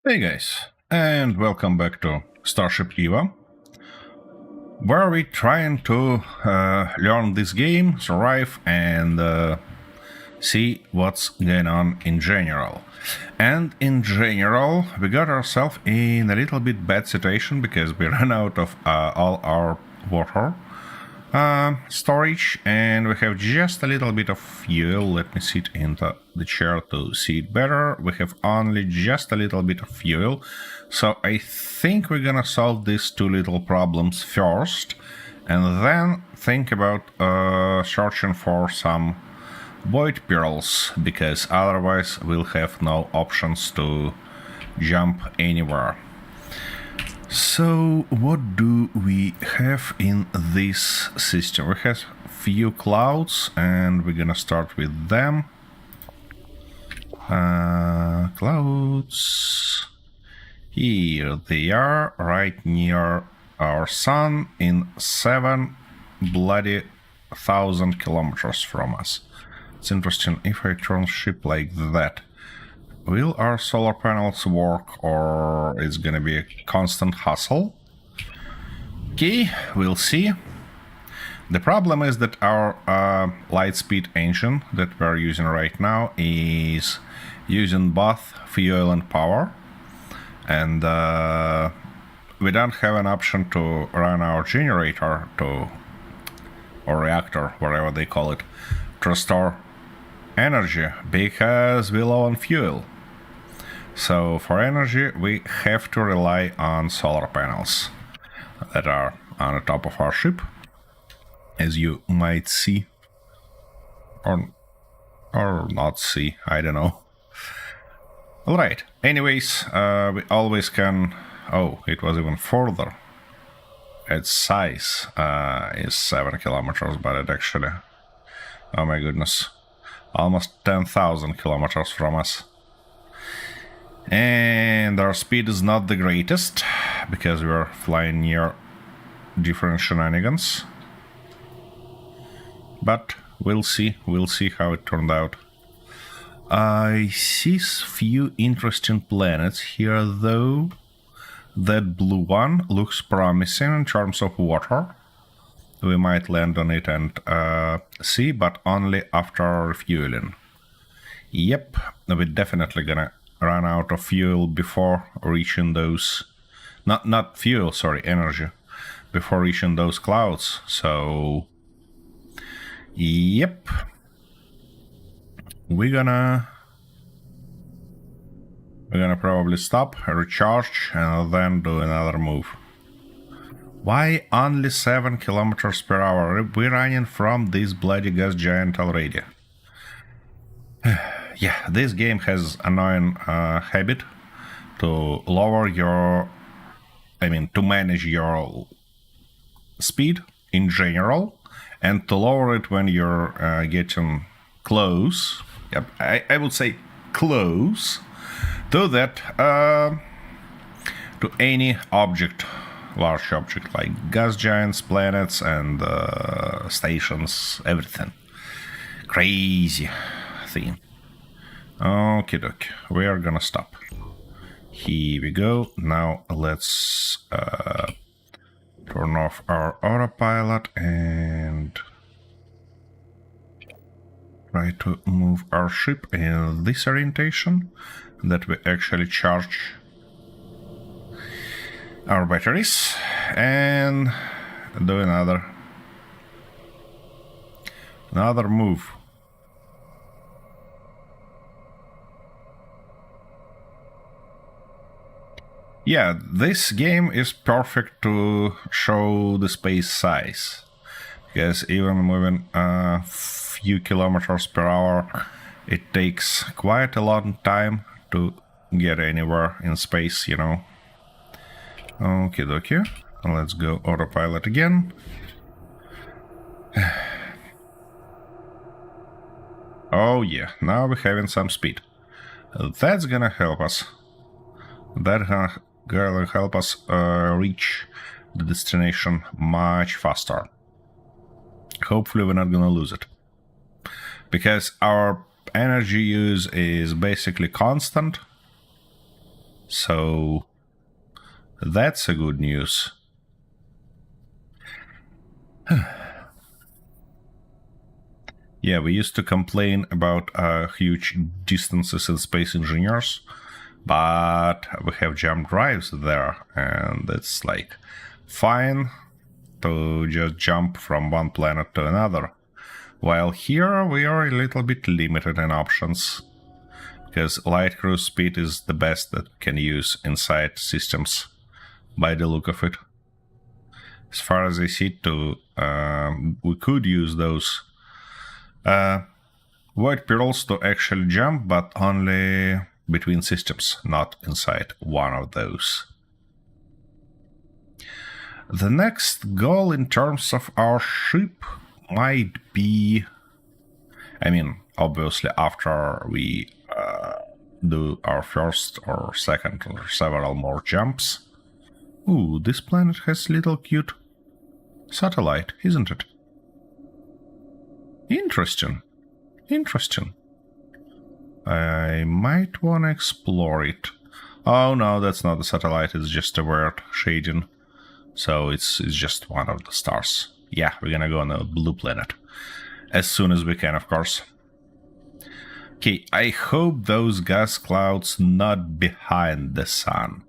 Hey guys, and welcome back to Starship Evo, where we're trying to learn this game, survive, and see what's going on in general. And in general, we got ourselves in a little bit bad situation because we ran out of all our water storage, and we have just a little bit of fuel. Let me sit into the chair to see it better. We have only just a little bit of fuel, so I think we're gonna solve these two little problems first, and then think about searching for some void pearls, because otherwise we'll have no options to jump anywhere. So, what do we have in this system? We have few clouds, and we're gonna start with them. Clouds. Here they are, right near our sun, in 7,000 kilometers from us. It's interesting, if I turn ship like that, will our solar panels work, or it's gonna be a constant hustle? Okay, we'll see. The problem is that our light speed engine that we're using right now is using both fuel and power, and we don't have an option to run our generator or reactor, whatever they call it, to store energy, because we're low on fuel. So for energy, we have to rely on solar panels that are on the top of our ship, as you might see, or not see, I don't know. Alright, anyways, we always can... Oh, it was even further. Its size is 7 kilometers, but it actually... Oh my goodness. Almost 10,000 kilometers from us. And our speed is not the greatest, because we're flying near different shenanigans. But we'll see how it turned out. I see few interesting planets here, though. That blue one looks promising in terms of water. We might land on it and see, but only after refueling. Yep, we're definitely gonna run out of fuel before reaching those... Not fuel, sorry, energy. Before reaching those clouds, so... Yep. We're gonna probably stop, recharge, and then do another move. Why only 7 kilometers per hour? We're running from this bloody gas giant already. Yeah, this game has annoying habit to lower your... to manage your speed in general, and to lower it when you're getting close. Yep, I would say close to that, to any object, large object like gas giants, planets, and stations, everything. Crazy thing. Okie doke, we are gonna stop. Here we go. Now let's turn off our autopilot and try to move our ship in this orientation, that we actually charge our batteries, and do another move. Yeah, this game is perfect to show the space size, because even moving a few kilometers per hour, it takes quite a long time to get anywhere in space, you know. Okie dokie, let's go autopilot again. Oh yeah, now we're having some speed. That's gonna help us. That's gonna help us reach the destination much faster. Hopefully we're not gonna lose it, because our energy use is basically constant. So that's a good news. Yeah, we used to complain about huge distances in Space Engineers, but we have jump drives there, and it's like fine to just jump from one planet to another. While here we are a little bit limited in options, because light cruise speed is the best that we can use inside systems, by the look of it. As far as I see too, we could use those white pearls to actually jump, but only between systems, not inside one of those. The next goal in terms of our ship might be... I mean, obviously after we do our first or second or several more jumps. Ooh, this planet has little cute satellite, isn't it? Interesting. Interesting. I might want to explore it. Oh no, that's not a satellite, it's just a weird shading. So it's just one of the stars. Yeah, we're gonna go on a blue planet. As soon as we can, of course. Okay, I hope those gas clouds not behind the sun.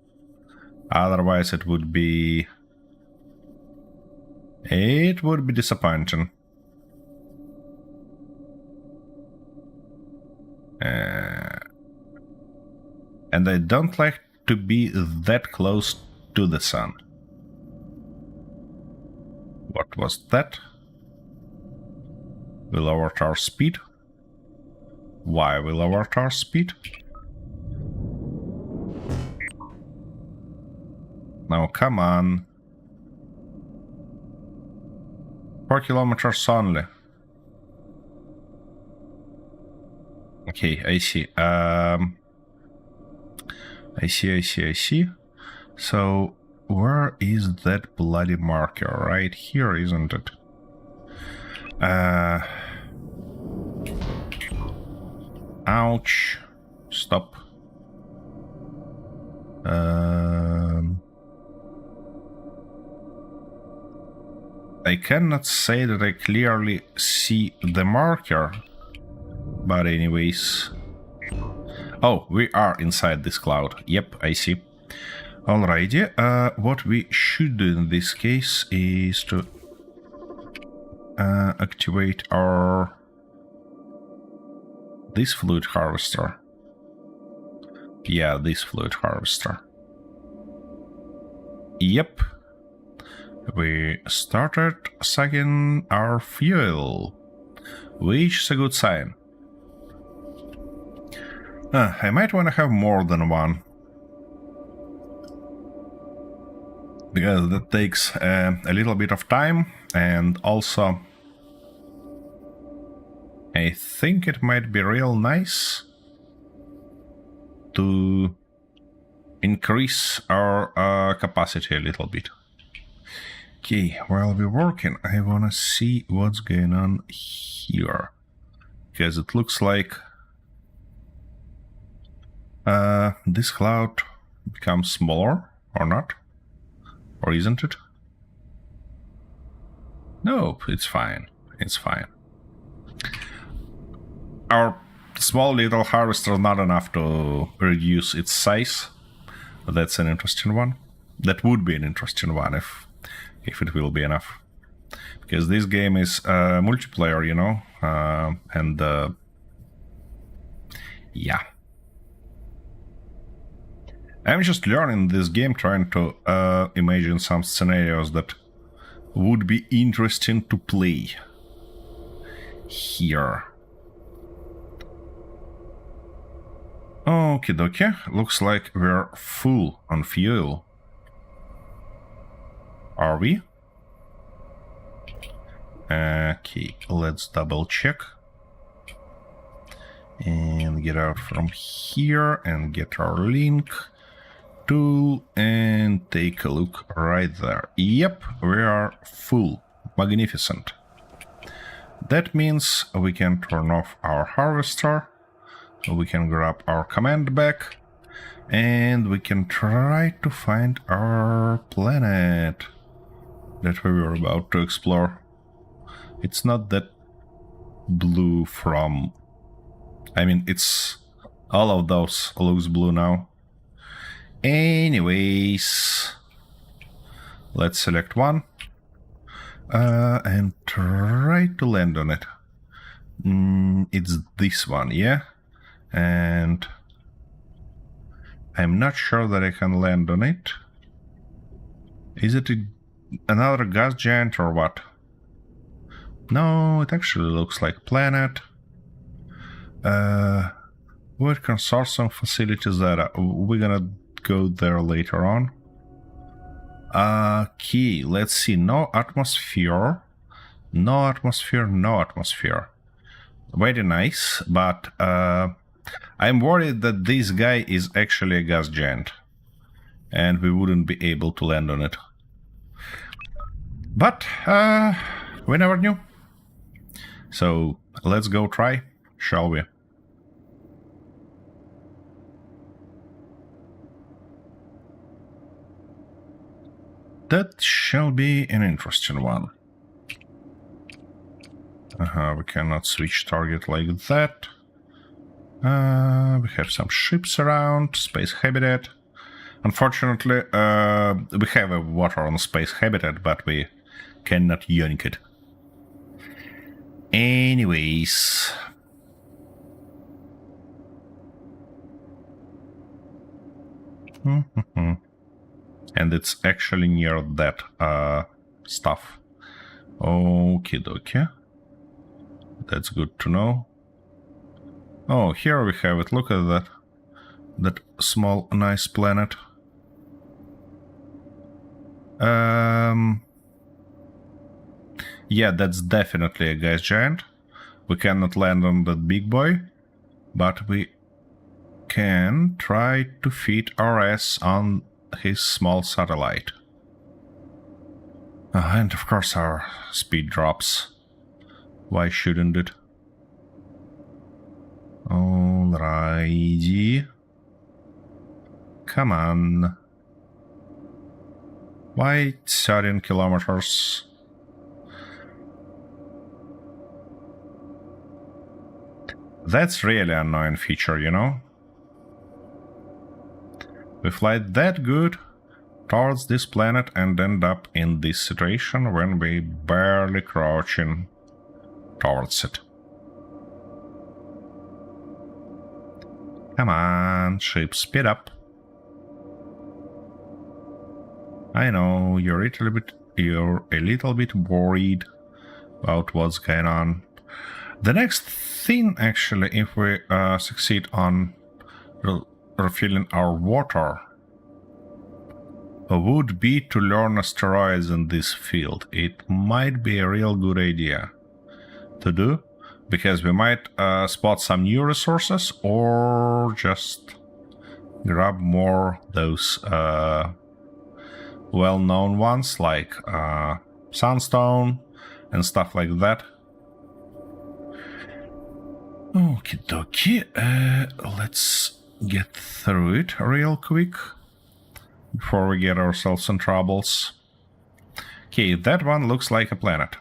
Otherwise it would be... it would be disappointing. And I don't like to be that close to the sun. What was that? We lowered our speed. Why we lowered our speed? Now come on. 4 kilometers only. Okay, I see. I see. So, where is that bloody marker? Right here, isn't it? Ouch. Stop. I cannot say that I clearly see the marker. But anyways... oh, we are inside this cloud. Yep, I see. Alrighty, what we should do in this case is to activate our... this fluid harvester. Yeah, this fluid harvester. Yep. We started sucking our fuel, which is a good sign. I might want to have more than one, because that takes a little bit of time, and also I think it might be real nice to increase our capacity a little bit. Okay, while we're working, I wanna see what's going on here, because it looks like this cloud becomes smaller, or not? Or isn't it? Nope, it's fine. It's fine. Our small little harvester is not enough to reduce its size. That's an interesting one. That would be an interesting one if it will be enough. Because this game is multiplayer, you know, and yeah. I'm just learning this game, trying to imagine some scenarios that would be interesting to play here. Okie dokie, looks like we're full on fuel. Are we? Okay, let's double check. And get out from here and get our link tool and take a look right there. Yep, we are full. Magnificent. That means we can turn off our harvester. We can grab our command back And we can try to find our planet that we were about to explore. It's not that blue from... I mean, it's... all of those looks blue now. Anyways, let's select one and try to land on it. It's this one, yeah? And I'm not sure that I can land on it. Is it another gas giant or what? No, it actually looks like a planet. What consortium facilities that we're gonna go there later on. Okay, let's see. No atmosphere. No atmosphere, no atmosphere. Very nice, but I'm worried that this guy is actually a gas giant. And we wouldn't be able to land on it. But we never knew. So let's go try, shall we? That shall be an interesting one. We cannot switch target like that. We have some ships around, space habitat. Unfortunately, we have a water on space habitat, but we cannot yank it. Anyways. And it's actually near that stuff. Okie dokie. That's good to know. Oh, here we have it. Look at that. That small, nice planet. Yeah, that's definitely a gas giant. We cannot land on that big boy, but we can try to fit our ass on his small satellite. And of course our speed drops. Why shouldn't it? Alrighty. Come on. Why 13 kilometers? That's really an annoying feature, you know? We fly that good towards this planet and end up in this situation when we barely crouching towards it. Come on, ship, speed up. I know you're a little bit worried about what's going on. The next thing, actually, if we succeed on refilling our water, would be to learn asteroids in this field. It might be a real good idea to do, because we might spot some new resources or just grab more those well-known ones like sandstone and stuff like that. Okie dokie, let's get through it real quick before we get ourselves in troubles. Okay, that one looks like a planet.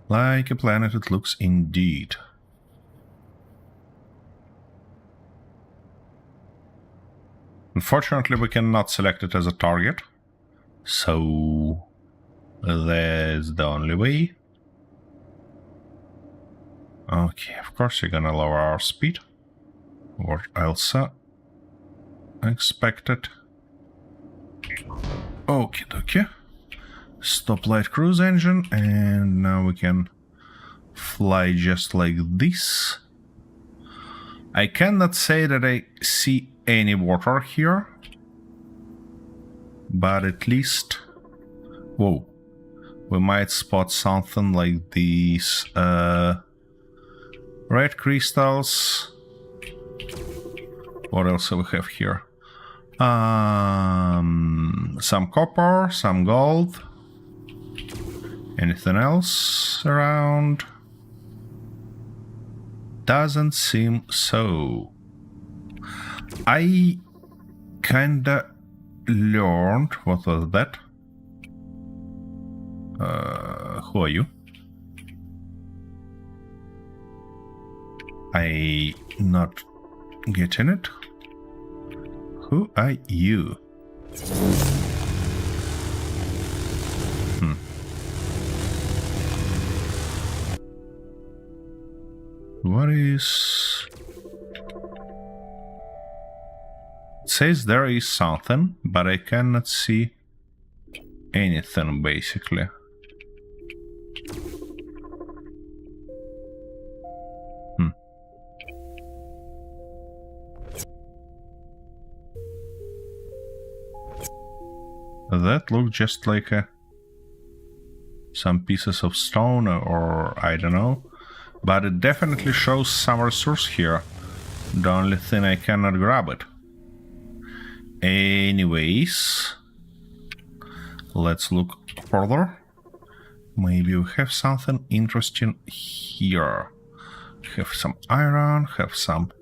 Like a planet it looks indeed. Unfortunately, we cannot select it as a target, so that's the only way. Okay, of course you're gonna lower our speed. What else expected? Okie dokie. Stop light cruise engine, and now we can fly just like this. I cannot say that I see any water here, but at least... Whoa. We might spot something like these red crystals. What else do we have here? Some copper, some gold. Anything else around? Doesn't seem so. I kinda learned... What was that? Who are you? I not getting it. Who are you? What is... It says there is something, but I cannot see anything, basically. That looked just like some pieces of stone or I don't know. But it definitely shows some resource here. The only thing I cannot grab it. Anyways, let's look further. Maybe we have something interesting here. Have some iron, have some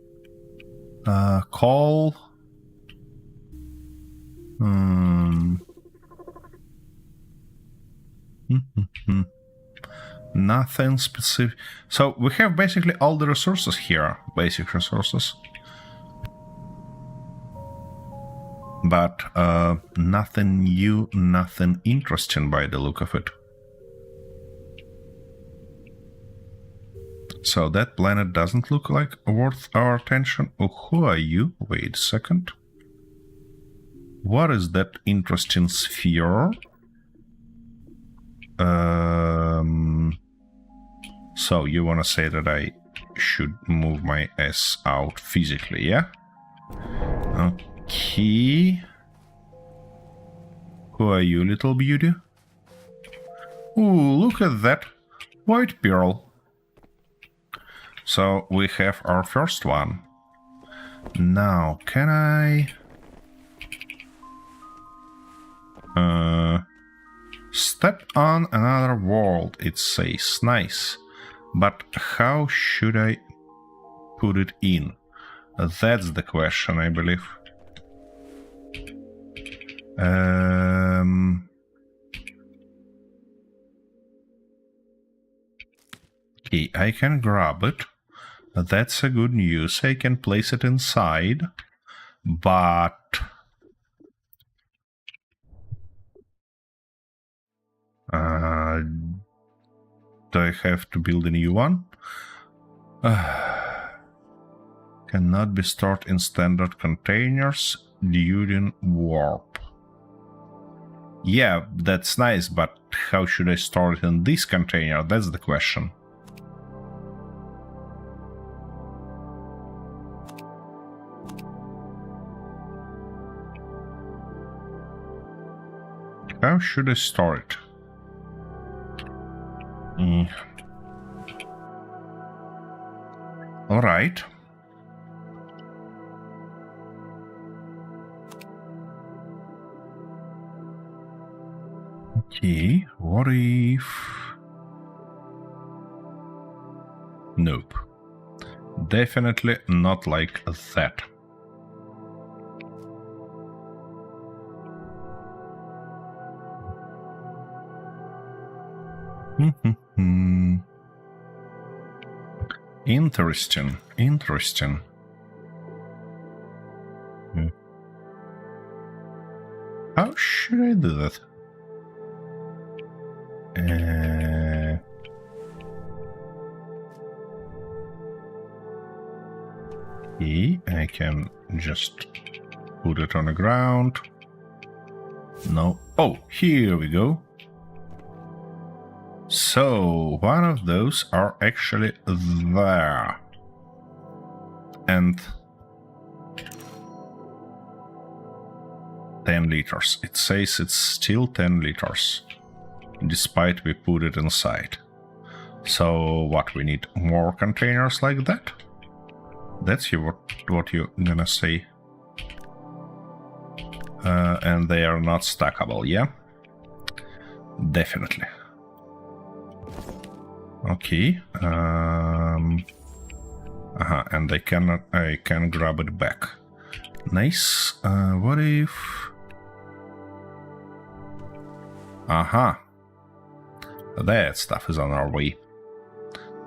coal. Nothing specific. So we have basically all the resources here, basic resources. But nothing new, nothing interesting by the look of it. So that planet doesn't look like worth our attention. Oh, who are you? Wait a second. What is that interesting sphere? So you want to say that I should move my ass out physically, yeah? Okay. Who are you, little beauty? Ooh, look at that. White pearl. So we have our first one. Now, can I... step on another world, it says. Nice. But how should I put it in? That's the question, I believe. Okay, I can grab it. That's a good news. I can place it inside. But... do I have to build a new one? Cannot be stored in standard containers during warp. Yeah, that's nice, but how should I store it in this container? That's the question. How should I store it? All right. Okay, what if... Nope. Definitely not like that. Interesting, interesting. How should I do that? Okay, I can just put it on the ground. No. Oh, here we go. So, one of those are actually there. And 10 liters. It says it's still 10 liters, despite we put it inside. So, what, we need more containers like that? That's what you're gonna say. And they are not stackable, yeah? Definitely. Okay. And I can grab it back. Nice. What if... Aha. That stuff is on our way.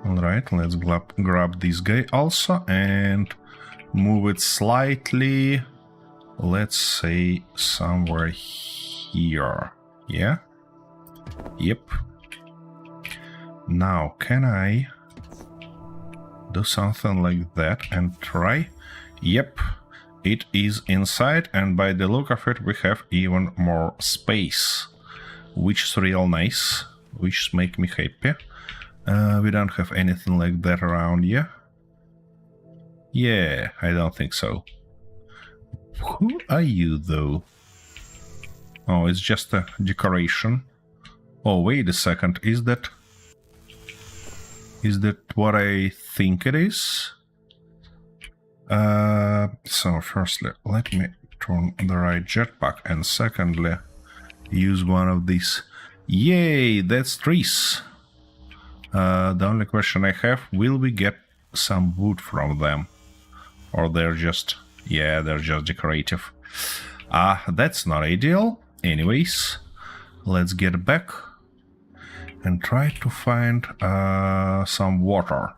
Alright, let's grab this guy also and move it slightly, let's say somewhere here. Yeah? Yep. Now, can I do something like that and try? Yep, it is inside, and by the look of it we have even more space, which is real nice, which make me happy. We don't have anything like that around here. Yeah, I don't think so. Who are you, though? Oh, it's just a decoration. Oh, wait a second. Is that what I think it is? So, firstly, let me turn the right jetpack, and secondly, use one of these. Yay, that's trees. The only question I have, will we get some wood from them? Or they're just... yeah, they're just decorative. That's not ideal. Anyways, let's get back and try to find some water.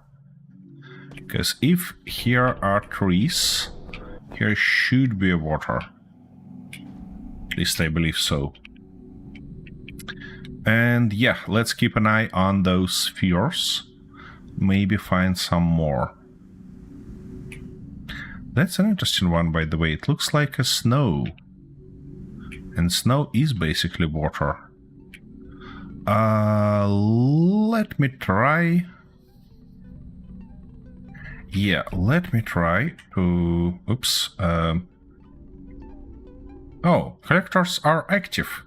Because if here are trees, here should be water. At least I believe so. And yeah, let's keep an eye on those spheres. Maybe find some more. That's an interesting one, by the way. It looks like a snow. And snow is basically water. Let me try... yeah, let me try to... oops. Oh, collectors are active.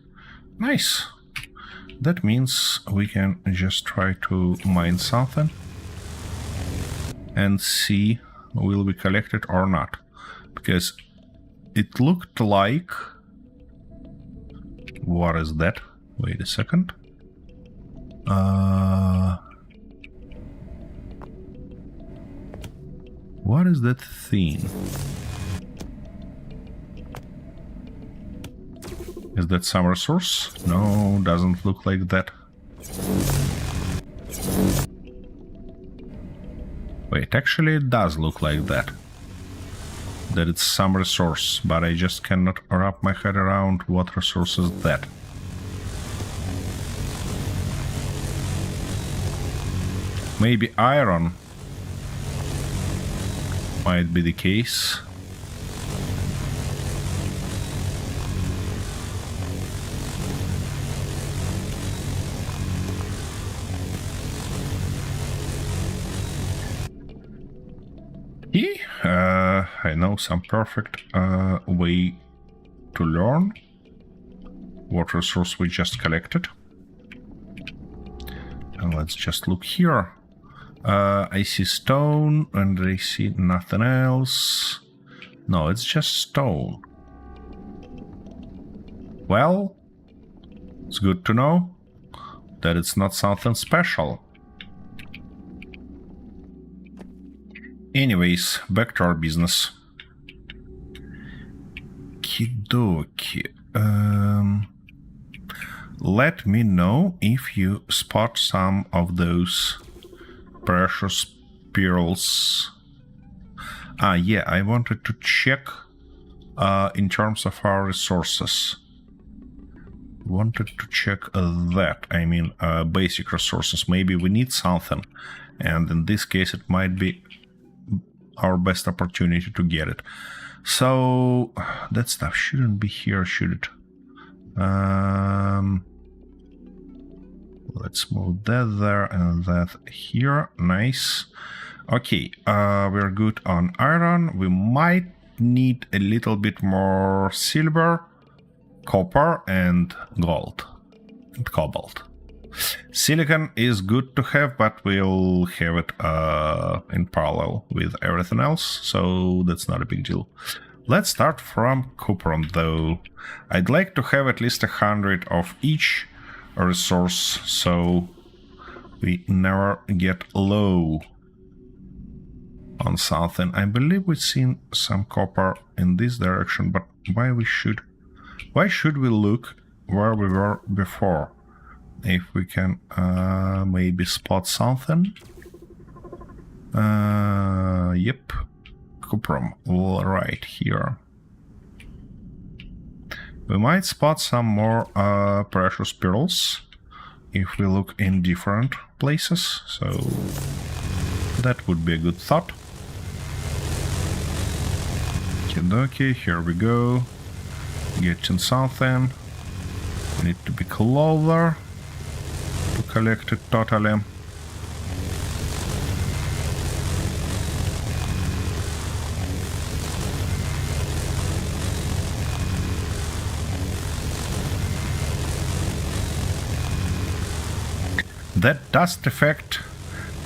Nice. That means we can just try to mine something and see will be collected or not. Because it looked like... what is that? Wait a second. What is that thing? Is that some resource? No, doesn't look like that. Wait, actually it does look like that. That it's some resource, but I just cannot wrap my head around what resource is that. Maybe iron might be the case. I know some perfect way to learn what resource we just collected. And let's just look here. I see stone and I see nothing else. No, it's just stone. Well, it's good to know that it's not something special. Anyways, back to our business. Kidoki. Let me know if you spot some of those precious pearls. Yeah, I wanted to check in terms of our resources. Wanted to check that. I mean, basic resources. Maybe we need something, and in this case it might be our best opportunity to get it. So that stuff shouldn't be here, should it? Let's move that there and that here. Nice. Okay, we're good on iron. We might need a little bit more silver, copper, and gold, and cobalt. Silicon is good to have, but we'll have it in parallel with everything else, so that's not a big deal. Let's start from cuprum, though. I'd like to have at least 100 of each resource, so we never get low. on something. I believe we've seen some copper in this direction, but why should we look where we were before? If we can maybe spot something. Yep, cuprum right here. We might spot some more precious pearls if we look in different places, so that would be a good thought. Okay, here we go. Getting something. Need to be closer to collect it totally. That dust effect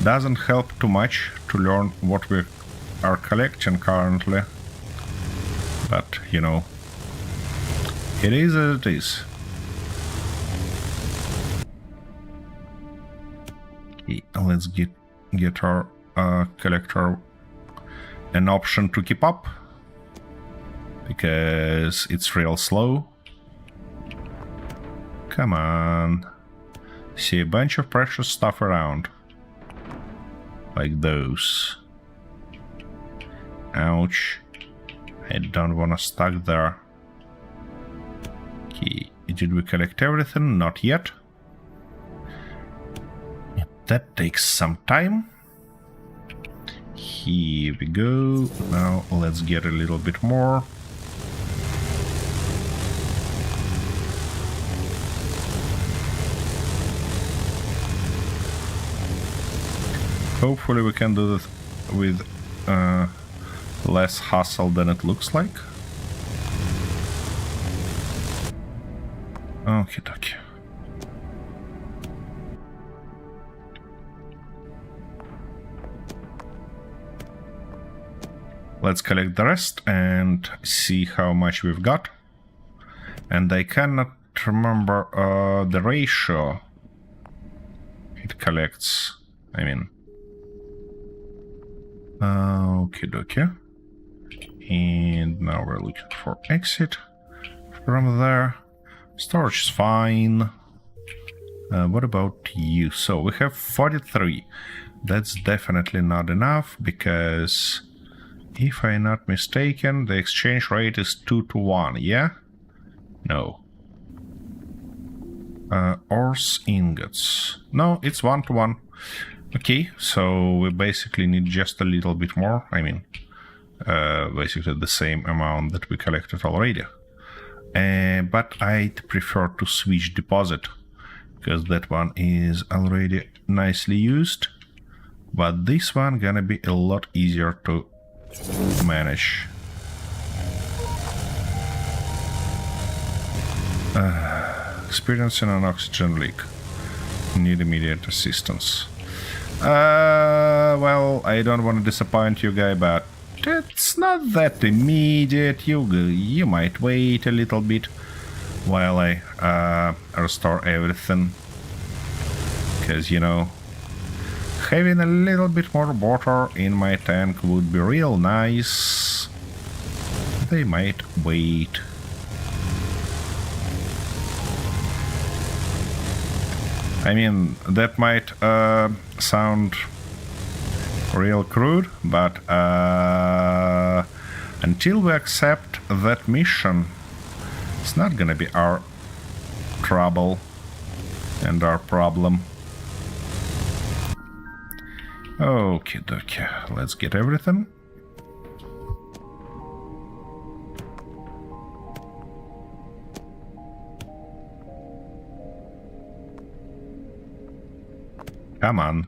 doesn't help too much to learn what we are collecting currently. But, you know, it is as it is. Okay, let's get our collector an option to keep up, because it's real slow. Come on. See a bunch of precious stuff around. Like those. Ouch. I don't want to stuck there. Okay, did we collect everything? Not yet. That takes some time. Here we go. Now let's get a little bit more. Hopefully we can do this with less hassle than it looks like. Okie dokie. Let's collect the rest and see how much we've got. And I cannot remember the ratio it collects. I mean... Okie dokie. And now we're looking for exit from there. Storage is fine. What about you? So we have 43. That's definitely not enough, because if I'm not mistaken, the exchange rate is 2 to 1, yeah? No. Ores ingots. No, it's 1 to 1. Okay, so we basically need just a little bit more. I mean, basically the same amount that we collected already. But I'd prefer to switch deposit, because that one is already nicely used. But this one gonna be a lot easier to manage. Experiencing an oxygen leak. Need immediate assistance. Well, I don't want to disappoint you, guy, but it's not that immediate. You might wait a little bit while I restore everything. Because, you know, having a little bit more water in my tank would be real nice. They might wait. I mean, that might sound real crude, but until we accept that mission, it's not gonna be our trouble and our problem. Okay, let's get everything. Come on.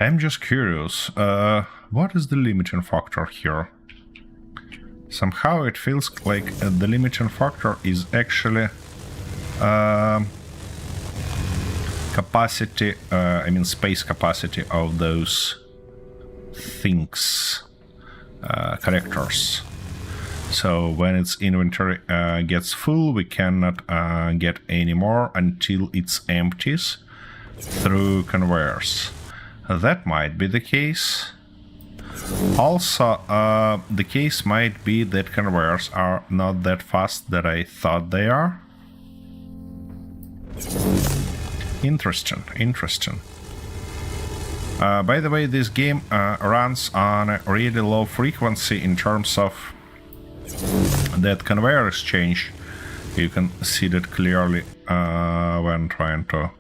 I'm just curious, what is the limiting factor here? Somehow it feels like the limiting factor is actually capacity, I mean space capacity of those things, characters. So when its inventory gets full, we cannot get any more until it empties through conveyors. That might be the case. Also, the case might be that conveyors are not that fast that I thought they are. Interesting, interesting. By the way, this game runs on a really low frequency in terms of that conveyor exchange. You can see that clearly when trying to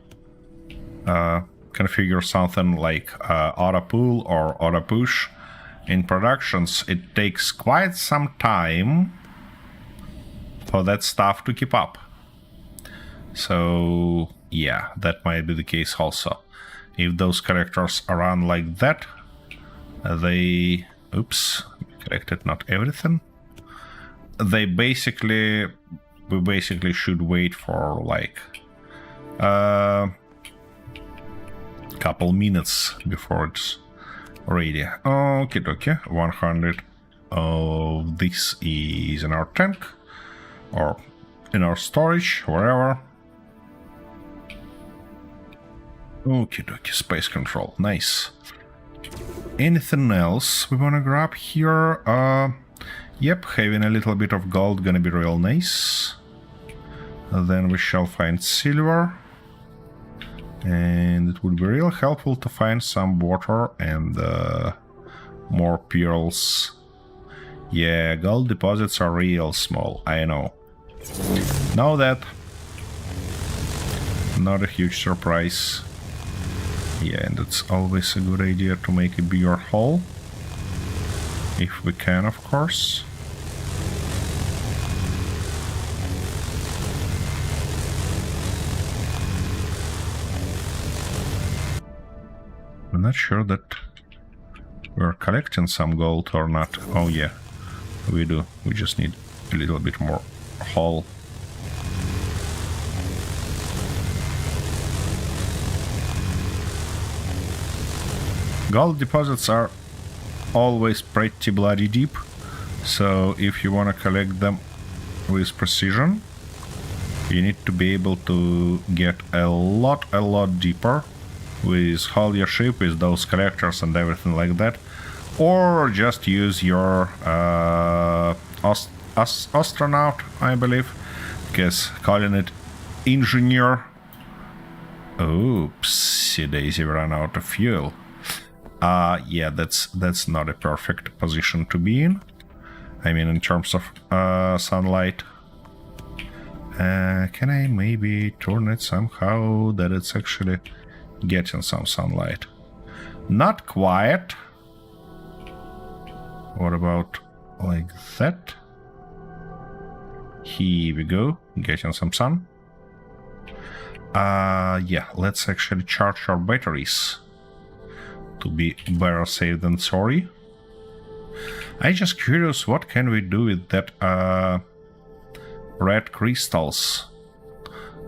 configure something like auto pull or auto push. In productions, it takes quite some time for that stuff to keep up. So yeah, that might be the case also. If those characters run like that, they... Oops, corrected not everything. They basically... We basically should wait for like... couple minutes before it's ready. Okay, dokie. 100 of this is in our tank. Or in our storage, wherever. Okie dokie, space control, nice. Anything else we wanna grab here? Yep, having a little bit of gold gonna be real nice. Then we shall find silver. And it would be real helpful to find some water and more pearls. Yeah, gold deposits are real small, I know. Know that. Not a huge surprise. Yeah, and it's always a good idea to make a bigger hole. If we can, of course. I'm not sure that we're collecting some gold or not. Oh yeah, we do. We just need a little bit more hole. Gold deposits are always pretty bloody deep, so if you want to collect them with precision, you need to be able to get a lot deeper with hull your ship, with those collectors and everything like that, or just use your astronaut, I believe, because calling it engineer... Oops, Daisy ran out of fuel. Yeah, that's not a perfect position to be in. I mean, in terms of sunlight. Can I maybe turn it somehow that it's actually getting some sunlight? Not quite. What about like that? Here we go, getting some sun. Yeah, let's actually charge our batteries. To be better safe than sorry. I'm just curious, what can we do with that red crystals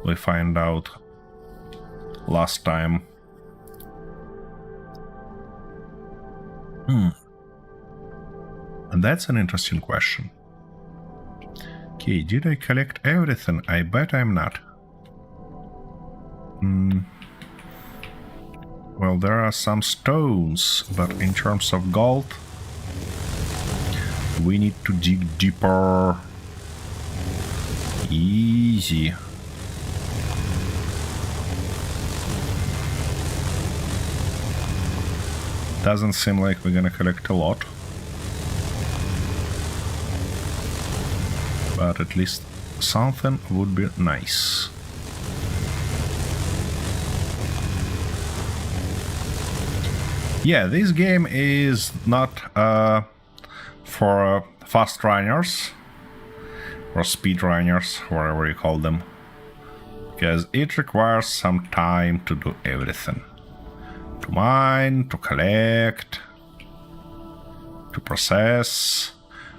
we find out last time? And that's an interesting question. Okay, did I collect everything? I bet I'm not. Well, there are some stones, but in terms of gold, we need to dig deeper. Easy. Doesn't seem like we're gonna collect a lot. But at least something would be nice. Yeah, this game is not for fast runners or speed runners, whatever you call them, because it requires some time to do everything. To mine, to collect, to process.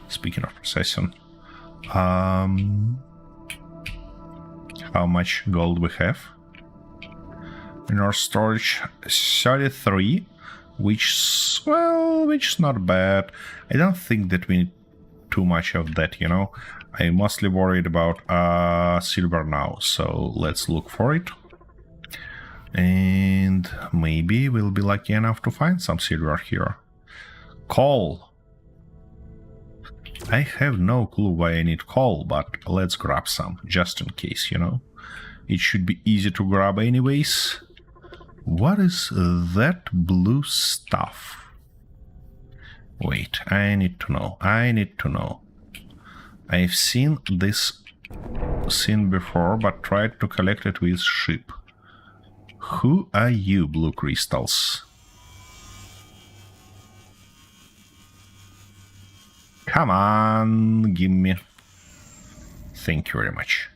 Speaking of processing, how much gold we have in our storage? 33. Which is not bad. I don't think that we need too much of that, you know. I'm mostly worried about silver now, so let's look for it. And maybe we'll be lucky enough to find some silver here. Coal. I have no clue why I need coal, but let's grab some, just in case, you know. It should be easy to grab anyways. What is that blue stuff? Wait, I need to know. I've seen this scene before, but tried to collect it with ship. Who are you, blue crystals? Come on, give me. Thank you very much.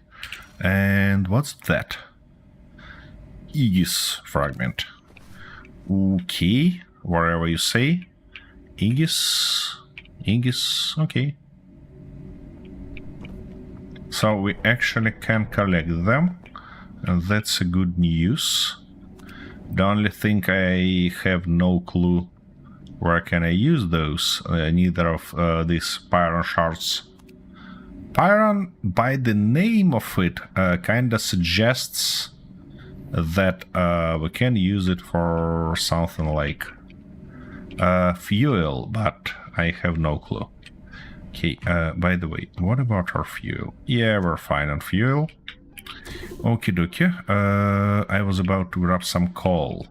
And what's that? Aegis fragment. Okay, wherever you say. Aegis, okay. So we actually can collect them, and that's a good news. The only thing I have no clue where can I use those. Neither of these Pyron shards. Pyron, by the name of it, kinda suggests that we can use it for something like fuel, but I have no clue. Okay, by the way, what about our fuel? Yeah, we're fine on fuel. Okie dokie. I was about to grab some coal.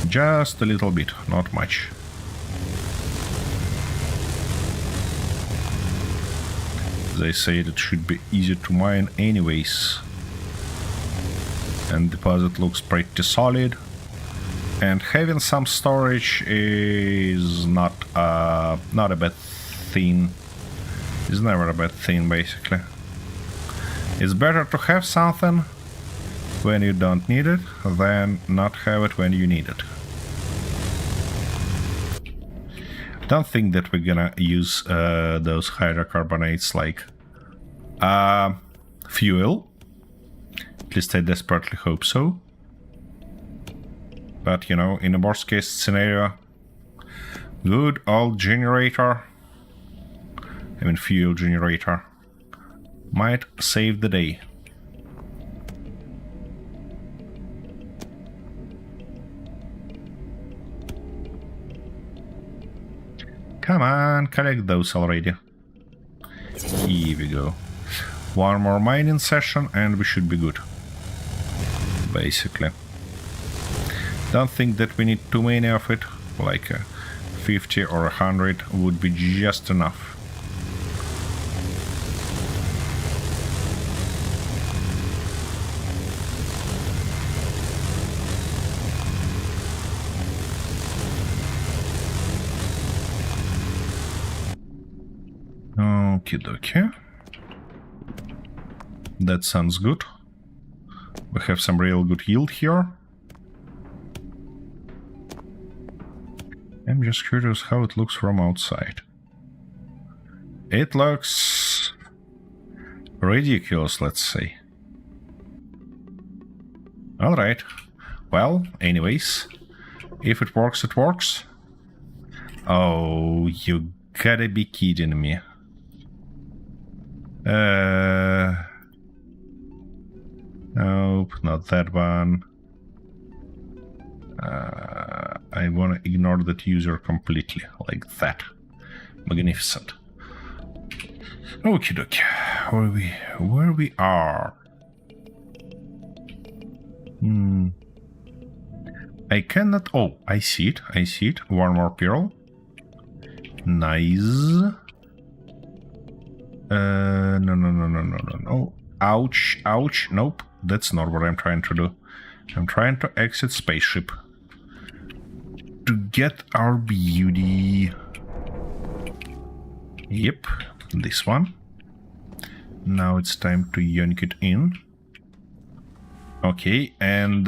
Just a little bit, not much. They say it should be easy to mine anyways. And deposit looks pretty solid. And having some storage is not a bad thing. It's never a bad thing, basically. It's better to have something when you don't need it than not have it when you need it. Don't think that we're gonna use those hydrocarbonates like fuel. At least I desperately hope so. But, you know, in a worst case scenario, good old generator, I mean fuel generator, might save the day. Come on, collect those already. Here we go. One more mining session and we should be good. Basically. Don't think that we need too many of it, like 50 or 100 would be just enough. Okie dokie. That sounds good. We have some real good yield here. I'm just curious how it looks from outside. It looks ridiculous, let's say. Alright. Well, anyways, if it works, it works. Oh, you gotta be kidding me. Nope, not that one. I wanna ignore that user completely, like that. Magnificent. Okie dokie, where we are? I cannot. Oh, I see it. One more pearl. Nice. No. Ouch. Nope, that's not what I'm trying to do. I'm trying to exit spaceship to get our beauty. Yep, this one. Now it's time to yank it in. Okay, and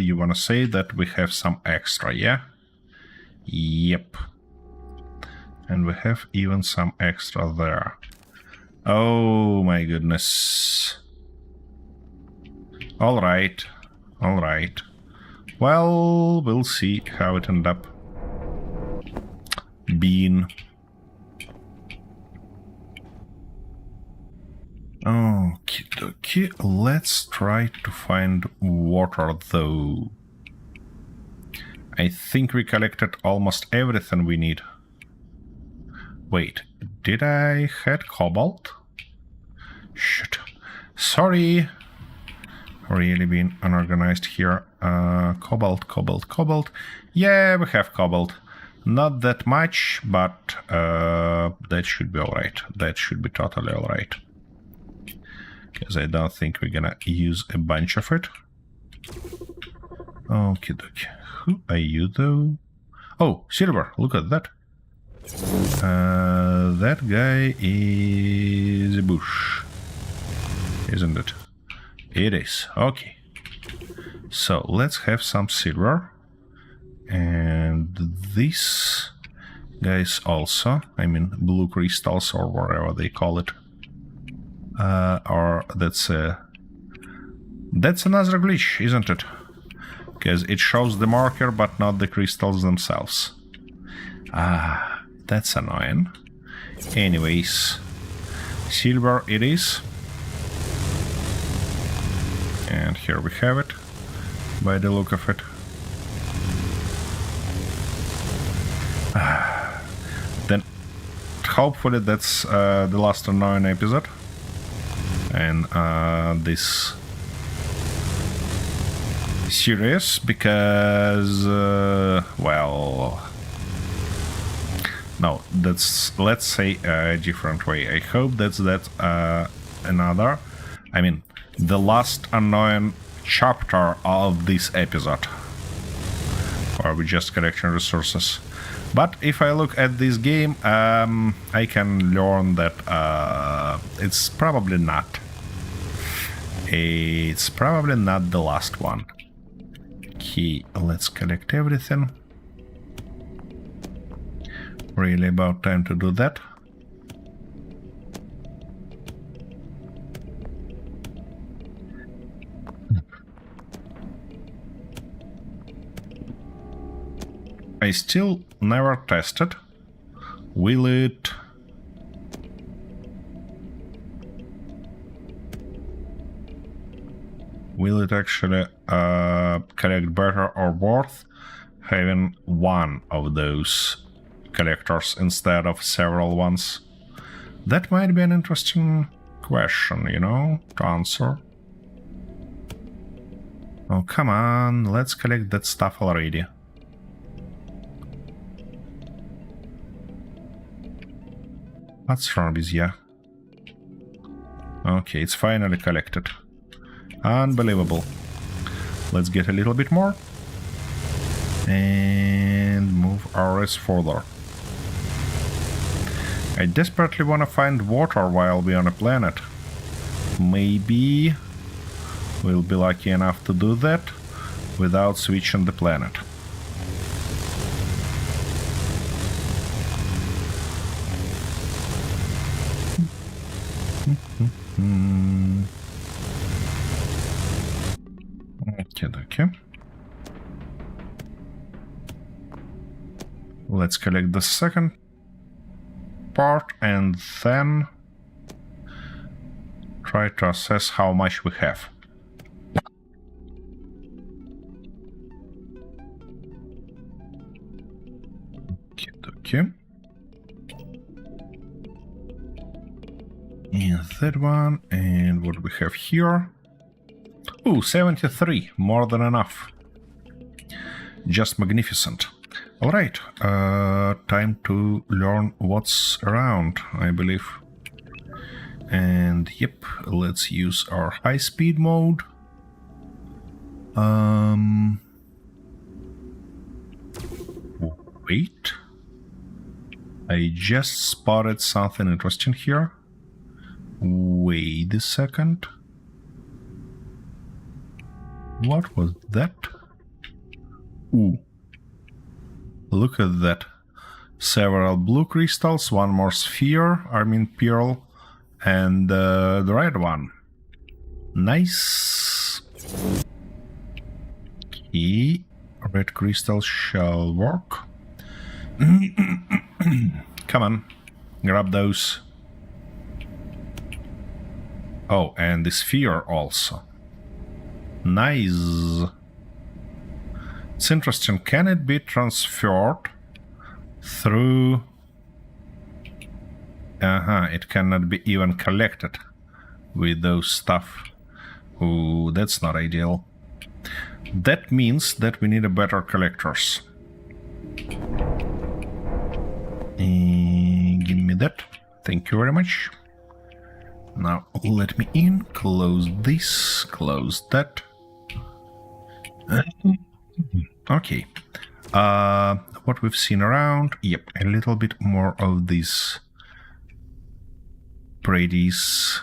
you wanna say that we have some extra, yeah? Yep. And we have even some extra there. Oh my goodness. Alright. Well, we'll see how it ends up. bean. Okay, let's try to find water though. I think we collected almost everything we need. Wait, did I had cobalt? Shit. Sorry. Really being unorganized here. Cobalt. Yeah, we have cobalt. Not that much, but that should be alright. That should be totally alright. Because I don't think we're gonna use a bunch of it. Okie dokie. Who are you though? Oh, silver, look at that. That guy is a bush, isn't it? It is. Okay. So let's have some silver. And these guys also, I mean blue crystals or whatever they call it. Or that's another glitch, isn't it? Because it shows the marker but not the crystals themselves. Ah, that's annoying. Anyways, silver it is. And here we have it, by the look of it. Then hopefully that's the last unknown episode. And this series, because well, no, that's, let's say, a different way. I hope that's another, I mean the last unknown chapter of this episode, where we just collecting resources. But if I look at this game, I can learn that it's probably not. It's probably not the last one. Okay, let's collect everything. Really about time to do that. I still never tested. Will it actually collect better or worth having one of those collectors instead of several ones? That might be an interesting question, you know, to answer. Oh, come on, let's collect that stuff already. What's wrong with you? Okay, it's finally collected. Unbelievable. Let's get a little bit more. And move ours further. I desperately want to find water while we're on a planet. Maybe we'll be lucky enough to do that without switching the planet. Okay. Let's collect the second part and then try to assess how much we have. Okay. And that one, and what we have here. Ooh, 73, more than enough. Just magnificent. Alright, time to learn what's around, I believe. And yep, let's use our high-speed mode. Wait. I just spotted something interesting here. Wait a second. What was that? Ooh. Look at that. Several blue crystals, one more sphere, I mean pearl, and the red one. Nice. Okay. Red crystals shall work. Come on, grab those. Oh, and the sphere also. Nice. It's interesting. Can it be transferred through... it cannot be even collected with those stuff. Oh, that's not ideal. That means that we need a better collectors. Give me that. Thank you very much. Now let me in. Close this. Close that. Okay. What we've seen around. Yep, a little bit more of these pretties.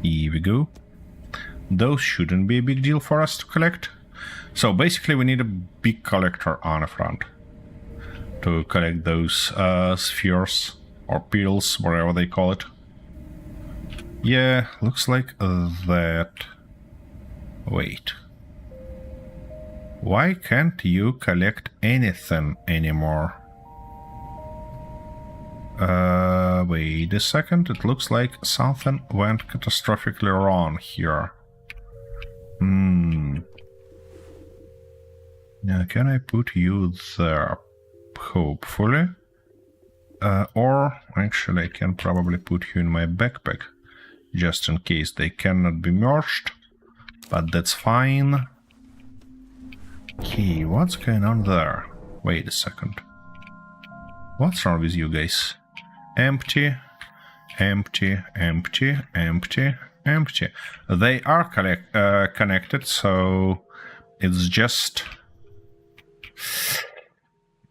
Here we go. Those shouldn't be a big deal for us to collect. So basically we need a big collector on the front to collect those spheres or pills, whatever they call it. Yeah, looks like that. Wait. Why can't you collect anything anymore? Wait a second. It looks like something went catastrophically wrong here. Now, can I put you there? Hopefully. Or, actually, I can probably put you in my backpack, just in case they cannot be merged. But that's fine. Okay, what's going on there? Wait a second. What's wrong with you guys? Empty, empty, empty, empty, empty. They are connected, so it's just...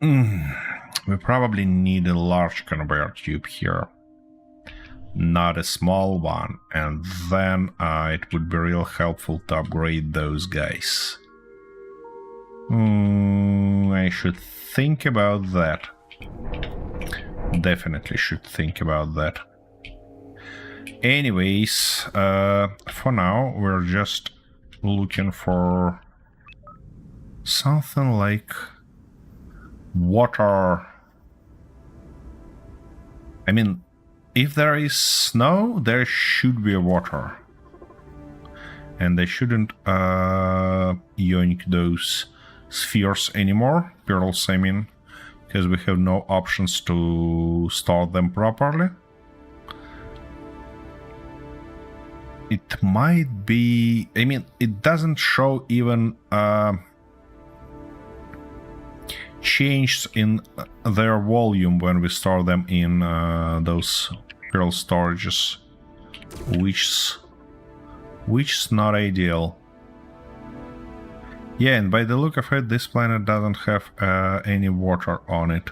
We probably need a large conveyor tube here, not a small one, and then it would be real helpful to upgrade those guys. I should think about that. Definitely should think about that. Anyways, for now we're just looking for something like water. I mean, if there is snow, there should be water. And they shouldn't yoink those spheres anymore, pearls I mean, because we have no options to store them properly. It might be... I mean, it doesn't show even change in their volume when we store them in those pearl storages, which is not ideal. Yeah, and by the look of it, this planet doesn't have any water on it,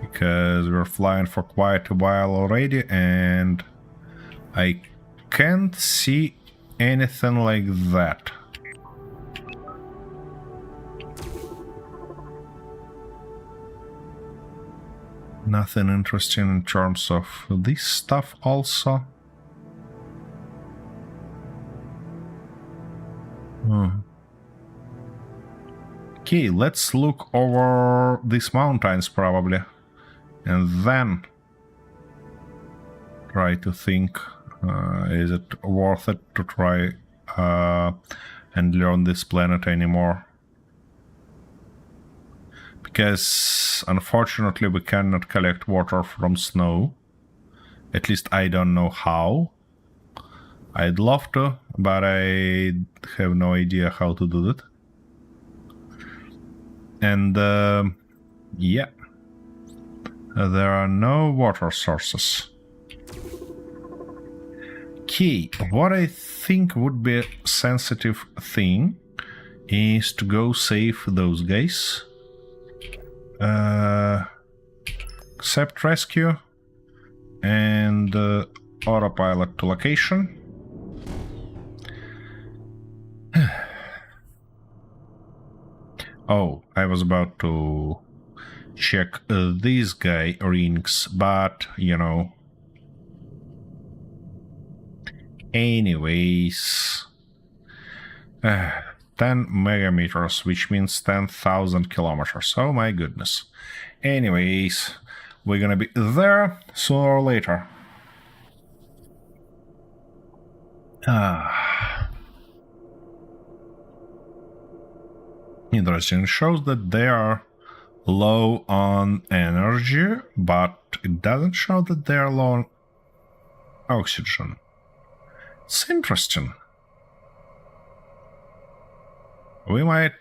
because we're flying for quite a while already, and I can't see anything like that. Nothing interesting in terms of this stuff also. Okay, let's look over these mountains probably, and then try to think, is it worth it to try and learn this planet anymore? Because unfortunately we cannot collect water from snow. At least I don't know how. I'd love to, but I have no idea how to do that. And yeah, there are no water sources. Okay, what I think would be a sensitive thing is to go save those guys. Accept rescue and autopilot to location. Oh, I was about to check these guy rings, but you know. Anyways, 10 megameters, which means 10,000 kilometers. Oh my goodness. Anyways, we're gonna be there sooner or later. Interesting. It shows that they are low on energy, but it doesn't show that they are low on oxygen. It's interesting. We might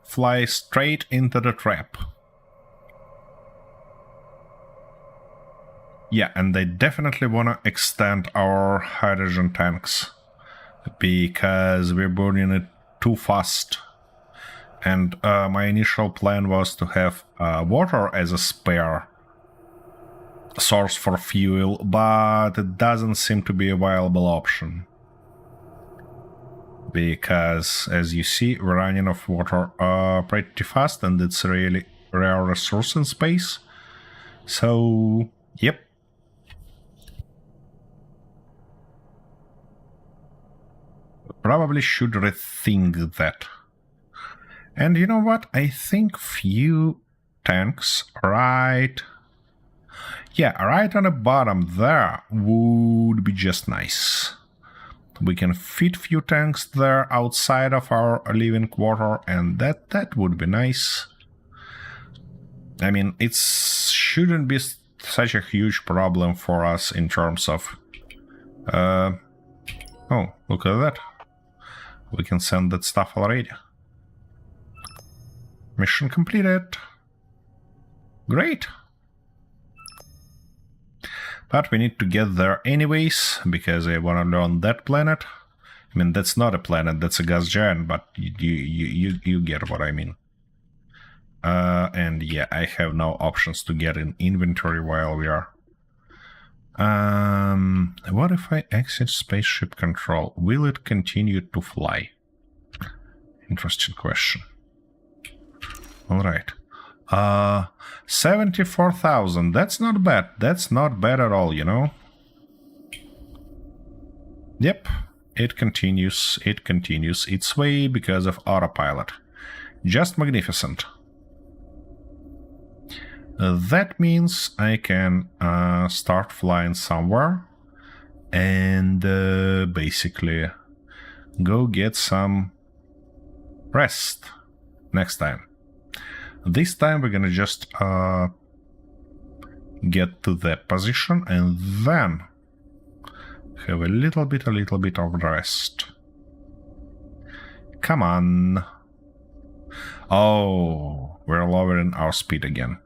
fly straight into the trap. Yeah, and they definitely want to extend our hydrogen tanks because we're burning it too fast. And my initial plan was to have water as a spare source for fuel, but it doesn't seem to be a viable option. Because, as you see, we're running out of water pretty fast, and it's a really rare resource in space. So, yep. Probably should rethink that. And you know what? I think few tanks right... Yeah, right on the bottom there would be just nice. We can fit few tanks there outside of our living quarter, and that would be nice. I mean, it shouldn't be such a huge problem for us in terms of... oh, look at that. We can send that stuff already. Mission completed. Great. But we need to get there anyways, because I want to learn that planet. I mean, that's not a planet, that's a gas giant, but you get what I mean. And yeah, I have no options to get in inventory while we are. What if I exit spaceship control? Will it continue to fly? Interesting question. Alright. 74,000. That's not bad. That's not bad at all, you know? Yep. It continues its way because of autopilot. Just magnificent. That means I can start flying somewhere and basically go get some rest next time. This time we're gonna just get to that position and then have a little bit of rest. Come on. Oh, we're lowering our speed again.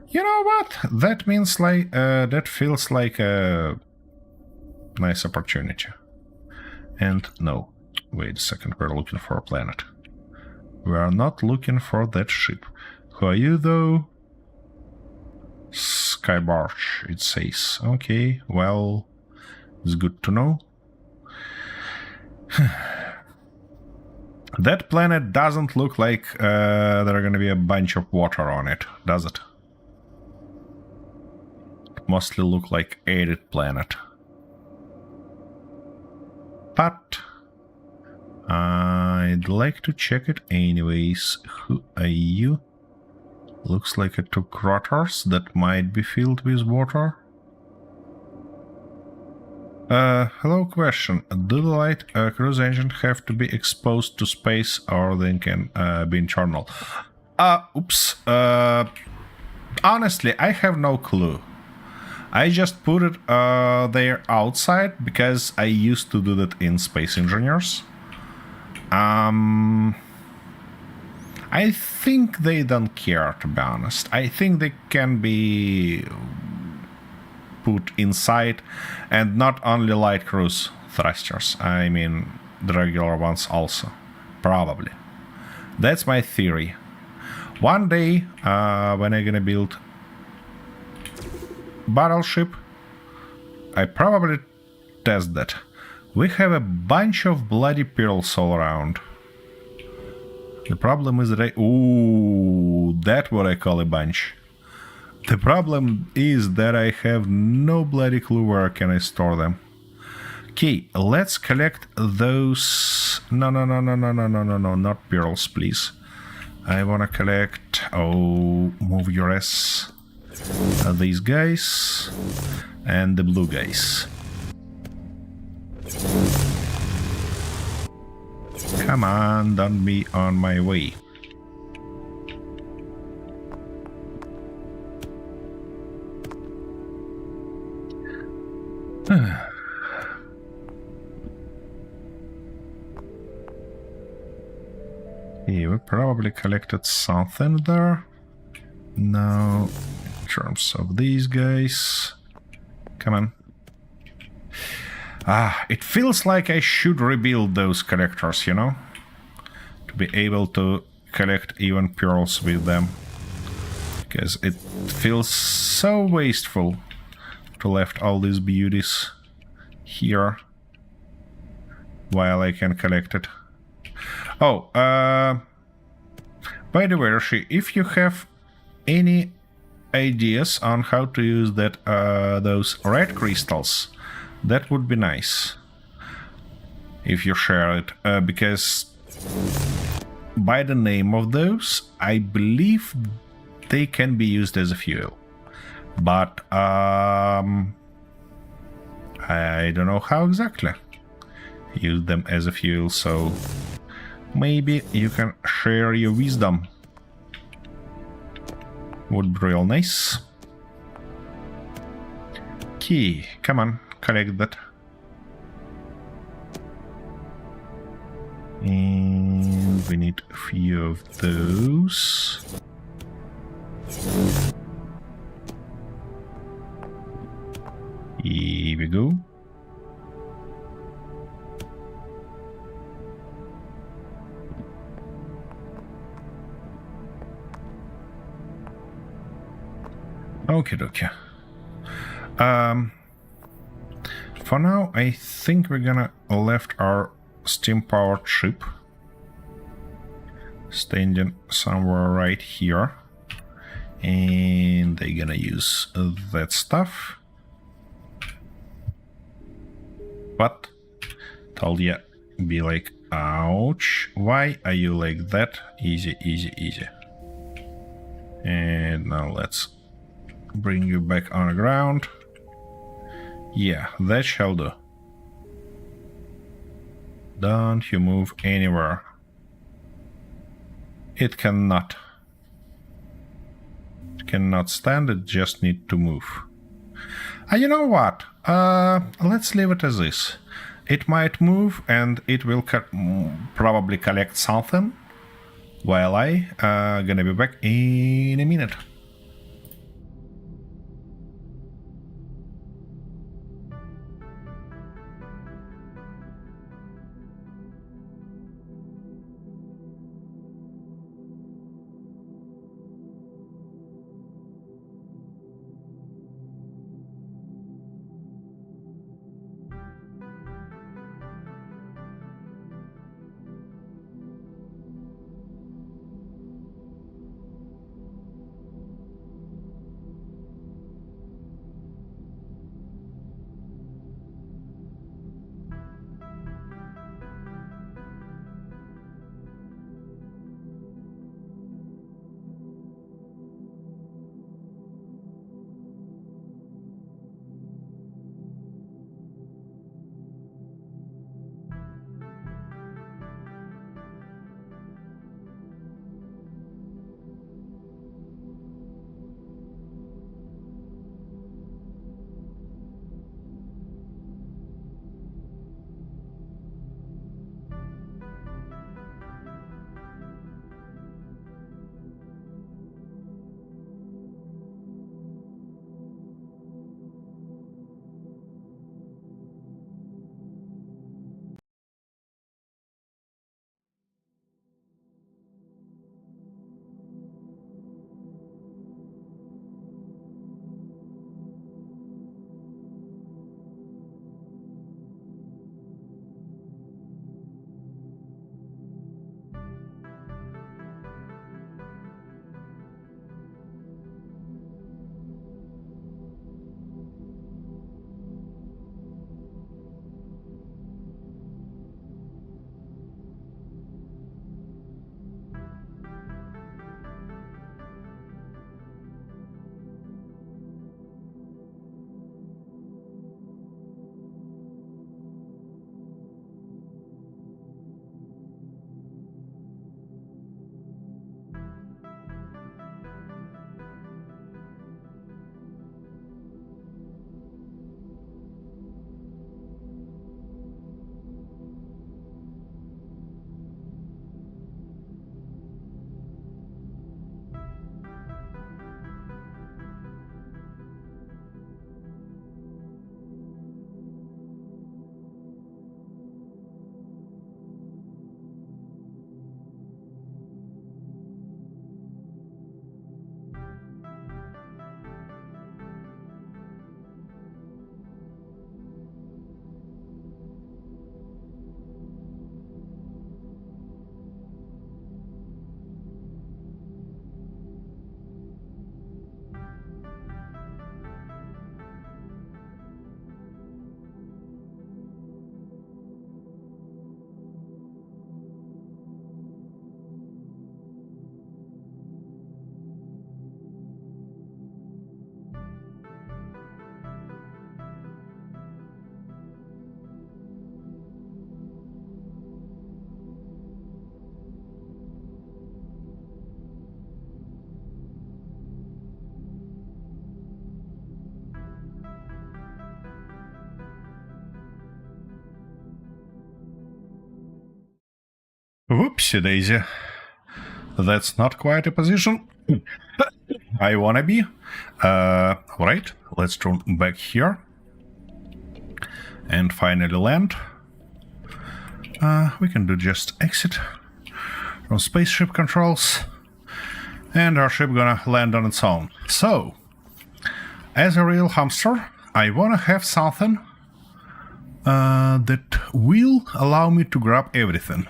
You know what? That means like that feels like a nice opportunity. And no, wait a second, we're looking for a planet. We are not looking for that ship. Who are you, though? Skybarge, it says. Okay, well, it's good to know. That planet doesn't look like there are gonna be a bunch of water on it, does it? It mostly look like arid planet. But I'd like to check it anyways. Who are you? Looks like it took craters that might be filled with water. Hello, question. Do the light cruise engine have to be exposed to space or they can be internal? Oops. Honestly, I have no clue. I just put it there outside because I used to do that in Space Engineers. I think they don't care, to be honest. I think they can be put inside, and not only light cruise thrusters. I mean, the regular ones also. Probably. That's my theory. One day, when I'm gonna build battleship, I probably test that. We have a bunch of bloody pearls all around. The problem is that ooh, that's what I call a bunch. The problem is that I have no bloody clue where can I store them. Okay, let's collect those. No, not pearls, please. I wanna collect. Oh, move your ass. These guys and the blue guys. Come on, don't be on my way. Yeah, we probably collected something there. Now, in terms of these guys... Come on. Ah, it feels like I should rebuild those collectors, you know? To be able to collect even pearls with them. Because it feels so wasteful to left all these beauties here while I can collect it. Oh, by the way, Rishi, if you have any ideas on how to use that those red crystals, that would be nice if you share it, because by the name of those, I believe they can be used as a fuel, but I don't know how exactly use them as a fuel, so maybe you can share your wisdom. Would be real nice. Okay, come on, collect that. And we need a few of those. Here we go. Okay, dokie. For now, I think we're gonna left our steam-powered ship standing somewhere right here, and they're gonna use that stuff. But told ya, be like, ouch, why are you like that? Easy, easy, easy. And now let's bring you back on the ground. Yeah, that shall do. Don't you move anywhere. It cannot. It cannot stand, it just need to move. You know what? Let's leave it as is. It might move and it will probably collect something while I gonna be back in a minute. Whoopsie daisy. That's not quite a position I wanna be. Right, let's turn back here. And finally land. We can do just exit from spaceship controls. And our ship gonna land on its own. So, as a real hamster, I wanna have something that will allow me to grab everything.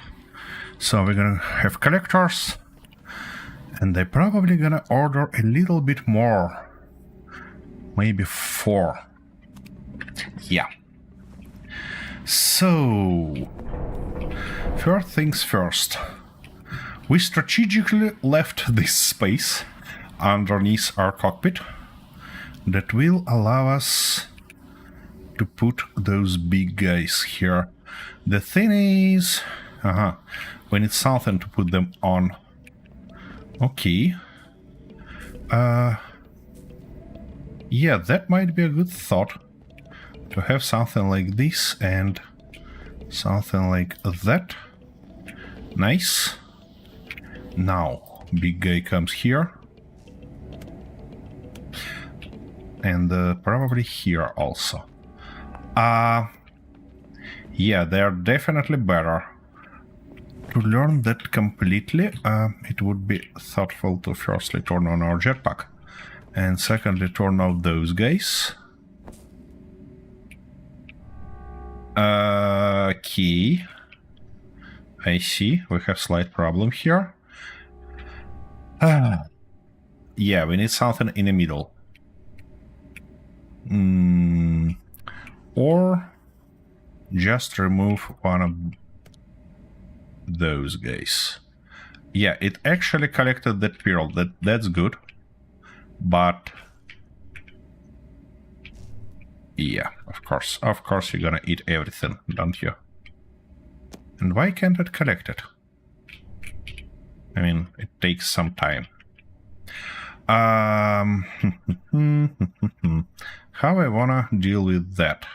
So we're gonna have collectors, and they're probably gonna order a little bit more. Maybe 4. Yeah. So, first things first. We strategically left this space underneath our cockpit that will allow us to put those big guys here. The thing is... we need something to put them on. Okay. Yeah, that might be a good thought. To have something like this and something like that. Nice. Now, big guy comes here. And probably here also. Yeah, they're definitely better. To learn that completely, it would be thoughtful to firstly turn on our jetpack. And secondly, turn out those guys. Okay. I see, we have slight problem here. Yeah, we need something in the middle. Or just remove one of those guys. Yeah, it actually collected that pearl. That's good. But yeah, of course you're gonna eat everything, don't you? And why can't it collect it? I mean, it takes some time. How I wanna deal with that?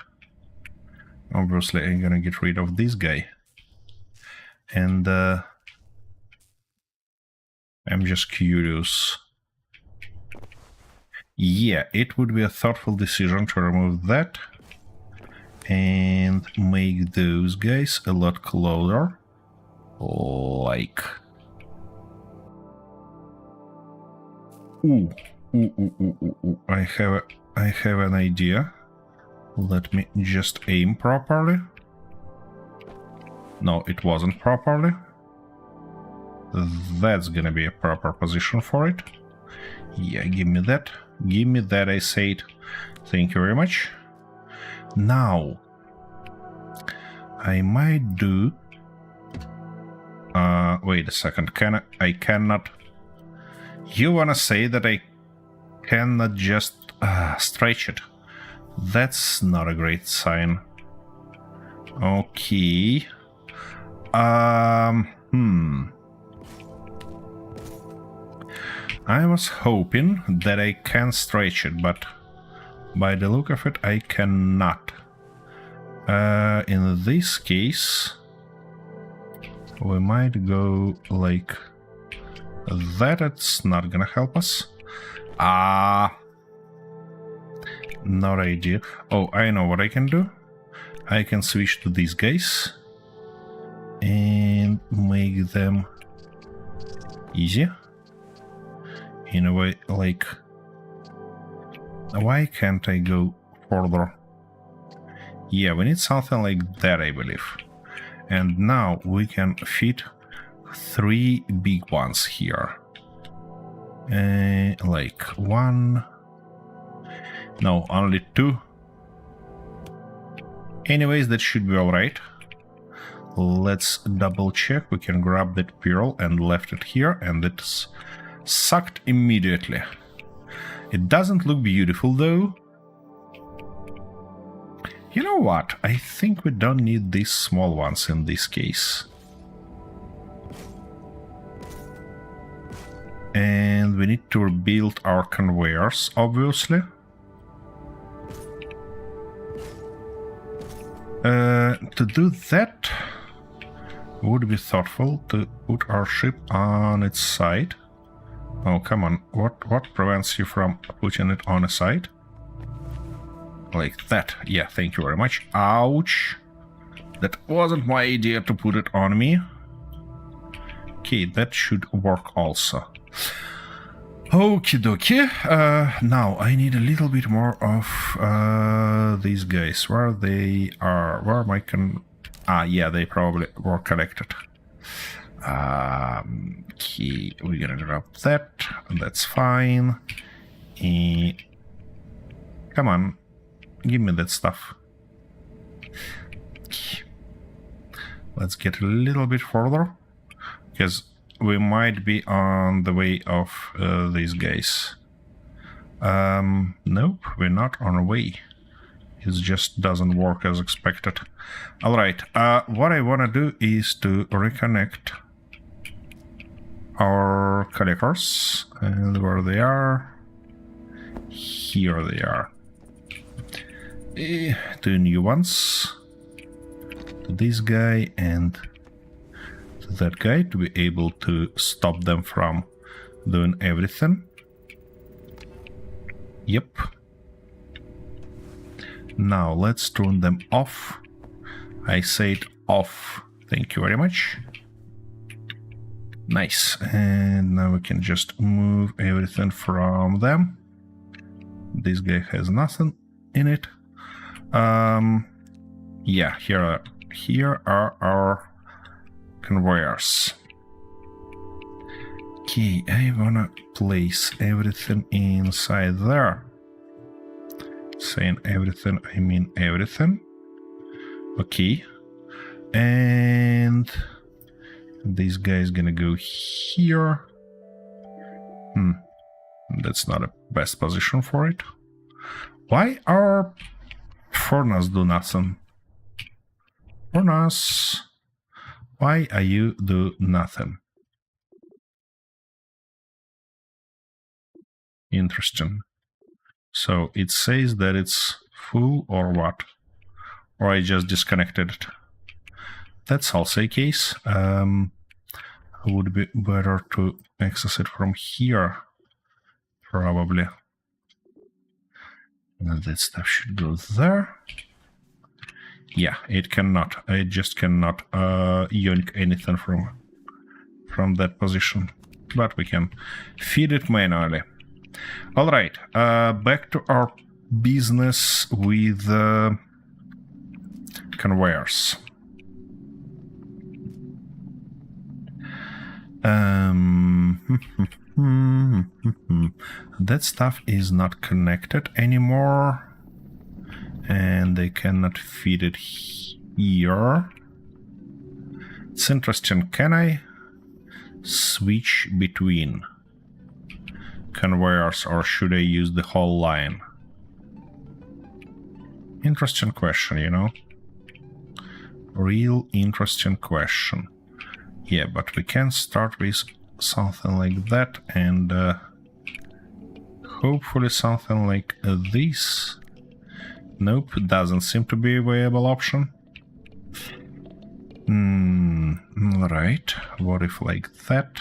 Obviously, I'm gonna get rid of this guy. And I'm just curious. Yeah, it would be a thoughtful decision to remove that and make those guys a lot closer. Like... Ooh. I have an idea. Let me just aim properly. No, it wasn't properly. That's gonna be a proper position for it. Yeah, give me that. Give me that, I said. Thank you very much. Now, I might do... wait a second. I cannot... You wanna say that I cannot just stretch it? That's not a great sign. Okay. I was hoping that I can stretch it, but by the look of it, I cannot. In this case, we might go like that. It's not gonna help us. Not idea. Oh, I know what I can do. I can switch to these guys and make them easy. In a way, like... Why can't I go further? Yeah, we need something like that, I believe. And now we can fit 3 big ones here. Like 1... No, only 2. Anyways, that should be alright. Let's double check. We can grab that pearl and left it here, and it's sucked immediately. It doesn't look beautiful though. You know what? I think we don't need these small ones in this case. And we need to rebuild our conveyors, obviously. To do that, would be thoughtful to put our ship on its side. Oh, come on. What prevents you from putting it on a side? Like that. Yeah, thank you very much. Ouch. That wasn't my idea to put it on me. Okay, that should work also. Okie dokie. Now I need a little bit more of these guys. Where they are? Where am I yeah, they probably were collected. Okay, we're gonna drop that. That's fine. Come on, give me that stuff. Let's get a little bit further, because we might be on the way of these guys. Nope, we're not on our way. It just doesn't work as expected. Alright, what I want to do is to reconnect our collectors. And where they are? Here they are. Two new ones. To this guy and to that guy, to be able to stop them from doing everything. Yep. Now let's turn them off. I said off. Thank you very much. Nice. And now we can just move everything from them. This guy has nothing in it. Yeah, here are our conveyors. Okay, I wanna place everything inside there. Saying everything, I mean everything. Okay. And this guy is gonna go here. That's not a best position for it. Why are furnace do nothing? Furnace, why are you do nothing? Interesting. So it says that it's full or what? Or I just disconnected it. That's also a case. It would be better to access it from here, probably. Now that stuff should go there. Yeah, it cannot. It just cannot yoink anything from that position. But we can feed it manually. All right, back to our business with conveyors. That stuff is not connected anymore, and they cannot feed it here. It's interesting. Can I switch between conveyors, or should I use the whole line? Interesting question, you know? Real interesting question. Yeah, but we can start with something like that, and hopefully something like this. Nope, doesn't seem to be a viable option. Right, what if like that?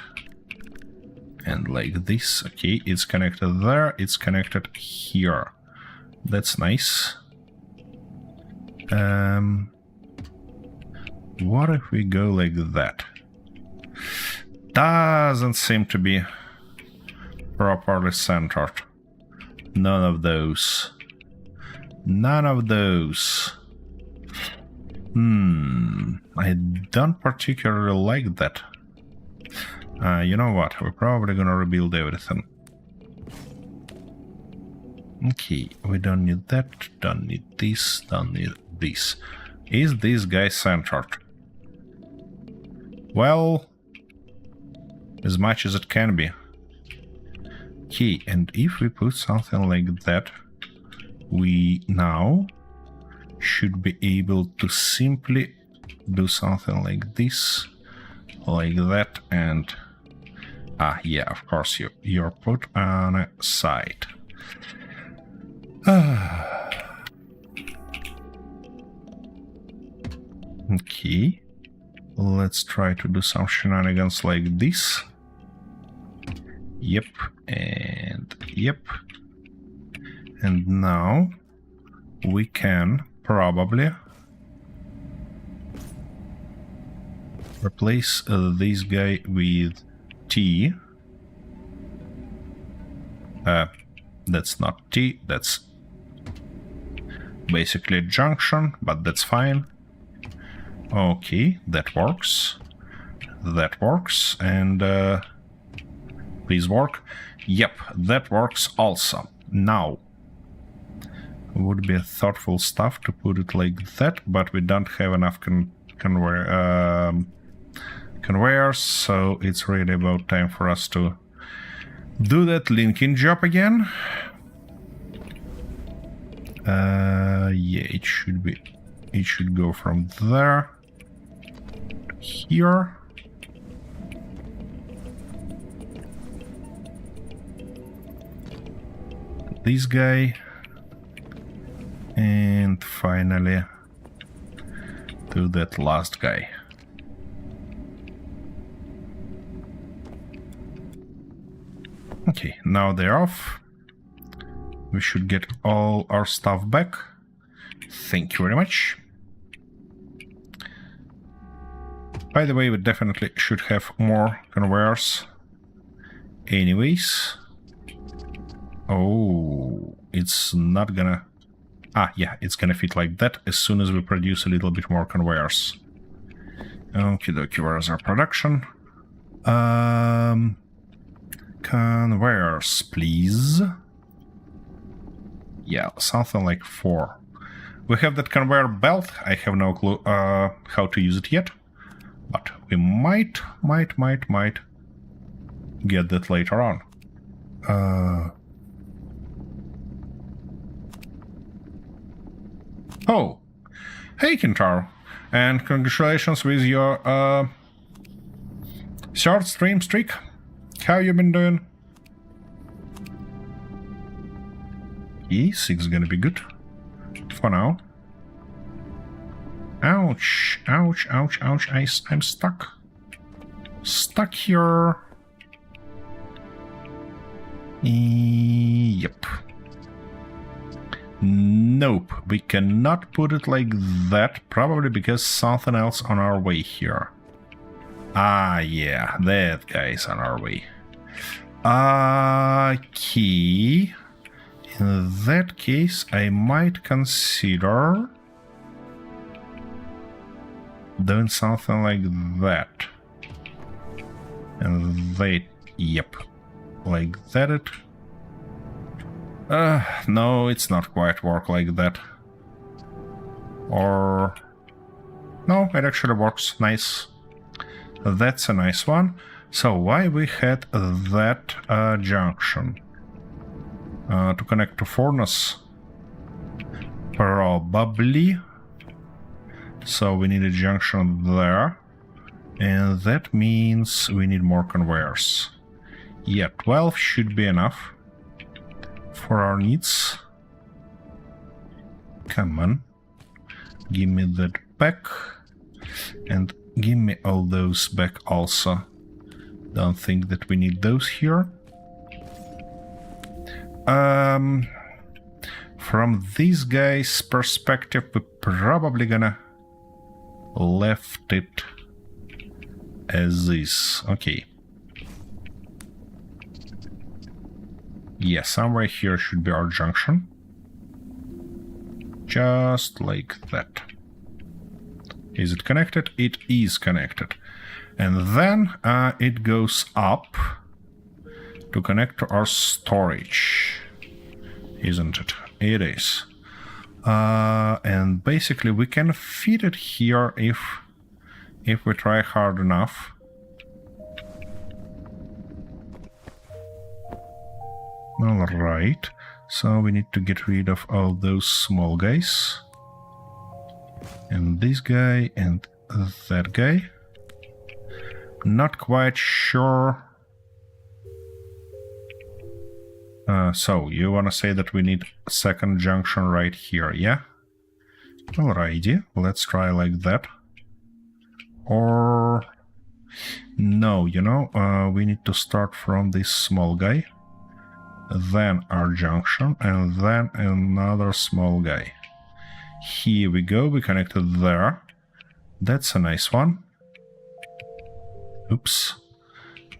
And like this. Okay, it's connected there, it's connected here. That's nice. What if we go like that? Doesn't seem to be properly centered. None of those. None of those. I don't particularly like that. You know what? We're probably gonna rebuild everything. Okay, we don't need that, don't need this, don't need this. Is this guy centered? Well, as much as it can be. Okay, and if we put something like that, we now should be able to simply do something like this, like that, and yeah, of course you're put on a side. Okay. Let's try to do some shenanigans like this. Yep, and yep. And now we can probably replace this guy with T. That's not T, that's basically a junction, but that's fine. Okay, that works. That works, and please work. Yep, that works also. Now, would be thoughtful stuff to put it like that, but we don't have enough conveyors, so it's really about time for us to do that linking job again. Yeah, it should go from there to here. This guy, and finally to that last guy. Okay, now they're off. We should get all our stuff back. Thank you very much. By the way, we definitely should have more conveyors. Anyways. Oh, it's not gonna... Ah, yeah, it's gonna fit like that as soon as we produce a little bit more conveyors. Okie dokie, where's our production? Conveyors, please. Yeah, something like 4. We have that conveyor belt. I have no clue how to use it yet. But we might get that later on. Oh, hey Kintaro, and congratulations with your short stream streak. How you been doing? E6 is gonna be good for now. Ouch, ouch, ouch, ouch, I'm stuck. Stuck here. Yep. Nope, we cannot put it like that, probably because something else on our way here. Ah, yeah, that guy's on our way. Okay. In that case, I might consider doing something like that. And they, yep, like that. No, it's not quite work like that. Or... no, it actually works. Nice. That's a nice one. So why we had that junction? To connect to furnace? Probably. So we need a junction there. And that means we need more conveyors. Yeah, 12 should be enough for our needs. Come on. Give me that back. And give me all those back also. Don't think that we need those here. From these guys' perspective, we're probably gonna left it as is. Okay. Yeah, somewhere here should be our junction. Just like that. Is it connected? It is connected. And then it goes up to connect to our storage. Isn't it? It is. And basically we can fit it here if we try hard enough. Alright, so we need to get rid of all those small guys. And this guy and that guy. Not quite sure. So, you wanna say that we need a second junction right here, yeah? Alrighty, let's try like that. Or... No, you know, we need to start from this small guy. Then our junction, and then another small guy. Here we go, we connected there. That's a nice one. Oops.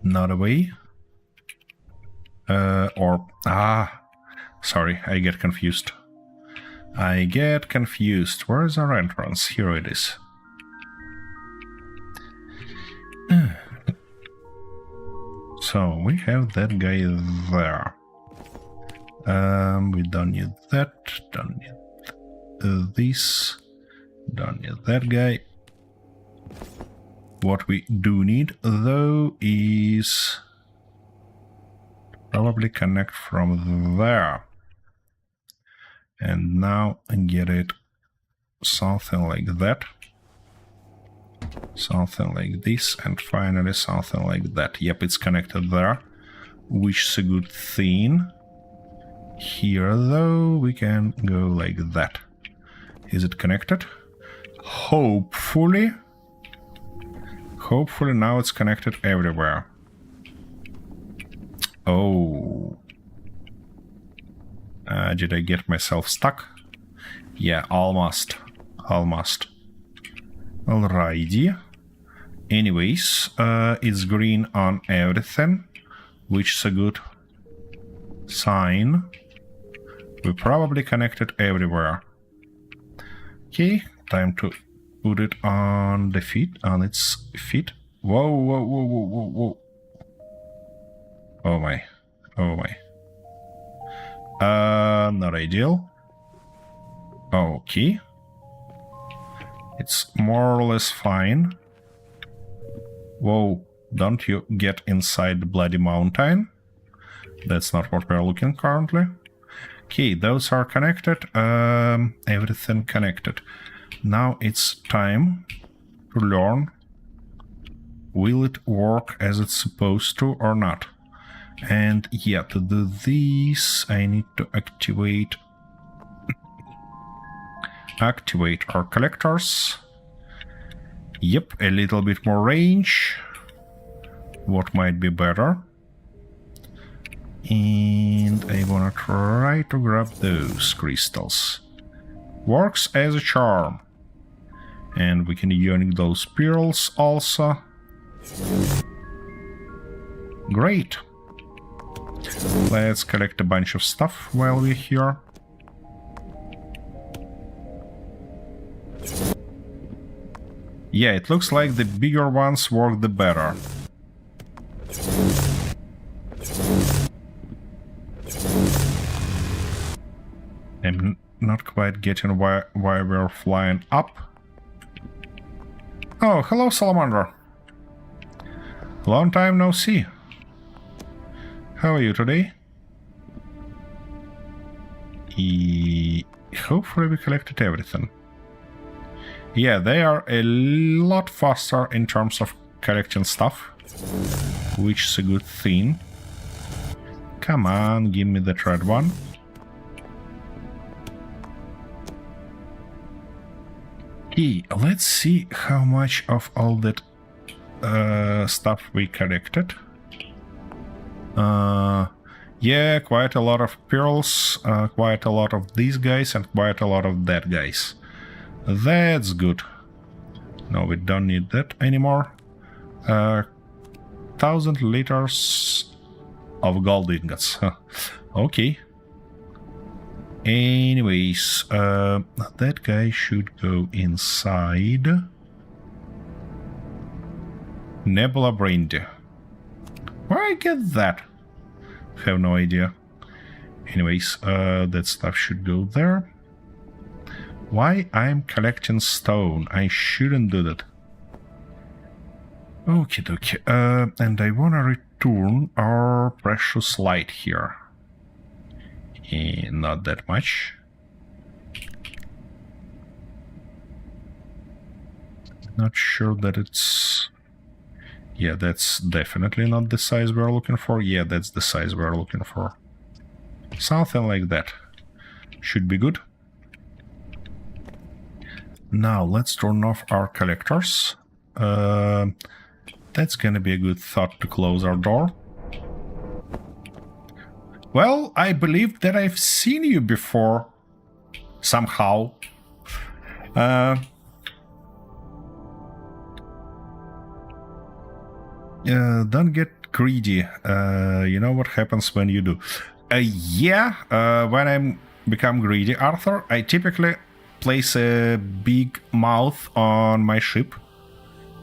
Not away. Sorry, I get confused. Where is our entrance? Here it is. So, we have that guy there. We don't need that, don't need this, don't need that guy. What we do need, though, is probably connect from there. And now get it something like that. Something like this, and finally something like that. Yep, it's connected there, which is a good thing. Here, though, we can go like that. Is it connected? Hopefully. Hopefully now it's connected everywhere. Oh. Did I get myself stuck? Yeah, almost. Almost. Alrighty. Anyways, it's green on everything, which is a good sign. We probably connected everywhere. Okay, time to put it on the feet, on its feet. Whoa, whoa, whoa, whoa, whoa, whoa. Oh my. Oh my. Not ideal. Okay. It's more or less fine. Whoa, don't you get inside the bloody mountain. That's not what we're looking currently. Okay, those are connected. Everything connected. Now it's time to learn. Will it work as it's supposed to or not? And yeah, to do this, I need to activate our collectors. Yep, a little bit more range. What might be better? And I wanna try to grab those crystals. Works as a charm. And we can unique those pearls also. Great. Let's collect a bunch of stuff while we're here. Yeah, it looks like the bigger ones work the better. I'm not quite getting why we're flying up. Oh, hello, Salamander. Long time no see. How are you today? Hopefully we collected everything. Yeah, they are a lot faster in terms of collecting stuff, which is a good thing. Come on, give me that red one. Okay, let's see how much of all that stuff we collected. Yeah, quite a lot of pearls, quite a lot of these guys, and quite a lot of that guys. That's good. No, we don't need that anymore. 1,000 liters of gold ingots. Okay. Anyways, that guy should go inside. Nebula Brandy. Where I get that? Have no idea. Anyways, that stuff should go there. Why I'm collecting stone? I shouldn't do that. Okie dokie. And I wanna return our precious light here. Not that much. Not sure that it's... Yeah, that's definitely not the size we're looking for. Yeah, that's the size we're looking for. Something like that. Should be good. Now, let's turn off our collectors. That's gonna be a good thought to close our door. Well, I believe that I've seen you before. Somehow. Don't get greedy. You know what happens when you do. When I become greedy, Arthur, I typically place a big mouth on my ship,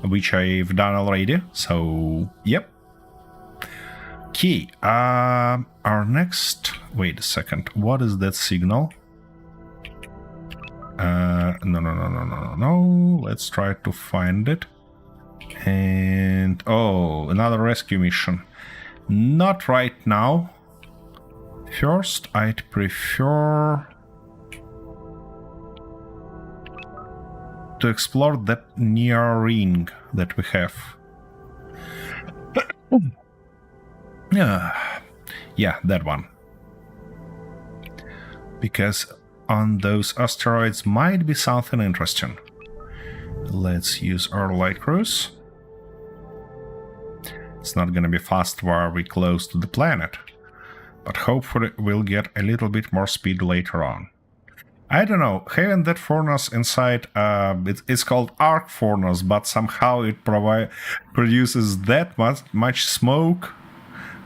which I've done already, so yep. Okay, our next... Wait a second, what is that signal? No, let's try to find it. And... oh, another rescue mission. Not right now. First, I'd prefer to explore that near ring that we have. Yeah, that one. Because on those asteroids might be something interesting. Let's use our light cruise. It's not gonna be fast while we're close to the planet, but hopefully we'll get a little bit more speed later on. I don't know, having that furnace inside, it's called arc furnace, but somehow it produces that much smoke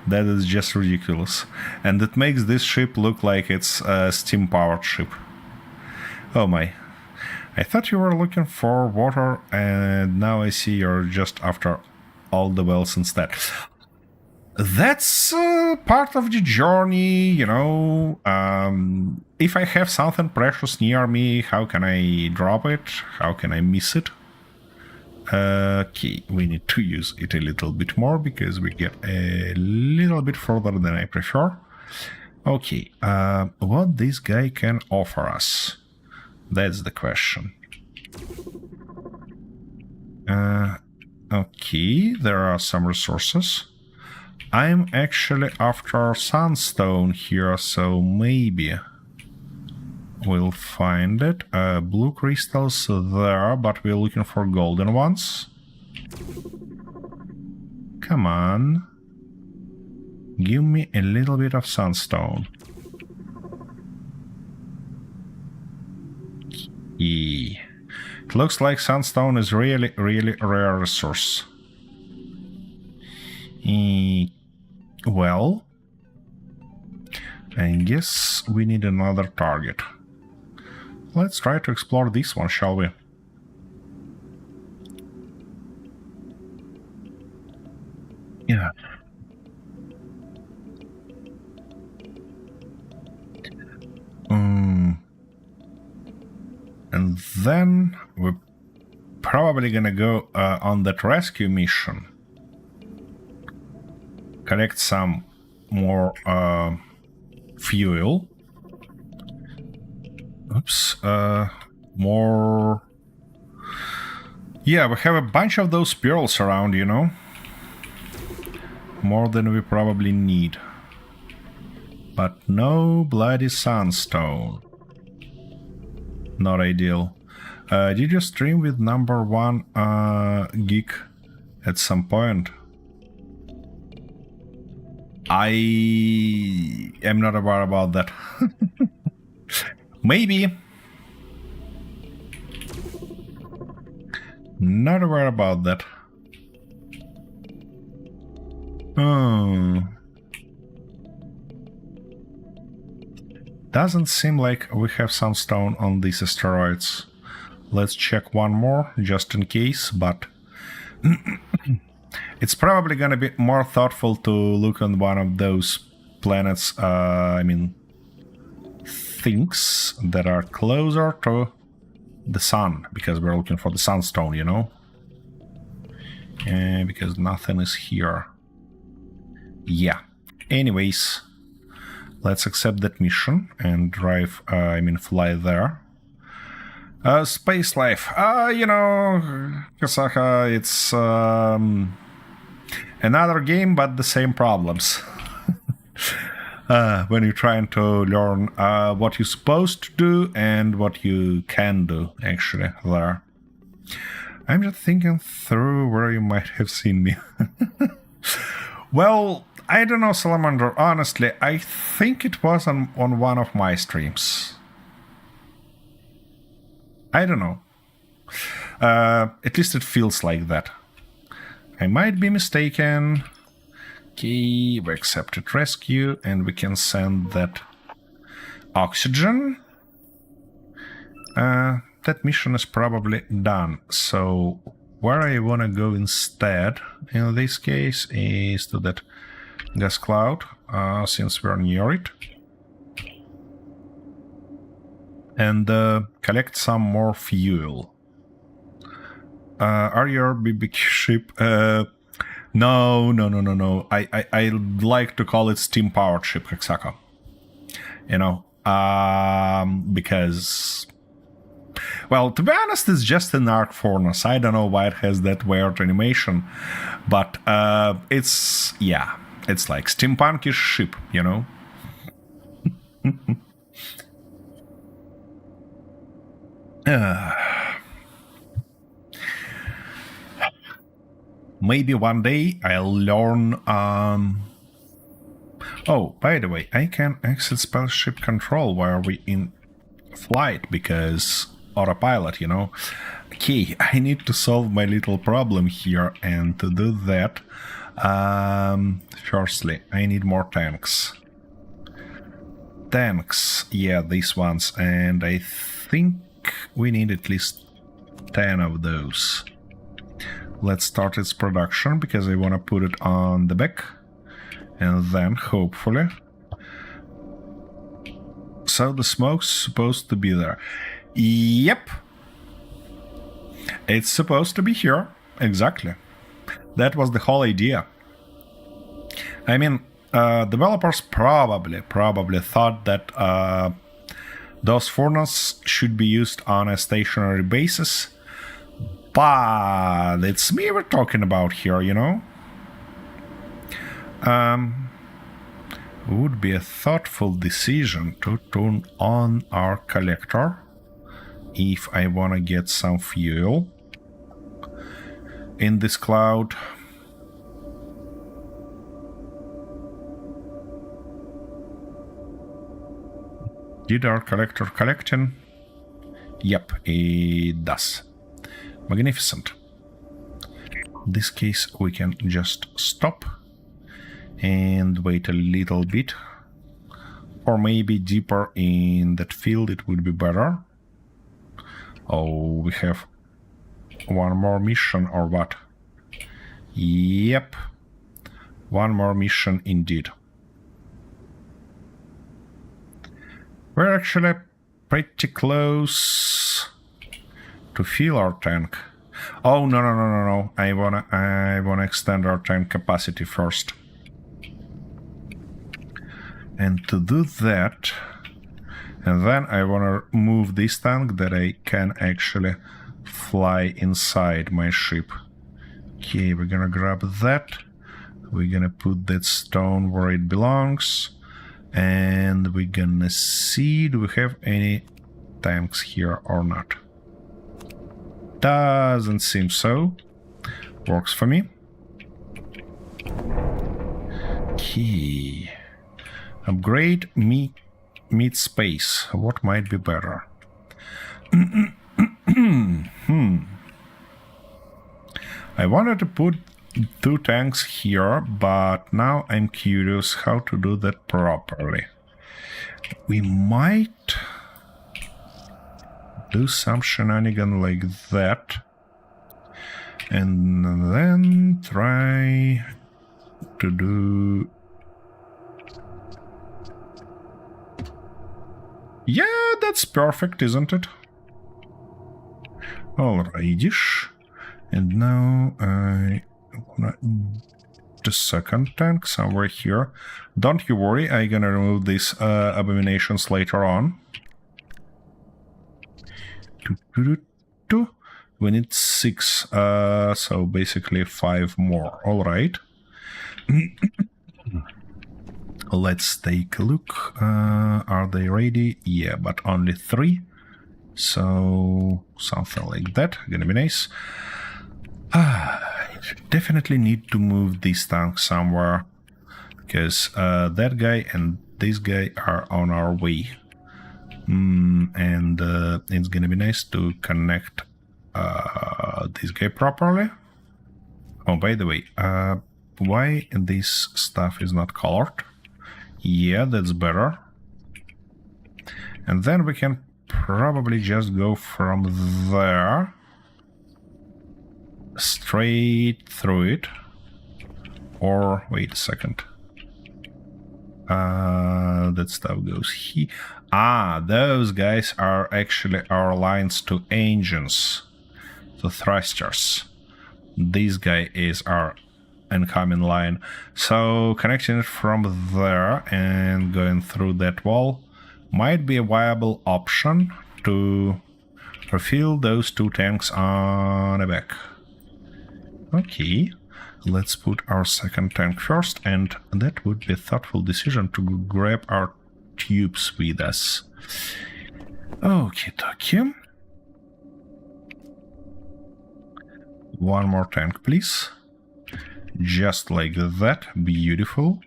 that is just ridiculous. And it makes this ship look like it's a steam-powered ship. Oh my. I thought you were looking for water, and now I see you're just after all the wells instead. That's part of the journey, you know. If I have something precious near me, how can I drop it? How can I miss it? Okay, we need to use it a little bit more because we get a little bit further than I prefer. Okay, what this guy can offer us? That's the question. Okay, there are some resources. I'm actually after sunstone here, so maybe we'll find it. Blue crystals there, but we're looking for golden ones. Come on. Give me a little bit of sunstone. Yeah. It looks like sunstone is really rare resource. Well, I guess we need another target. Let's try to explore this one, shall we? Yeah. And then we're probably gonna go on that rescue mission. Collect some more fuel. Oops. More... yeah, we have a bunch of those pearls around, you know. More than we probably need. But no bloody sunstone. Not ideal. Did you stream with #1 geek at some point? I am not aware about that. Maybe. Not aware about that. Oh. Doesn't seem like we have sunstone on these asteroids. Let's check one more, just in case, but... it's probably gonna be more thoughtful to look on one of those planets, things that are closer to the sun, because we're looking for the sunstone, you know? Because nothing is here. Yeah. Anyways, let's accept that mission and drive, fly there. Space life. You know, Kasaka, it's another game, but the same problems. When you're trying to learn what you're supposed to do and what you can do, actually, there. I'm just thinking through where you might have seen me. Well, I don't know, Salamander. Honestly, I think it was on one of my streams. I don't know. At least it feels like that. I might be mistaken. Okay, we accepted rescue, and we can send that oxygen. That mission is probably done. So where I want to go instead, in this case, is to that gas cloud, since we're near it. And collect some more fuel. Are your BBQ ship? No. I like to call it steam-powered ship, Hexaco. You know, because... Well, to be honest, it's just an arc furnace. I don't know why it has that weird animation, but it's, yeah, it's like steampunkish ship, you know? Maybe one day I'll learn... Oh, by the way, I can exit spaceship control while we're in flight, because autopilot, you know. Okay, I need to solve my little problem here, and to do that, firstly, I need more tanks. Tanks, yeah, these ones, and I think we need at least 10 of those. Let's start its production, because I want to put it on the back, and then, hopefully... So the smoke's supposed to be there. Yep. It's supposed to be here. Exactly. That was the whole idea. I mean, developers probably thought that those furnaces should be used on a stationary basis. But it's me we're talking about here, you know? Would be a thoughtful decision to turn on our collector if I want to get some fuel in this cloud. Did our collector collecting? Yep, it does. Magnificent. In this case, we can just stop and wait a little bit, or maybe deeper in that field it would be better. Oh, we have one more mission, or what? Yep, one more mission indeed. We're actually pretty close to fill our tank. Oh, no. I wanna extend our tank capacity first. And to do that, and then I want to move this tank that I can actually fly inside my ship. Okay, we're gonna grab that. We're gonna put that stone where it belongs. And we're gonna see, do we have any tanks here or not? Doesn't seem so. Works for me. Okay. Upgrade meet space. What might be better? I wanted to put 2 tanks here, but now I'm curious how to do that properly. We might do some shenanigan like that, and then try to do... Yeah, that's perfect, isn't it? Alrighty. And now I wanna... the second tank somewhere here. Don't you worry, I'm gonna remove these abominations later on. We need 6, so basically 5 more. Alright. Let's take a look. Are they ready? Yeah, but only 3. So something like that, gonna be nice. Definitely need to move this tank somewhere, because that guy and this guy are on our way. And it's gonna be nice to connect this guy properly. Oh, by the way, why this stuff is not colored? Yeah, that's better. And then we can probably just go from there straight through it. Or, wait a second. That stuff goes here. Those guys are actually our lines to engines, to thrusters. This guy is our incoming line. So connecting it from there and going through that wall might be a viable option to refill those two tanks on the back. Okay, let's put our second tank first, and that would be a thoughtful decision to grab our tubes with us. Okie dokie. One more tank, please. Just like that. Beautiful.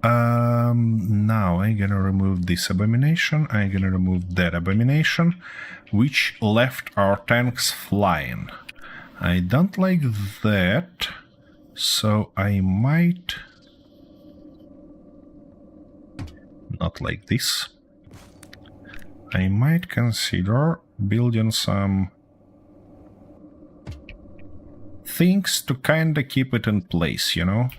Now I'm gonna remove this abomination. I'm gonna remove that abomination, which left our tanks flying. I don't like that, so I might... not like this. I might consider building some things to kinda keep it in place, you know?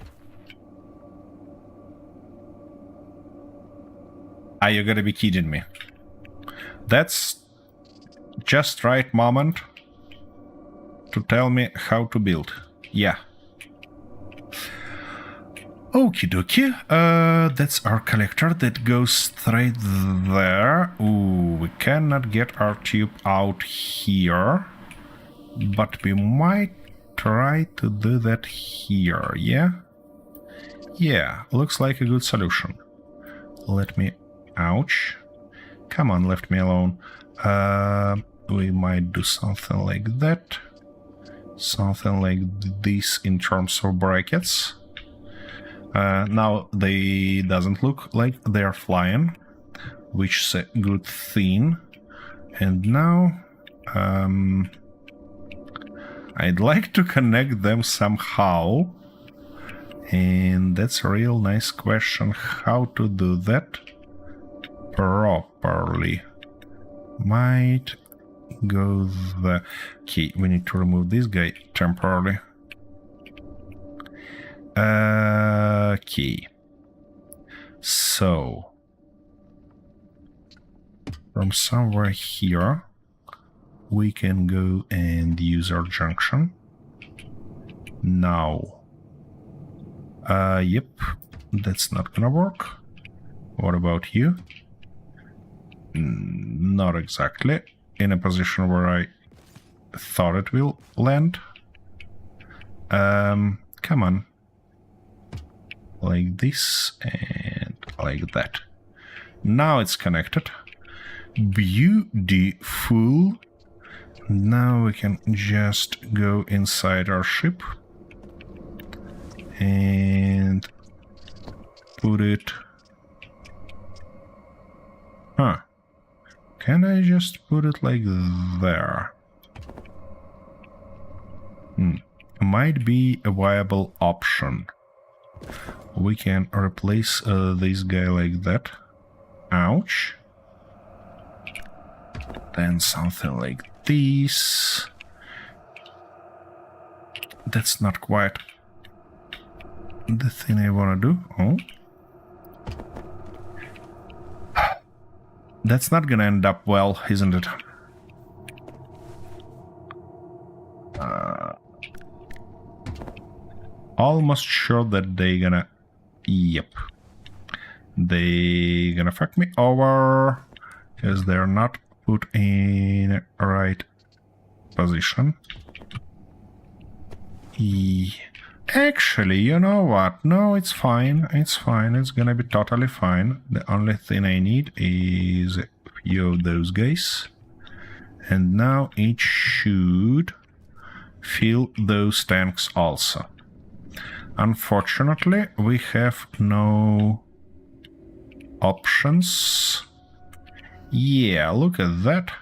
Are you gonna be kidding me? That's just right moment to tell me how to build. Yeah. Okie dokie. That's our collector that goes straight there. Ooh, we cannot get our tube out here, but we might try to do that here, yeah? Yeah, looks like a good solution. Let me... ouch. Come on, left me alone. We might do something like that. Something like this in terms of brackets. Now they doesn't look like they're flying, which is a good thing. And now I'd like to connect them somehow, and that's a real nice question how to do that properly. Might go there. Okay, we need to remove this guy temporarily. Okay. So from somewhere here we can go and use our junction. Now. Yep, that's not gonna work. What about you? Not exactly in a position where I thought it will land. Come on. Like this and like that. Now it's connected. Beautiful. Now we can just go inside our ship and put it... Huh. Can I just put it like there? Might be a viable option. We can replace this guy like that. Ouch. Then something like this. That's not quite the thing I want to do. Oh. That's not gonna end up well, isn't it? Almost sure that they gonna... Yep. They gonna fuck me over because they're not put in the right position. Actually, you know what? No, it's fine. It's fine. It's gonna be totally fine. The only thing I need is a few of those guys. And now it should fill those tanks also. Unfortunately, we have no options. Yeah, look at that.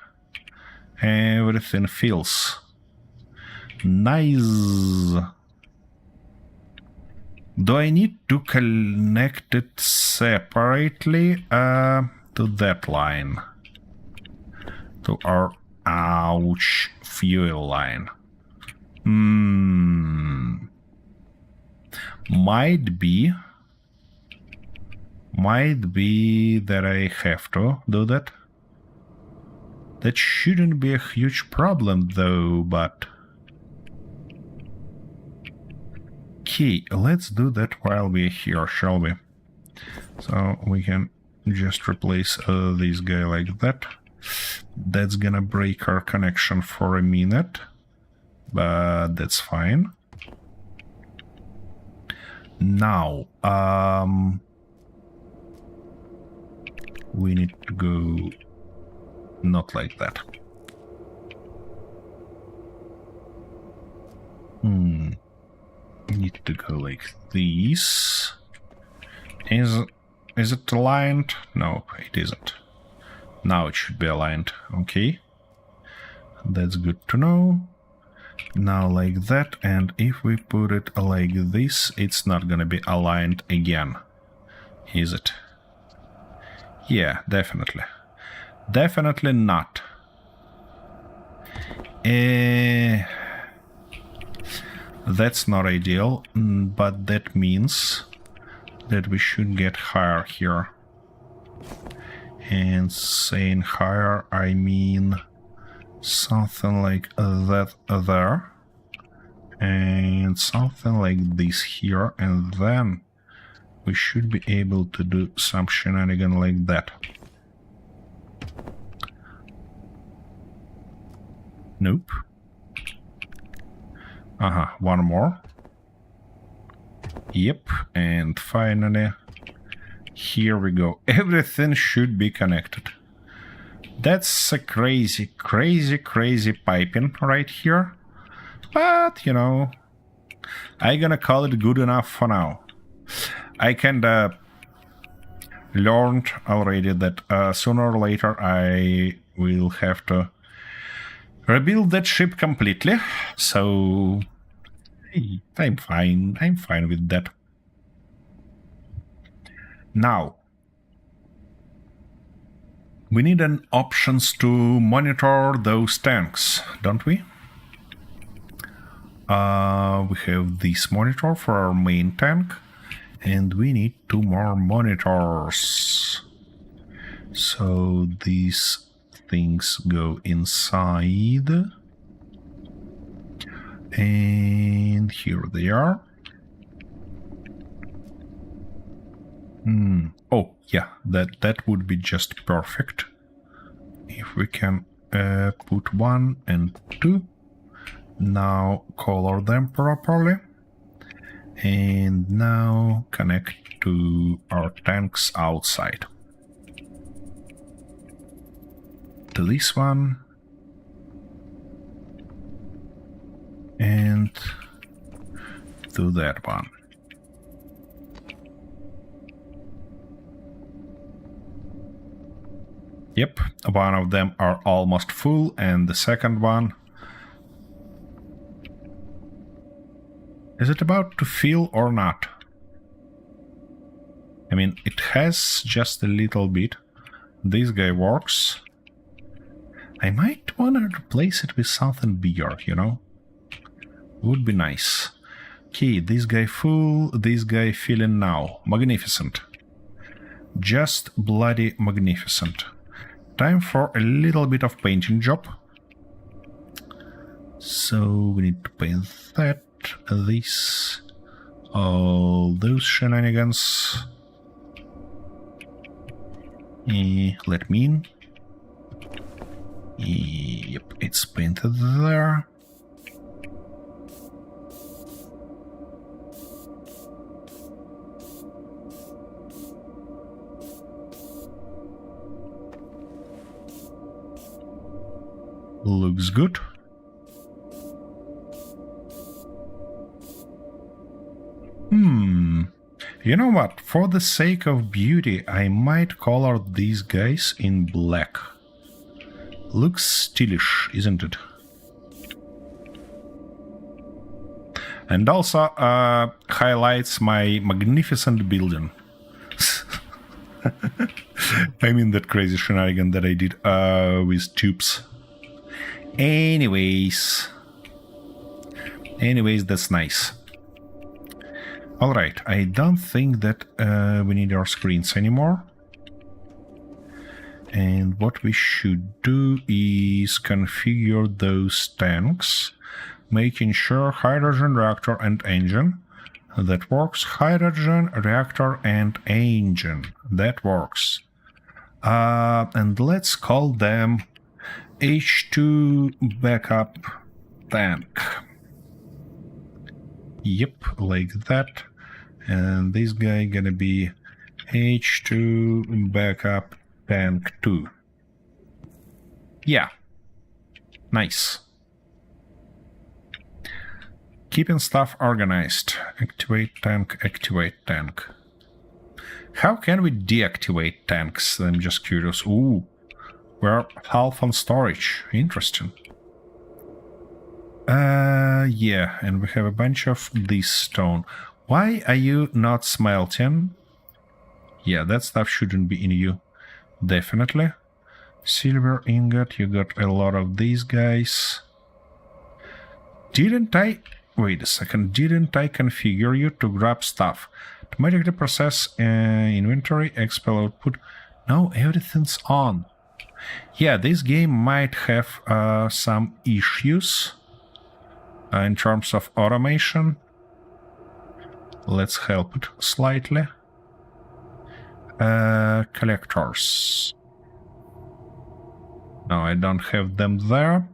Everything fills. Nice. Do I need to connect it separately to that line? To our ouch fuel line. Might be that I have to do that. That shouldn't be a huge problem though, but... Okay, let's do that while we're here, shall we? So we can just replace this guy like that. That's gonna break our connection for a minute, but that's fine. Now, we need to go not like that. Need to go like this. Is it aligned? No, it isn't. Now it should be aligned. Okay. That's good to know. Now like that, and if we put it like this, it's not gonna be aligned again. Is it? Yeah, definitely. Definitely not. That's not ideal, but that means that we should get higher here. And saying higher, I mean something like that there. And something like this here, and then we should be able to do some shenanigan like that. Nope. One more. Yep, and finally, here we go. Everything should be connected. That's a crazy piping right here. But, you know, I'm gonna call it good enough for now. I kinda learned already that sooner or later I will have to rebuild that ship completely, so hey, I'm fine with that. Now, we need an options to monitor those tanks, don't we? We have this monitor for our main tank, and we need 2 more monitors. So these things go inside. And here they are. Oh, yeah, that would be just perfect. If we can put 1 and 2. Now color them properly. And now connect to our tanks outside. To this one. And to that one. Yep, one of them are almost full, and the second one... Is it about to fill or not? I mean, it has just a little bit. This guy works. I might want to replace it with something bigger, you know? Would be nice. Okay, this guy full, this guy filling now. Magnificent. Just bloody magnificent. Time for a little bit of painting job. So we need to paint that, this, all those shenanigans. Let me in. Yep, it's painted there. Looks good. You know what? For the sake of beauty, I might color these guys in black. Looks stylish, isn't it? And also highlights my magnificent building. I mean that crazy shenanigan that I did with tubes. Anyways, that's nice. Alright, I don't think that we need our screens anymore. And what we should do is configure those tanks, making sure hydrogen reactor and engine. That works. Hydrogen reactor and engine. That works. And let's call them H2 backup tank. Yep, like that. And this guy gonna be H2 backup tank 2. Yeah. Nice. Keeping stuff organized. Activate tank, activate tank. How can we deactivate tanks? I'm just curious. Ooh, we're half on storage. Interesting. Yeah, and we have a bunch of this stone. Why are you not smelting? Yeah, that stuff shouldn't be in you. Definitely. Silver ingot, you got a lot of these guys. Didn't I... Wait a second, didn't I configure you to grab stuff? Automatically process inventory, expel output. No, everything's on. Yeah, this game might have some issues in terms of automation. Let's help it slightly. Collectors. No, I don't have them there.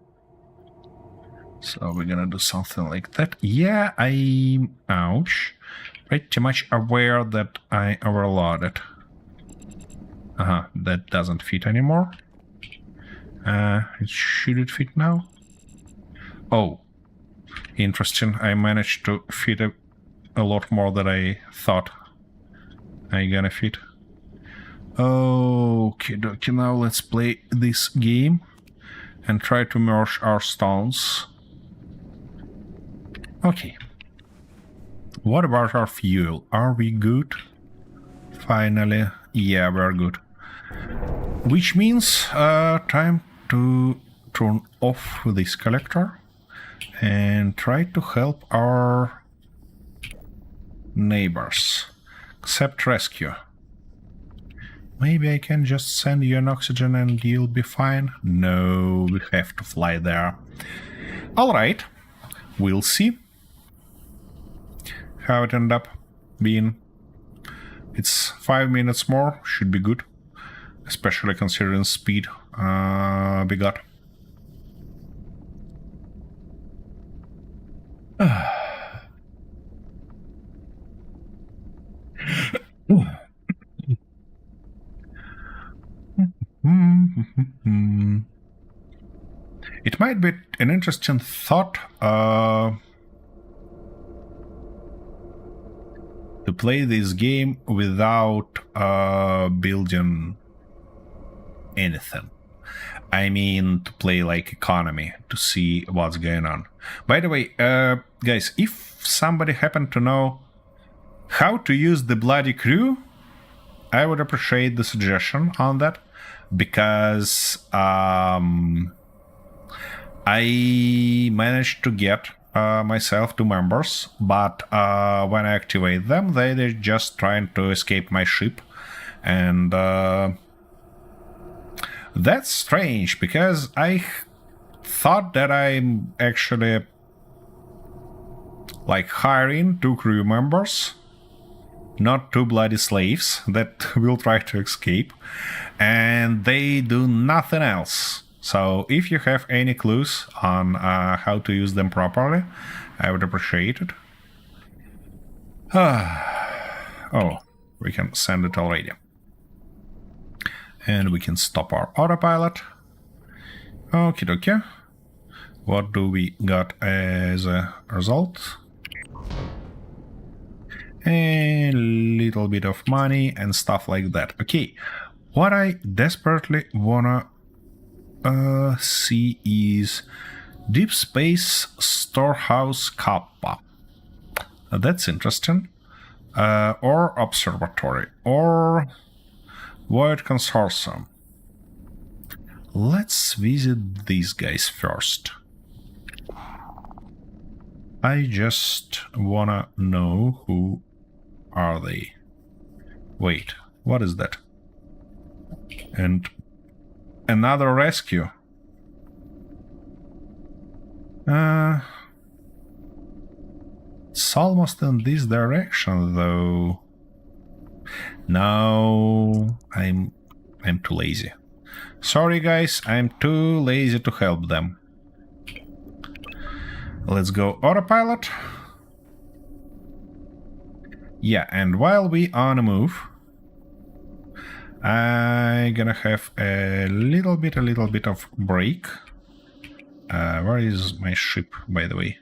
So we're gonna do something like that. Yeah, I'm... Ouch. Pretty much aware that I overloaded. That doesn't fit anymore. Should it fit now? Oh. Interesting. I managed to fit a lot more than I thought I gonna fit. Okay, now let's play this game and try to merge our stones. Okay. What about our fuel? Are we good? Finally, yeah, we're good. Which means time to turn off this collector and try to help our neighbors. Accept rescue. Maybe I can just send you an oxygen and you'll be fine. No, we have to fly there. Alright, we'll see how it ended up being. It's 5 minutes more, should be good. Especially considering speed we got. It might be an interesting thought to play this game without building anything. I mean, to play like economy, to see what's going on. By the way, guys, if somebody happened to know how to use the bloody crew, I would appreciate the suggestion on that, because I managed to get myself 2 members, but when I activate them, they're just trying to escape my ship, and that's strange, because I thought that I'm actually like hiring 2 crew members, not 2 bloody slaves that will try to escape, and they do nothing else. So if you have any clues on how to use them properly, I would appreciate it. Oh, we can send it already. And we can stop our autopilot. Okie dokie. What do we got as a result? A little bit of money and stuff like that. Okay, what I desperately wanna see is Deep Space Storehouse Kappa. That's interesting. Or Observatory, or Void Consortium. Let's visit these guys first. I just wanna know who are they. Wait, what is that? And another rescue. It's almost in this direction though. No, I'm too lazy. Sorry guys, I'm too lazy to help them. Let's go autopilot. Yeah, and while we on a move, I'm gonna have a little bit of break. Where is my ship, by the way?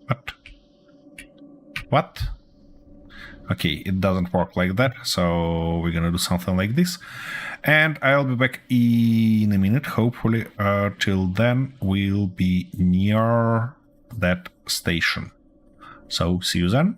What? What? Okay, it doesn't work like that, so we're gonna do something like this. And I'll be back in a minute, hopefully. Till then, we'll be near that station. So, see you then.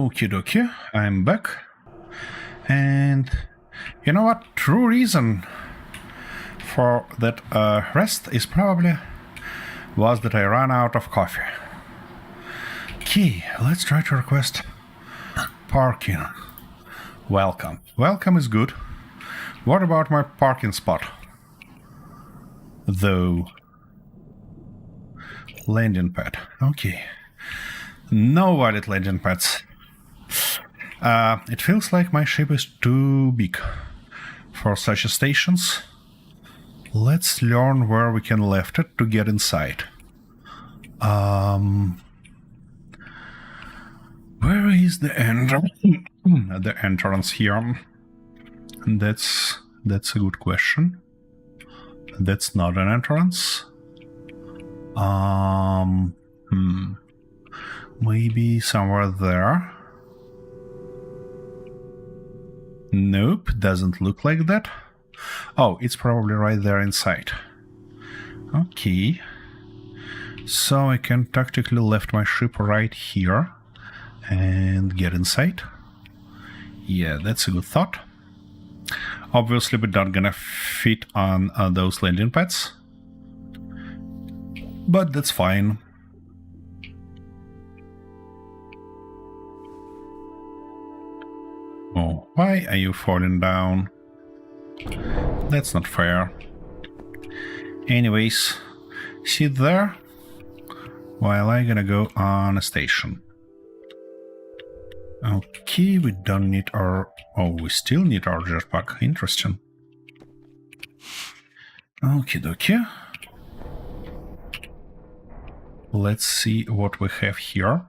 Okie dokie, I'm back. And you know what? True reason for that rest is probably was that I ran out of coffee. Okay, let's try to request parking. Welcome. Welcome is good. What about my parking spot? Though. Landing pad. Okay. No valid landing pads. It feels like my ship is too big for such stations. Let's learn where we can left it to get inside. Where is the the entrance here? That's a good question. That's not an entrance. Maybe somewhere there. Nope, doesn't look like that. Oh, it's probably right there inside. Okay. So I can tactically left my ship right here and get inside. Yeah, that's a good thought. Obviously, we're not gonna fit on those landing pads, but that's fine. Oh, why are you falling down? That's not fair. Anyways, sit there while I'm gonna go on a station. Okay, we don't need our... Oh, we still need our jetpack. Interesting. Okie dokie. Let's see what we have here.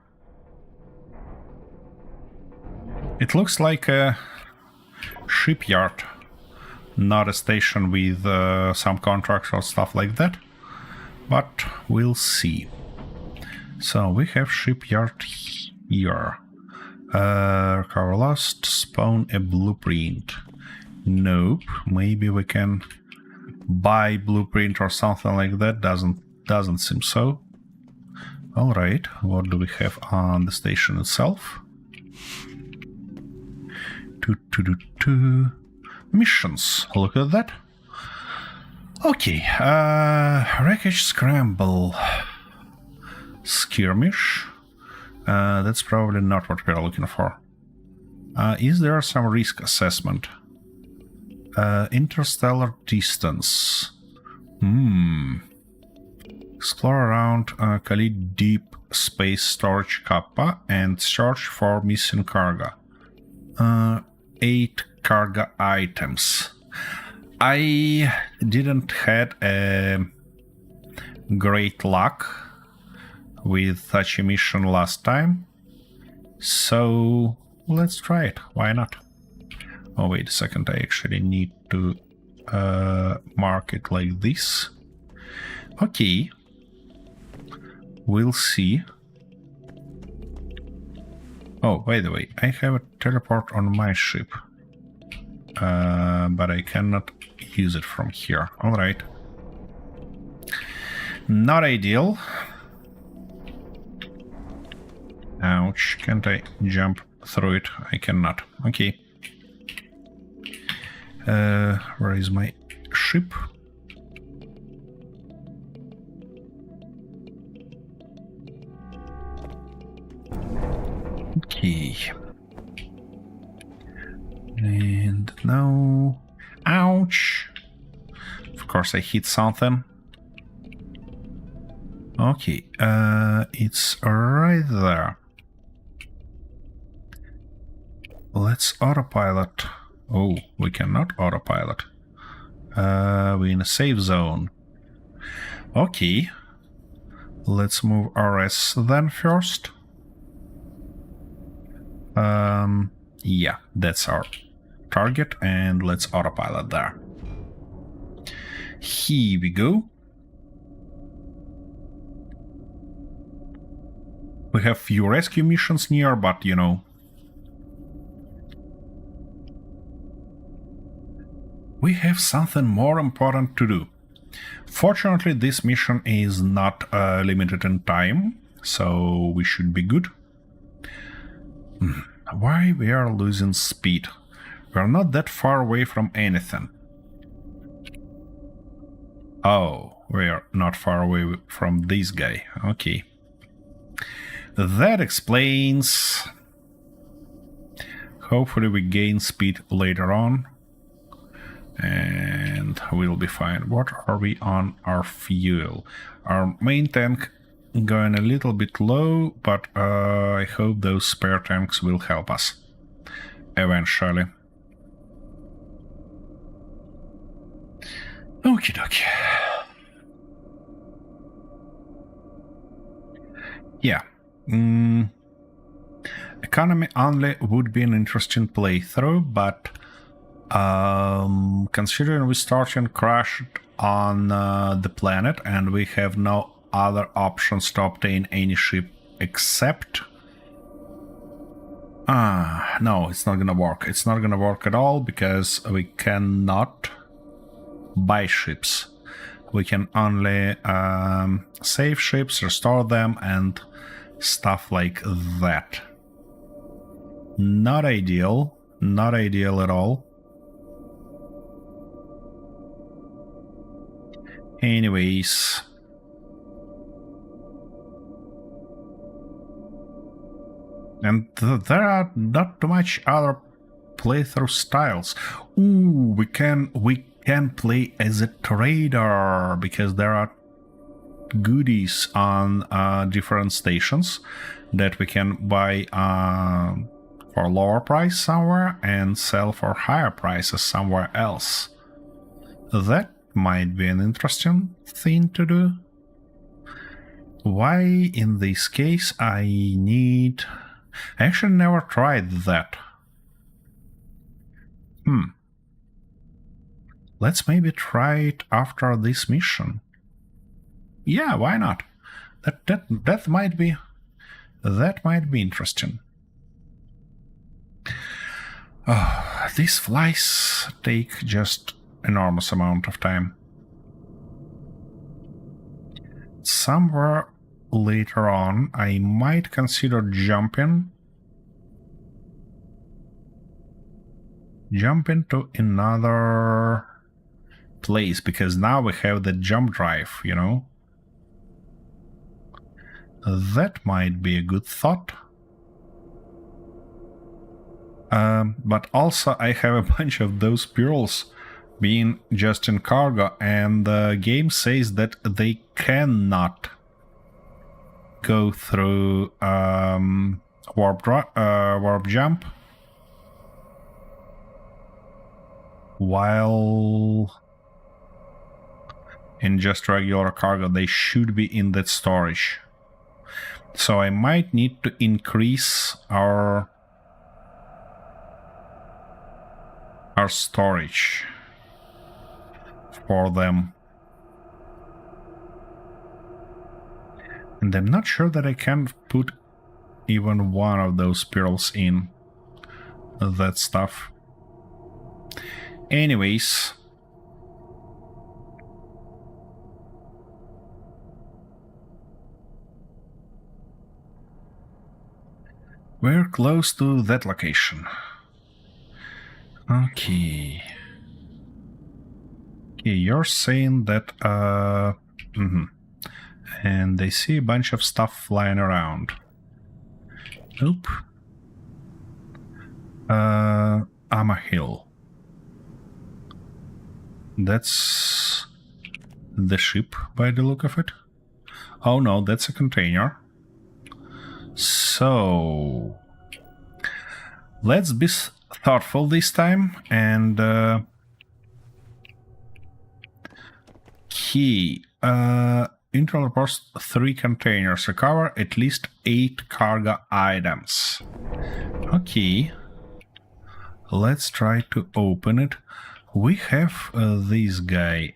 It looks like a shipyard, not a station with some contracts or stuff like that. But we'll see. So we have shipyard here. Recover lost, spawn a blueprint. Nope, maybe we can buy blueprint or something like that. Doesn't seem so. All right, what do we have on the station itself? Missions. Look at that. Okay, wreckage scramble, skirmish. That's probably not what we're looking for. Is there some risk assessment? Interstellar distance. Explore around Khalid Deep Space Storage Kappa and search for missing cargo. 8 cargo items. I didn't had a great luck with such a mission last time, so let's try it. Why not? Oh, wait a second, I actually need to mark it like this. Okay, we'll see. Oh, by the way, I have a teleport on my ship, but I cannot use it from here. Alright. Not ideal. Ouch, can't I jump through it? I cannot. Okay. Where is my ship? Okay. And now... Ouch! Of course I hit something. Okay, it's right there. Let's autopilot. Oh, we cannot autopilot. We're in a safe zone. Okay. Let's move RS then first. Yeah, that's our target, and let's autopilot there. Here we go. We have few rescue missions near, but you know, we have something more important to do. Fortunately, this mission is not limited in time, so we should be good. Why we are losing speed? We're not that far away from anything. Oh, we are not far away from this guy. Okay. That explains. Hopefully we gain speed later on. And we'll be fine. What are we on our fuel? Our main tank going a little bit low, but I hope those spare tanks will help us eventually. Okie dokie. Yeah. Economy only would be an interesting playthrough, but considering we started and crashed on the planet and we have no other options to obtain any ship except... no, it's not gonna work. It's not gonna work at all because we cannot buy ships. We can only save ships, restore them, and stuff like that. Not ideal. Not ideal at all. Anyways. And there are not too much other playthrough styles. Ooh, we can play as a trader because there are goodies on different stations that we can buy for lower price somewhere and sell for higher prices somewhere else. That might be an interesting thing to do. Why in this case I actually never tried that. Let's maybe try it after this mission. Yeah, why not? That might be interesting. Oh, these flights take just enormous amount of time. Somewhere later on, I might consider jumping to another place, because now we have the jump drive, you know. That might be a good thought. But also I have a bunch of those pearls being just in cargo, and the game says that they cannot go through warp jump while in just regular cargo. They should be in that storage. So I might need to increase our storage for them. And I'm not sure that I can put even one of those pearls in that stuff. Anyways. We're close to that location. Okay. Okay, you're saying that, And I see a bunch of stuff flying around. Nope. I'm a hill. That's the ship by the look of it. Oh no, that's a container. So let's be thoughtful this time and key. Internal reports 3 containers recover at least 8 cargo items. Okay. Let's try to open it. We have this guy.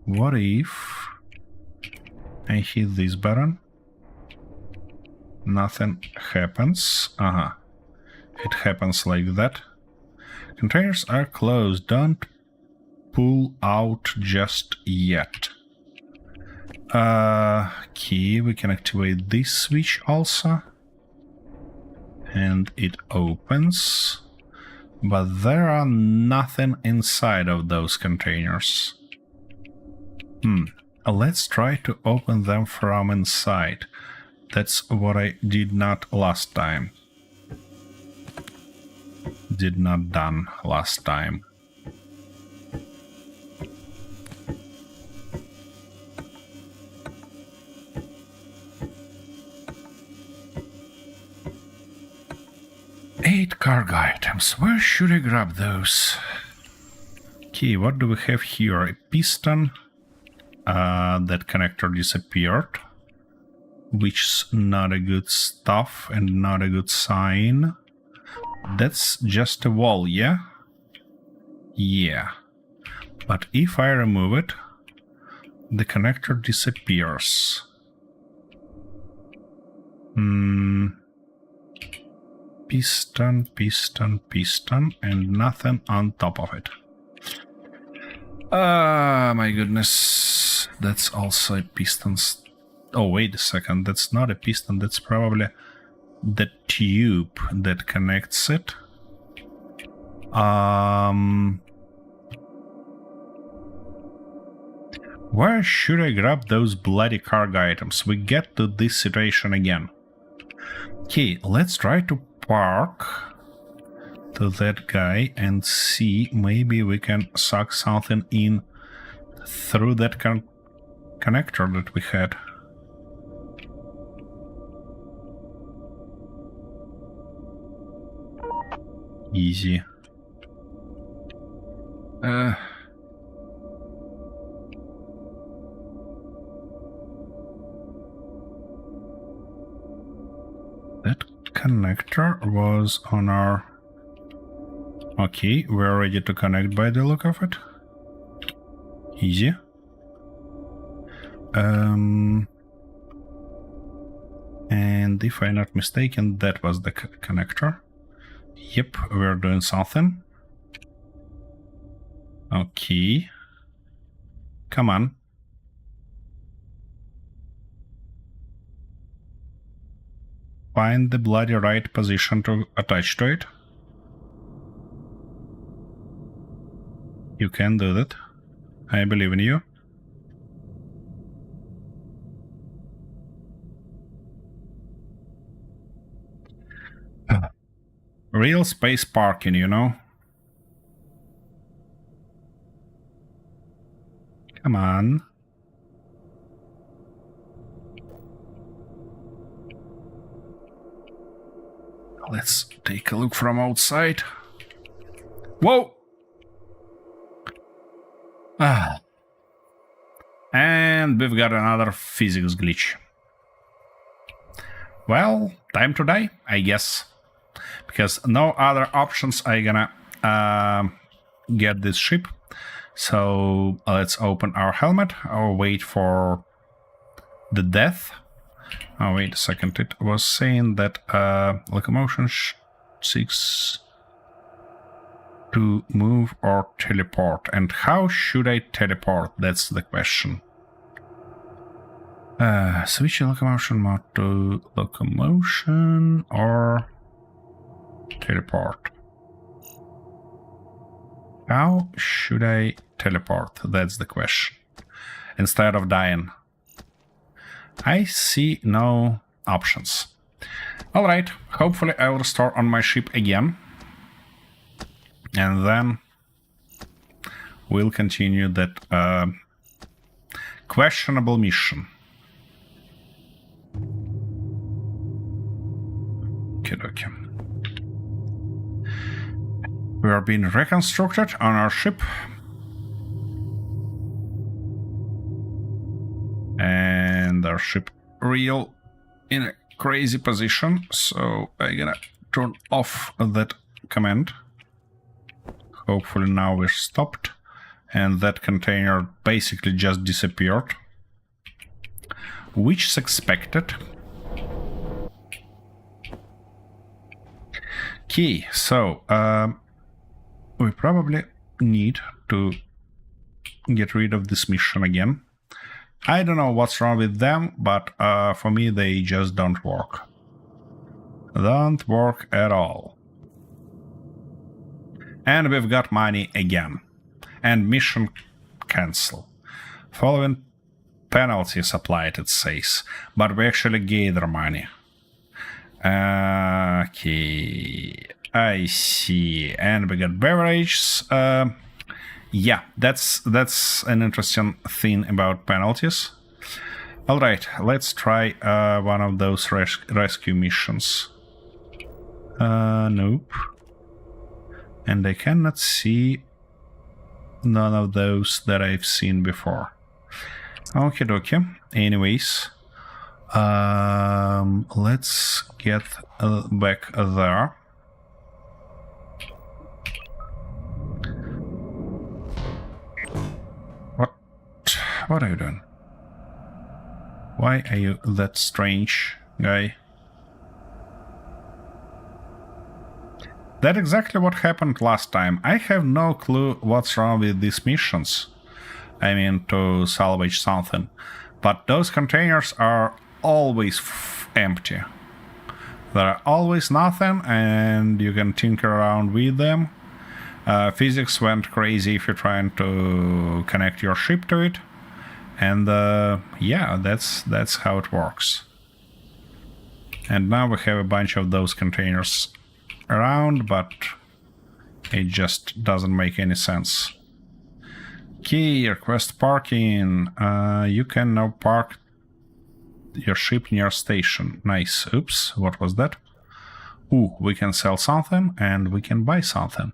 What if I hit this button? Nothing happens. It happens like that. Containers are closed. Don't pull out just yet. Key, we can activate this switch also. And it opens. But there are nothing inside of those containers. Let's try to open them from inside. That's what I did not last time. Did not done last time. Eight cargo items. Where should I grab those? Okay, what do we have here? A piston. That connector disappeared. Which is not a good stuff and not a good sign. That's just a wall, yeah? Yeah. But if I remove it, the connector disappears. Piston, piston, piston, and nothing on top of it. My goodness. That's also a piston. Oh, wait a second. That's not a piston. That's probably the tube that connects it. Where should I grab those bloody cargo items? We get to this situation again. Okay, let's try to park to that guy and see, maybe we can suck something in through that connector that we had. Easy. That connector was on our... Okay, we're ready to connect by the look of it. Easy. And if I'm not mistaken, that was the connector. Yep, we're doing something. Okay. Come on. Find the bloody right position to attach to it. You can do that. I believe in you. Real space parking, you know? Come on. Let's take a look from outside. Whoa! And we've got another physics glitch. Well, time to die, I guess. Because no other options are gonna get this ship. So let's open our helmet or wait for the death. Oh, wait a second. It was saying that locomotion 6 to move or teleport. And how should I teleport? That's the question. Switch locomotion mode to locomotion or teleport. How should I teleport? That's the question. Instead of dying. I see no options. Alright, hopefully I will restore on my ship again. And then we'll continue that questionable mission. Okay. We are being reconstructed on our ship. And our ship real in a crazy position. So I'm gonna turn off that command. Hopefully now we're stopped. And that container basically just disappeared. Which is expected. Okay, so we probably need to get rid of this mission again. I don't know what's wrong with them, but for me they just don't work. Don't work at all. And we've got money again. And mission cancel. Following penalties applied, it says. But we actually gather money. Okay. I see. And we got beverages. Yeah, that's an interesting thing about penalties. Alright, let's try one of those rescue missions. Nope. And I cannot see none of those that I've seen before. Okie dokie. Anyways, let's get back there. What are you doing? Why are you that strange guy? That's exactly what happened last time. I have no clue what's wrong with these missions. I mean, to salvage something. But those containers are always empty. There are always nothing, and you can tinker around with them. Physics went crazy if you're trying to connect your ship to it. And yeah, that's how it works. And now we have a bunch of those containers around, but it just doesn't make any sense. Key, request parking. You can now park your ship near station. Nice. Oops, what was that? Ooh, we can sell something and we can buy something.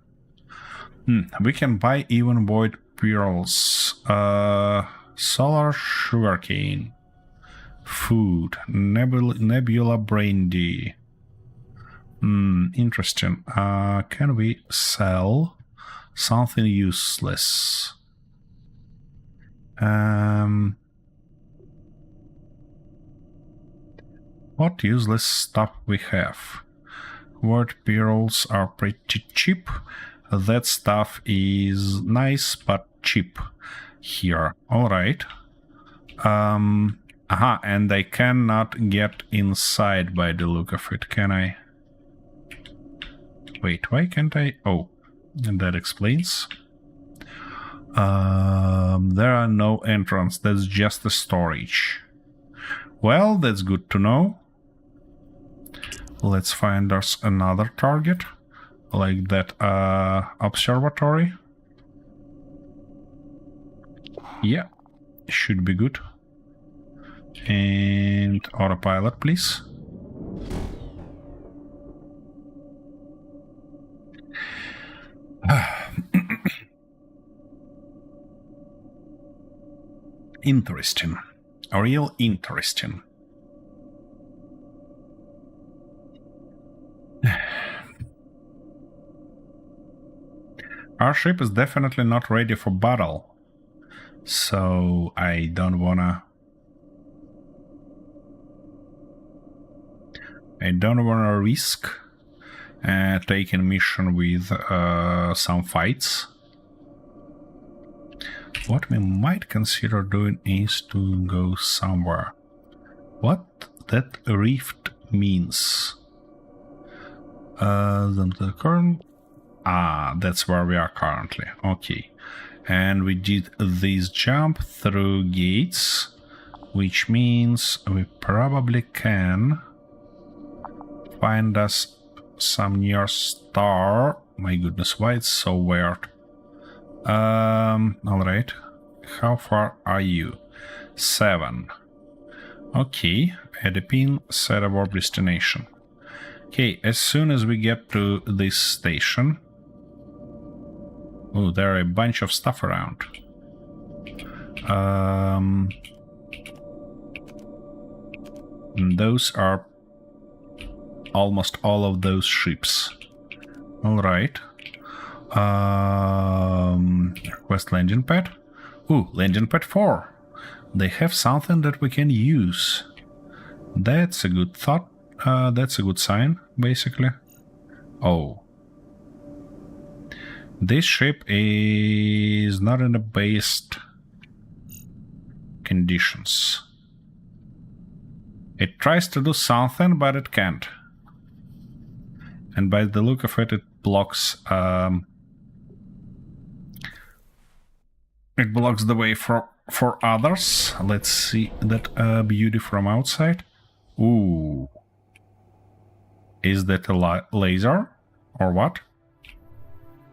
We can buy even void pearls. Solar sugarcane. Food. Nebula brandy. Interesting. Can we sell something useless? What useless stuff we have? Void pearls are pretty cheap. That stuff is nice but cheap here. Alright. And I cannot get inside by the look of it, can I? Wait, why can't I? Oh, and that explains. There are no entrance, that's just the storage. Well, that's good to know. Let's find us another target, like that observatory. Yeah, should be good. And autopilot, please. Interesting. Real interesting. Our ship is definitely not ready for battle. So I don't wanna risk taking mission with some fights. What we might consider doing is to go somewhere. What that rift means. The current... that's where we are currently. Okay. And we did this jump through gates, which means we probably can find us some near star. My goodness, why it's so weird. Alright. How far are you? 7. Okay, add a pin, set abort destination. Okay, as soon as we get to this station... Oh, there are a bunch of stuff around. Those are almost all of those ships. Alright. Request landing pad. Ooh, landing pad 4. They have something that we can use. That's a good thought. That's a good sign, basically. Oh. This ship is not in the best conditions. It tries to do something, but it can't. And by the look of it, it blocks the way for others. Let's see that beauty from outside. Ooh. Is that a laser? Or what?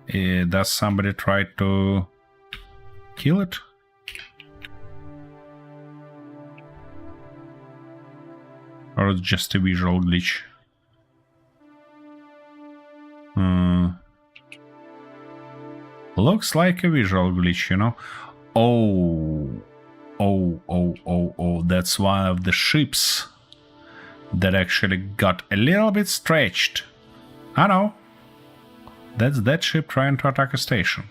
Does somebody try to kill it? Or it's just a visual glitch? Looks like a visual glitch, you know? Oh, that's one of the ships that actually got a little bit stretched. I know. That's that ship trying to attack a station.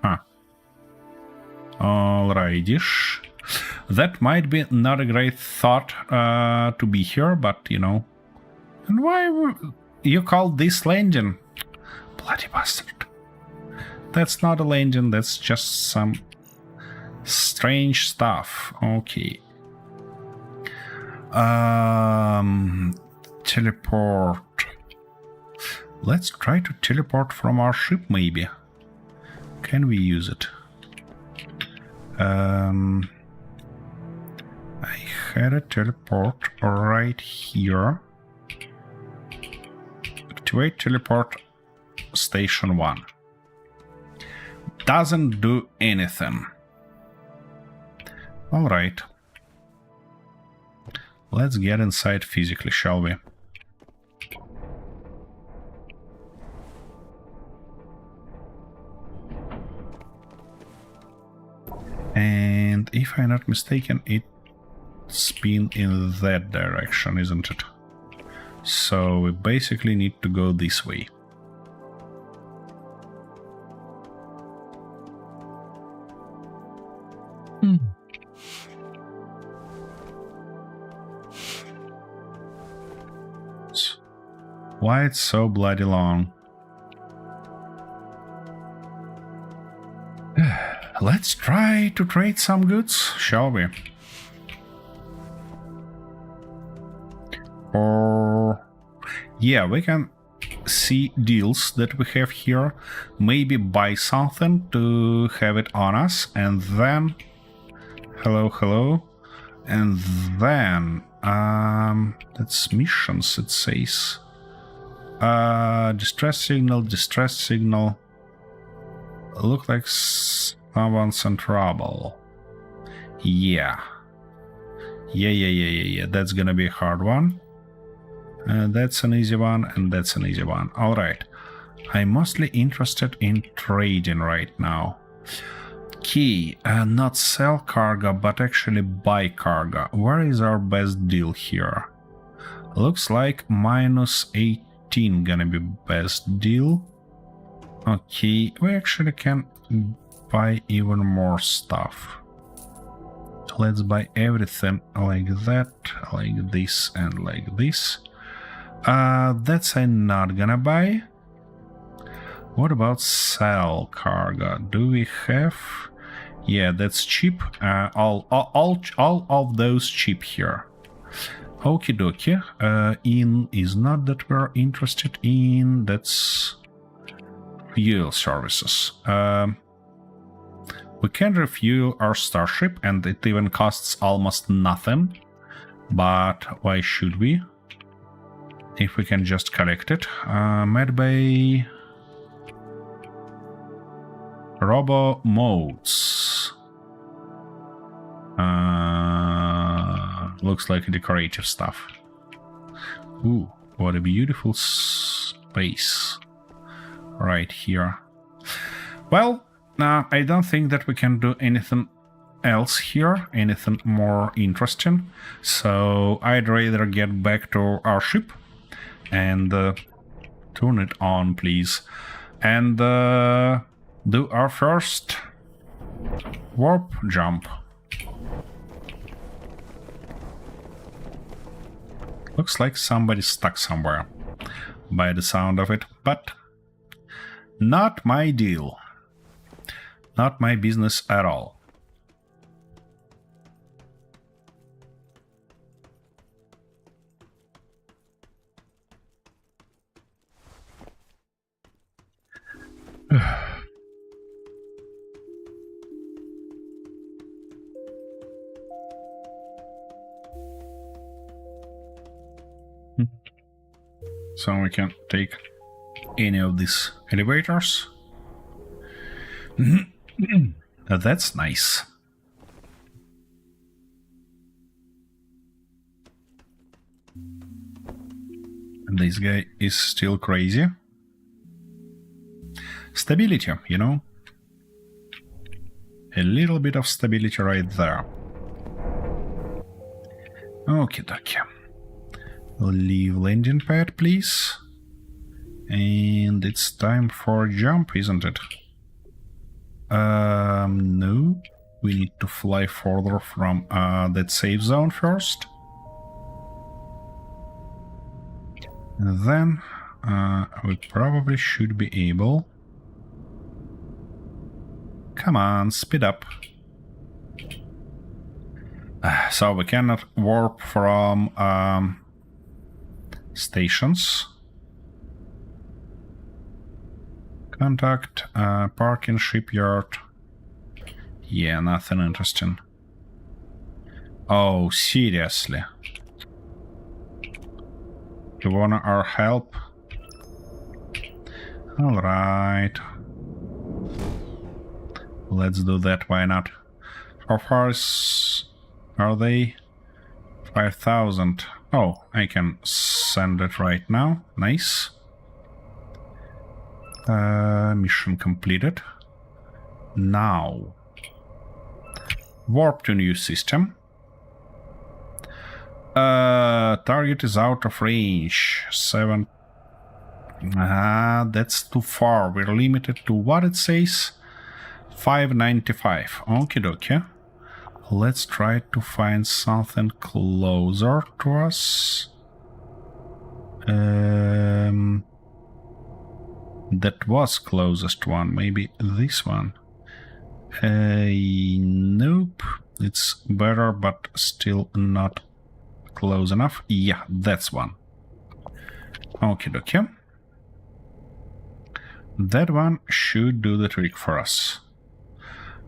Huh. Alrighty-ish. That might be not a great thought to be here, but, you know. And why you call this landing? Bloody bastard. That's not a landing, that's just some strange stuff. Okay. Teleport. Let's try to teleport from our ship, maybe. Can we use it? I had a teleport right here. Activate teleport station 1. Doesn't do anything. Alright. Let's get inside physically, shall we? And if I'm not mistaken, it spins in that direction, isn't it? So we basically need to go this way. Why it's so bloody long? Let's try to trade some goods, shall we? Or... yeah, we can see deals that we have here. Maybe buy something to have it on us, and then... hello. And then... that's missions, it says. Distress signal. Look like someone's in trouble. Yeah. That's gonna be a hard one. That's an easy one, and that's an easy one. Alright. I'm mostly interested in trading right now. Key. Not sell cargo, but actually buy cargo. Where is our best deal here? Looks like -18 gonna be best deal. Okay, we actually can buy even more stuff. Let's buy everything like that, like this, and like this. That's I'm not gonna buy. What about sell cargo? Do we have? Yeah, that's cheap. All of those cheap here. Okie dokie. In is not that we're interested in. That's fuel services. We can refuel our Starship, and it even costs almost nothing. But why should we? If we can just collect it. Medbay. Robo modes. Looks like decorative stuff. Ooh, what a beautiful space. Right here. Well, I don't think that we can do anything else here, anything more interesting. So I'd rather get back to our ship and turn it on, please. And do our first warp jump. Looks like somebody's stuck somewhere, by the sound of it, but not my deal. Not my business at all. So we can take any of these elevators. That's nice. This guy is still crazy. Stability, you know? A little bit of stability right there. Okie dokie. Leave landing pad, please. And it's time for a jump, isn't it? No. We need to fly further from that safe zone first. And then we probably should be able... Come on, speed up. So we cannot warp from stations. Contact parking shipyard. Yeah, nothing interesting. Oh, seriously? You want our help? Alright. Let's do that, why not? How far are they? 5,000. Oh, I can send it right now. Nice. Mission completed. Now. Warp to new system. Target is out of range. 7. That's too far. We're limited to what it says? 595. Okie dokie. Let's try to find something closer to us. That was closest one. Maybe this one. Nope. It's better, but still not close enough. Yeah, that's one. Okie dokie. That one should do the trick for us.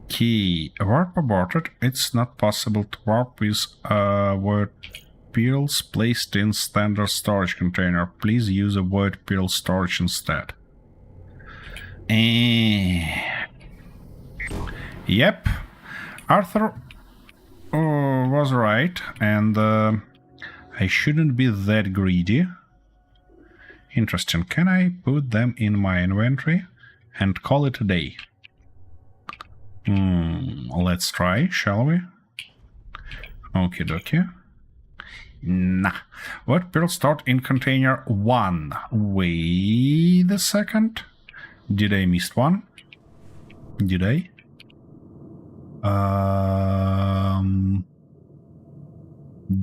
Key. Warp aborted. It's not possible to warp with void pearls placed in standard storage container. Please use a void pearl storage instead. Yep. Arthur was right, and I shouldn't be that greedy. Interesting. Can I put them in my inventory and call it a day? Let's try, shall we? Okie dokie. Nah. What pearl stored in container 1? Wait a second. Did I miss one? Did I?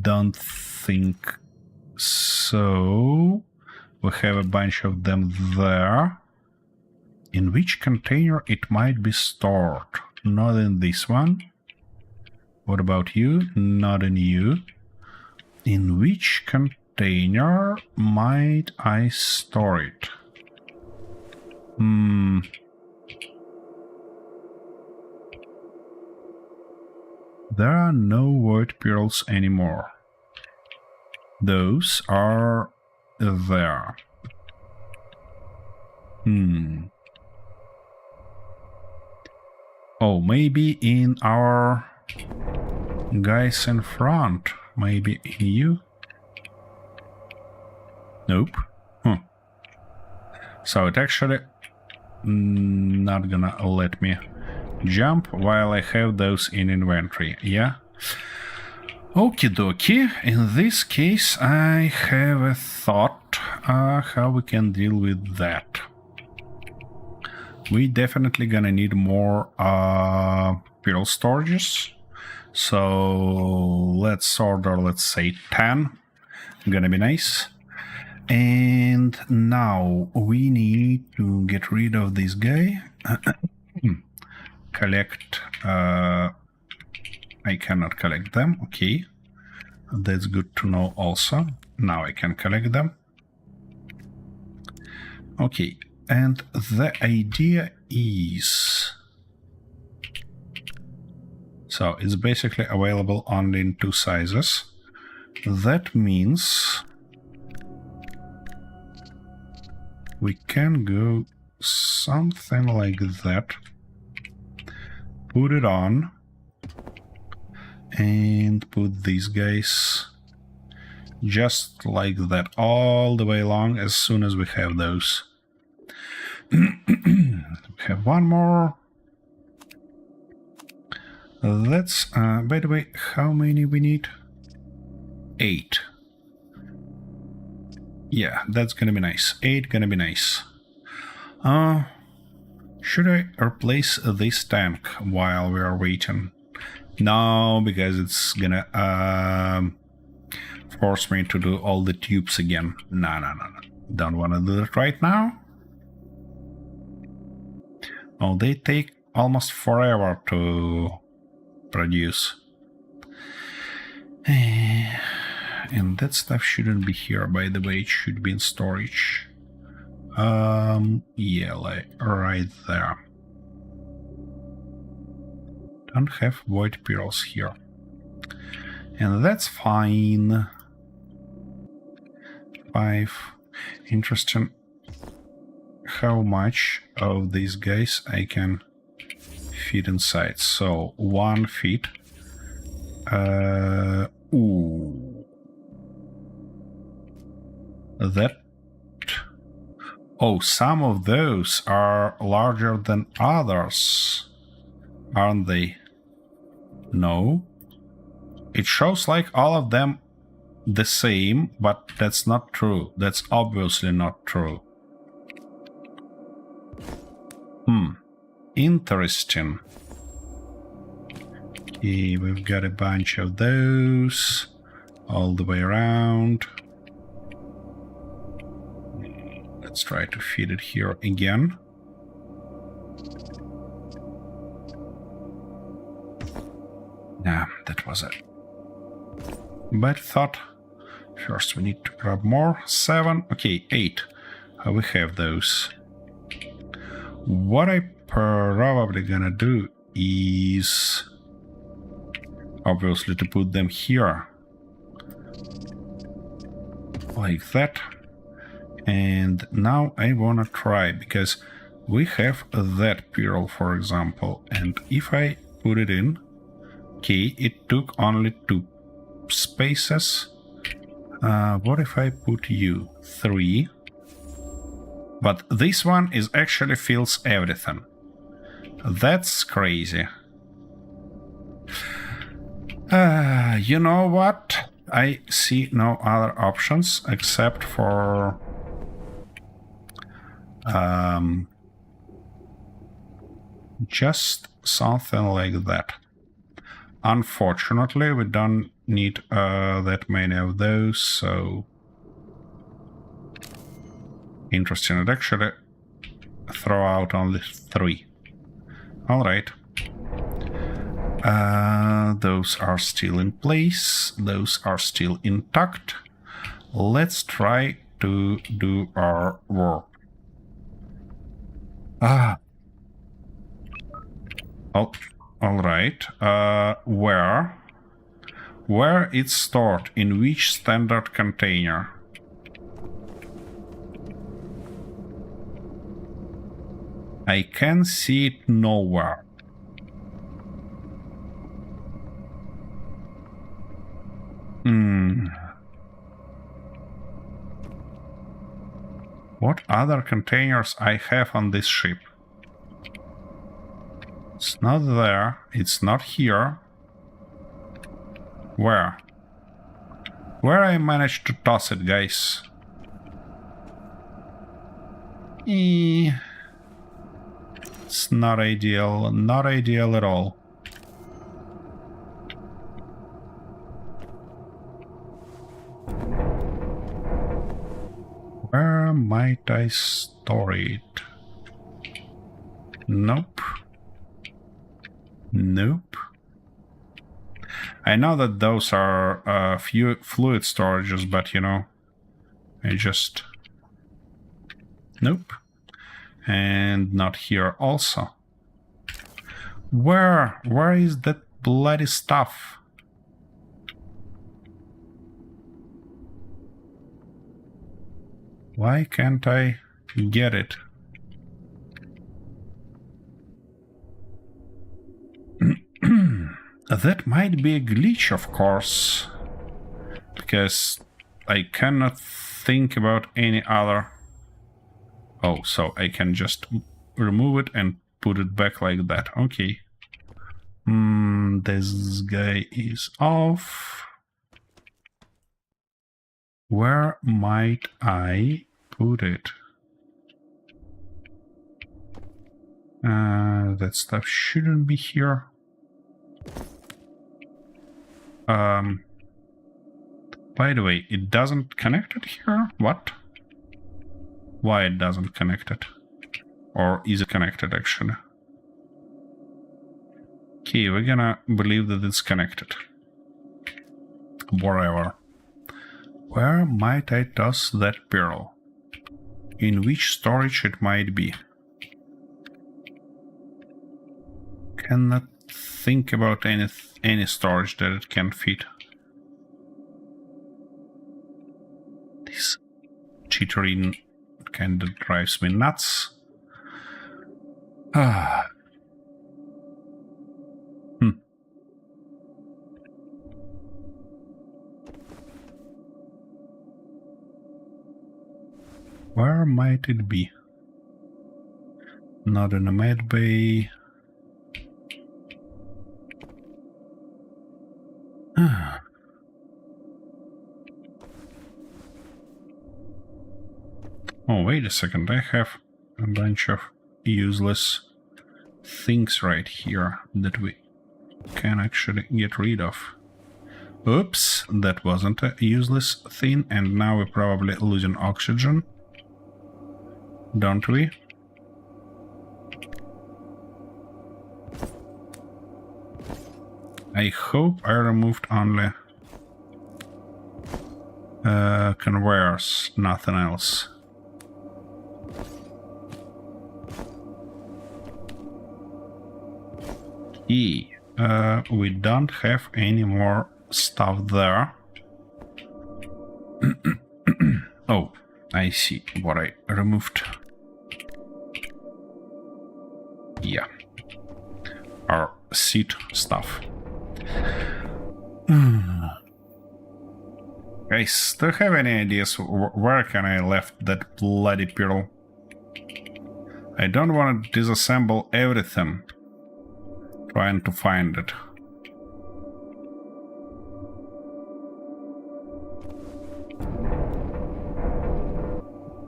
Don't think so. We have a bunch of them there. In which container it might be stored? Not in this one. What about you? Not in you. In which container might I store it? There are no void pearls anymore. Those are there. Oh, maybe in our guys in front. Maybe in you? Nope. So it actually not gonna let me jump while I have those in inventory. Yeah? Okie dokie. In this case, I have a thought how we can deal with that. We definitely gonna need more pearl storages. So let's order, let's say 10. Gonna be nice. And now we need to get rid of this guy. Collect. I cannot collect them. Okay. That's good to know also. Now I can collect them. Okay. And the idea is... So it's basically available only in 2 sizes. That means we can go something like that. Put it on. And put these guys just like that all the way along as soon as we have those. We have one more. That's, by the way, how many we need? 8. Yeah, that's gonna be nice. 8 gonna be nice. Should I replace this tank while we are waiting? No, because it's gonna force me to do all the tubes again. No. Don't wanna do that right now. Oh, they take almost forever to produce. And that stuff shouldn't be here, by the way. It should be in storage. Yeah, like right there. Don't have void pearls here. And that's fine. 5. Interesting how much of these guys I can fit inside. So 1 feet. Ooh. That... Oh, some of those are larger than others, aren't they? No. It shows like all of them the same, but that's not true. That's obviously not true. Interesting. Okay, we've got a bunch of those all the way around. Let's try to feed it here again. Nah, that was it. Bad thought. First we need to grab more. 7. Okay, 8. We have those. What I probably gonna do is obviously to put them here. Like that. And now I wanna try, because we have that pearl, for example, and if I put it in, okay, it took only 2 spaces. What if I put you 3? But this one is actually fills everything. That's crazy. You know what? I see no other options except for just something like that. Unfortunately, we don't need that many of those, so... Interesting, it actually throw out only 3. Alright. Those are still in place, those are still intact. Let's try to do our work. Oh, alright. Where it's stored, in which standard container? I can see it nowhere. What other containers I have on this ship? It's not there. It's not here. Where? Where I managed to toss it, guys? It's not ideal. Not ideal at all. Where might I store it? Nope. Nope. I know that those are few fluid storages, but you know, I just... Nope. And not here also. Where is that bloody stuff? Why can't I get it? That might be a glitch, of course, because I cannot think about any other... Oh, so I can just remove it and put it back like that. Okay. This guy is off. Where might I put it? That stuff shouldn't be here. By the way, it doesn't connect it here? What? Why it doesn't connect it? Or is it connected, actually? Okay, we're gonna believe that it's connected. Wherever. Where might I toss that pearl? In which storage it might be? Cannot think about any storage that it can fit. This cheatering kind of drives me nuts. Where might it be? Not in a med bay. Oh, wait a second, I have a bunch of useless things right here that we can actually get rid of. Oops, that wasn't a useless thing, and now we're probably losing oxygen. Don't we? I hope I removed only conveyors, nothing else. We don't have any more stuff there. Oh, I see what I removed. Yeah. Our seat stuff. Guys, do you have any ideas where can I left that bloody pearl? I don't want to disassemble everything trying to find it.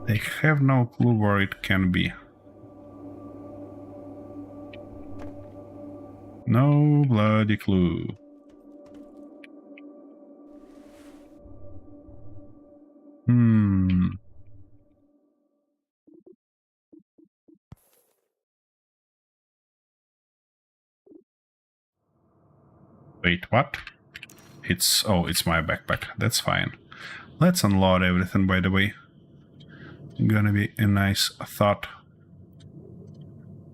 I have no clue where it can be. No bloody clue. Wait, what? It's my backpack. That's fine. Let's unload everything, by the way. Gonna be a nice thought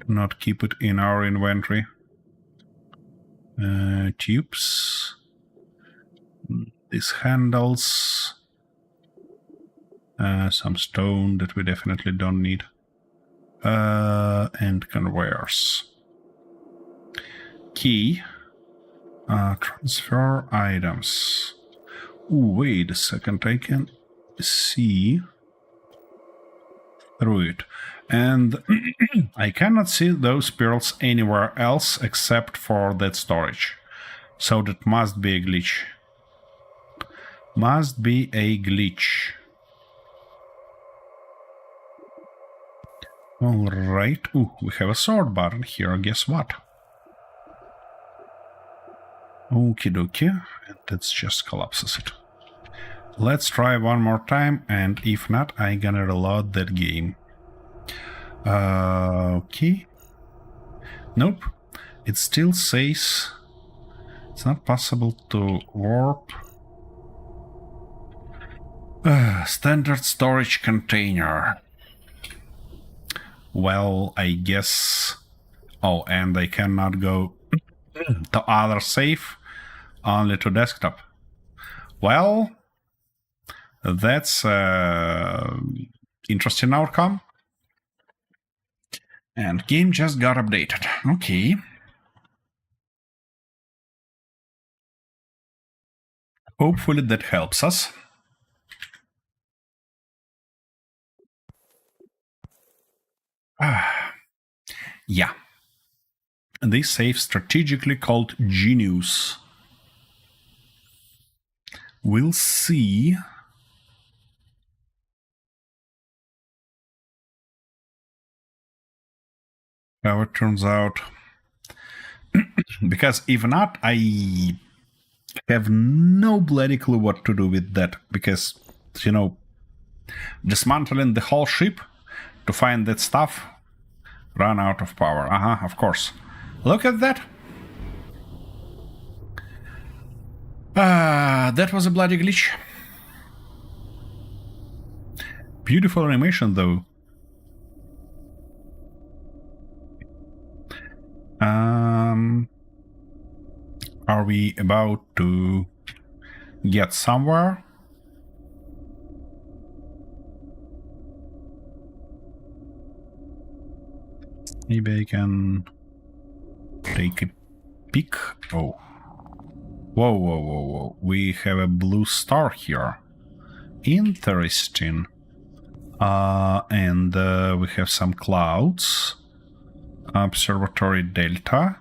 to not keep it in our inventory. Tubes. These handles. Some stone that we definitely don't need. And conveyors. Key. Transfer items. Ooh, wait a second, I can see through it. And I cannot see those pearls anywhere else except for that storage. So that must be a glitch. Must be a glitch. Alright. Ooh, we have a sword button here, guess what? Okie dokie, and that just collapses it. Let's try one more time, and if not, I'm gonna reload that game. Okay. Nope. It still says it's not possible to warp. Standard storage container. Well, I guess... Oh, and I cannot go to other save, only to desktop. Well, that's interesting outcome. And game just got updated. Okay. Hopefully that helps us. Yeah. This save strategically called Genius. We'll see. How it turns out. Because if not, I have no bloody clue what to do with that. Because, you know, dismantling the whole ship to find that stuff, run out of power. Of course. Look at that. That was a bloody glitch. Beautiful animation, though. Are we about to get somewhere? Maybe I can take a peek. Oh. Whoa, whoa, whoa, whoa. We have a blue star here. Interesting. And we have some clouds. Observatory Delta.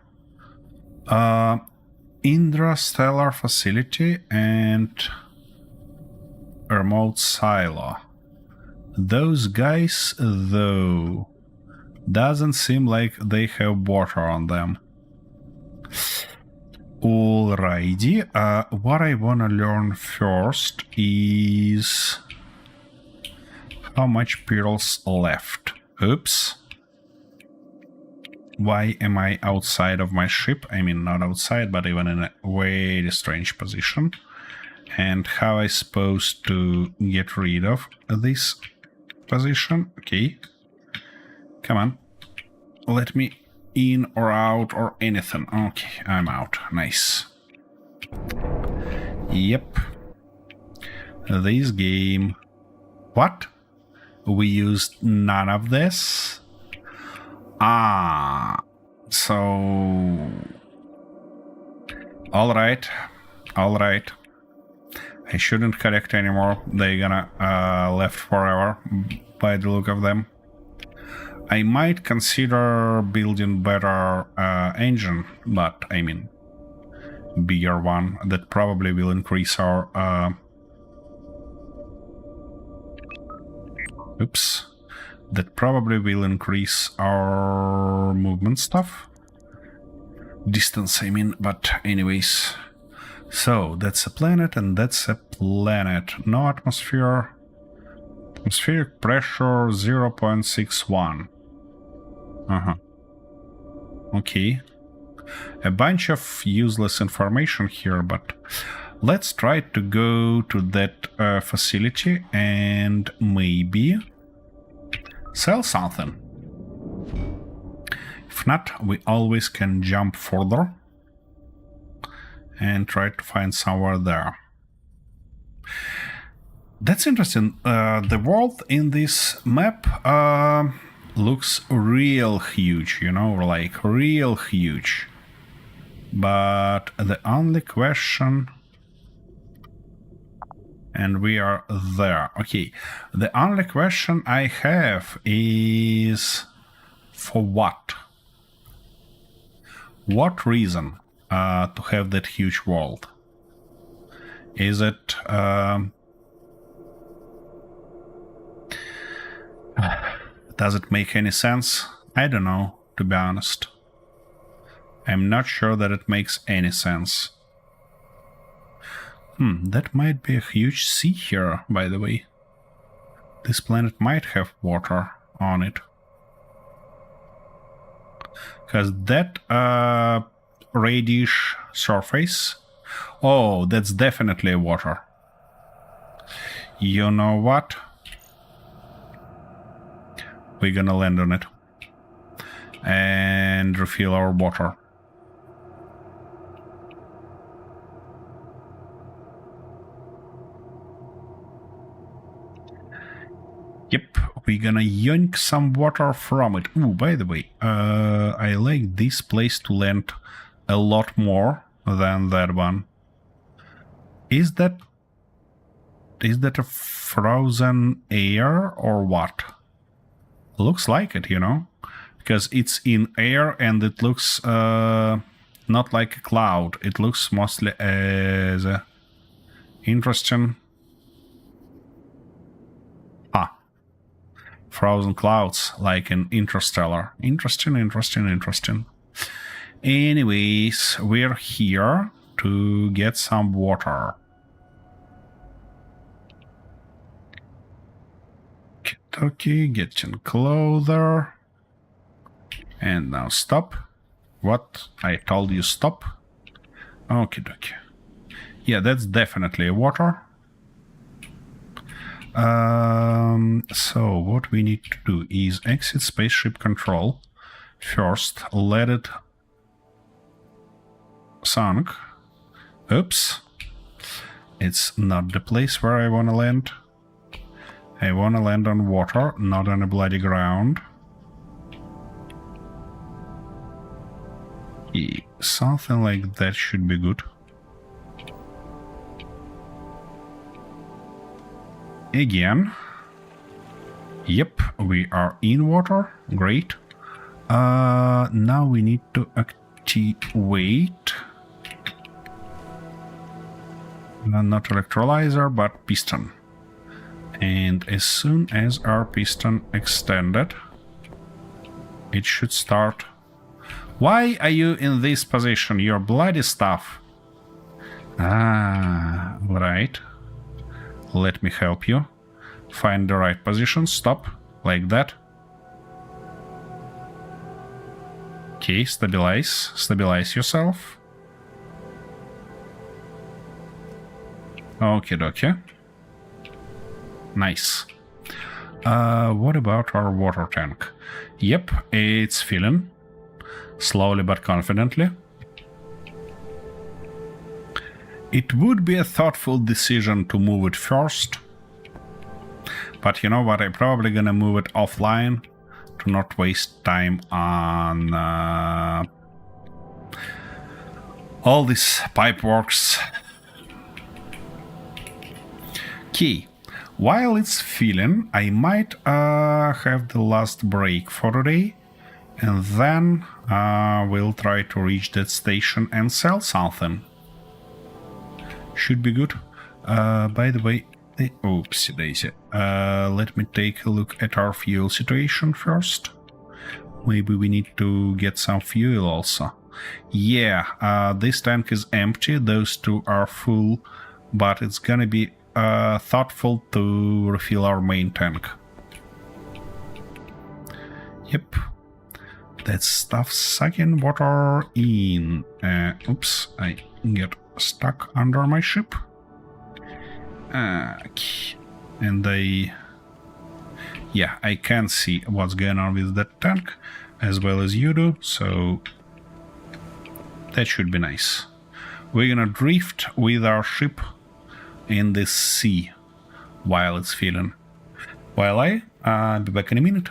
Intrastellar Facility and Remote Silo. Those guys, though, doesn't seem like they have water on them. Alrighty, what I wanna learn first is how much pearls left. Oops. Why am I outside of my ship? I mean, not outside, but even in a very strange position. And how I supposed to get rid of this position? Okay. Come on. Let me in or out or anything. Okay, I'm out. Nice. Yep. This game... What? We used none of this? So... Alright. Alright. I shouldn't collect anymore. They're gonna left forever by the look of them. I might consider building better engine, but I mean bigger one that probably will increase our oops. That probably will increase our movement stuff. Distance, I mean, but anyways. So, that's a planet and that's a planet. No atmosphere. Atmospheric pressure 0.61. Okay. A bunch of useless information here, but let's try to go to that facility and maybe sell something. If not, we always can jump further and try to find somewhere there. That's interesting. The world in this map looks real huge, you know, like real huge. But the only question... And we are there. Okay. The only question I have is... For what? What reason to have that huge world? Is it... Does it make any sense? I don't know, to be honest. I'm not sure that it makes any sense. That might be a huge sea here, by the way. This planet might have water on it. Because that reddish surface... Oh, that's definitely water. You know what? We're gonna land on it. and refill our water. Yep, we're gonna yoink some water from it. Ooh, by the way, I like this place to land a lot more than that one. Is that a frozen air or what? Looks like it, you know, because it's in air and it looks not like a cloud. It looks mostly as a interesting frozen clouds, like in Interstellar. Interesting. Anyways, we're here to get some water. Okay, getting closer. And now stop. What? I told you stop. Okie dokie. Yeah, that's definitely water. So what we need to do is exit spaceship control. First, let it sunk. Oops. It's not the place where I want to land. I want to land on water, not on a bloody ground. Yeah, something like that should be good. Again. Yep, we are in water. Great. Now we need to activate... not electrolyzer, but piston. And as soon as our piston extended, it should start. Why are you in this position? You're bloody stuff. Ah, right. Let me help you. Find the right position. Stop. Like that. Okay, stabilize. Stabilize yourself. Okie dokie. Nice. What about our water tank? Yep, it's filling. Slowly but confidently. It would be a thoughtful decision to move it first. But you know what, I'm probably gonna move it offline to not waste time on all this pipeworks. Key. While it's filling, I might have the last break for today, and then we'll try to reach that station and sell something. Should be good. By the way, oopsie daisy. Let me take a look at our fuel situation first. Maybe we need to get some fuel also. Yeah, this tank is empty, those two are full, but it's gonna be thoughtful to refill our main tank. Yep. That stuff sucking water in. Oops, I get stuck under my ship. And yeah, I can see what's going on with that tank as well as you do, so that should be nice. We're gonna drift with our ship in this sea while it's filling. While I'll be back in a minute.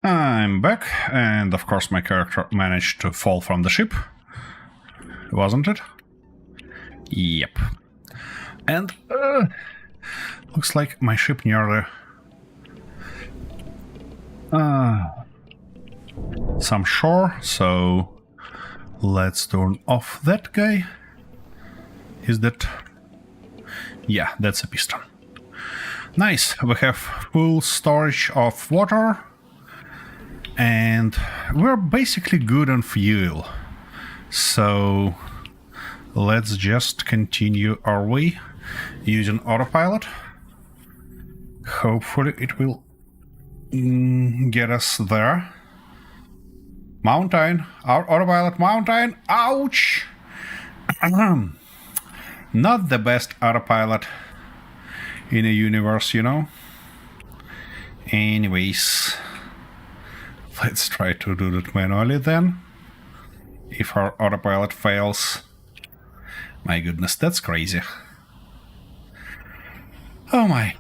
I'm back, and of course my character managed to fall from the ship, wasn't it? Yep. And looks like my ship nearly some shore, so let's turn off that guy. Is that... yeah, that's a piston. Nice, we have full storage of water, and we're basically good on fuel. So let's just continue our way using autopilot. Hopefully it will get us there. Mountain, our autopilot mountain, ouch! Not the best autopilot in a universe, you know? Anyways, let's try to do that manually then. If our autopilot fails. My goodness, that's crazy. Oh my.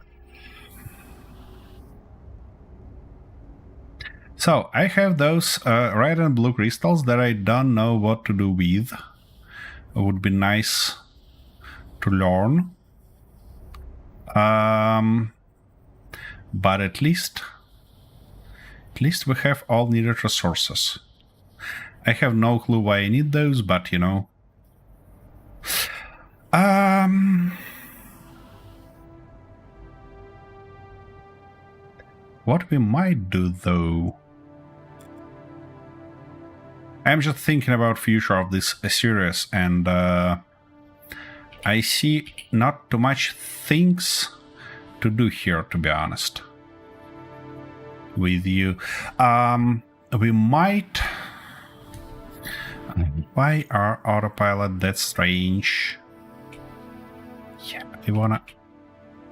So, I have those red and blue crystals that I don't know what to do with. It would be nice to learn. But at least we have all needed resources. I have no clue why I need those, but you know. What we might do though, I'm just thinking about future of this series, and I see not too much things to do here, to be honest with you. We might... why are autopilot that strange? Yeah, we wanna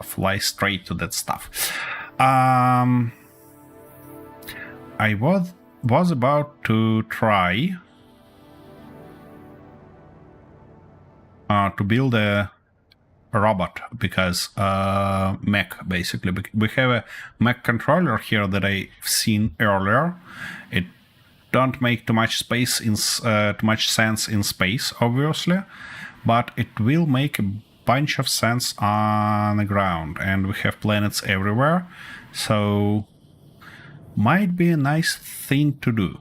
fly straight to that stuff. I was about to try to build a robot, because mech, basically. We have a mech controller here that I've seen earlier. It don't make too much space in too much sense in space, obviously, but it will make a bunch of sense on the ground, and we have planets everywhere, so might be a nice thing to do.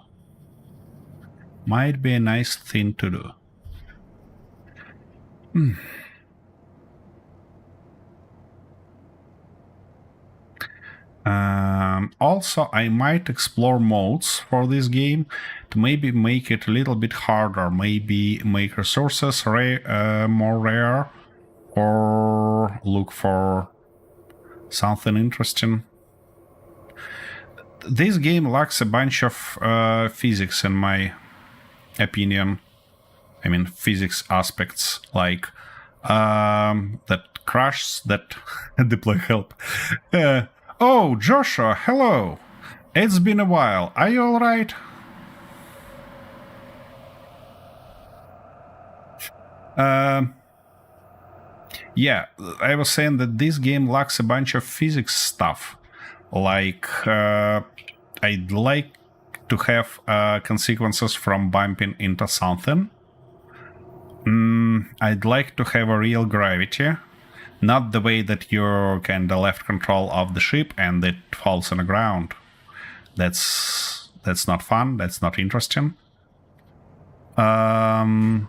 Might be a nice thing to do. Also, I might explore modes for this game to maybe make it a little bit harder, maybe make resources more rare, or look for something interesting. This game lacks a bunch of physics, in my opinion. I mean, physics aspects, like that crash, that deploy help. Oh, Joshua, hello. It's been a while. Are you all right? Yeah, I was saying that this game lacks a bunch of physics stuff. Like, I'd like to have consequences from bumping into something. I'd like to have a real gravity. Not the way that you can left control of the ship and it falls on the ground. That's not fun. That's not interesting. And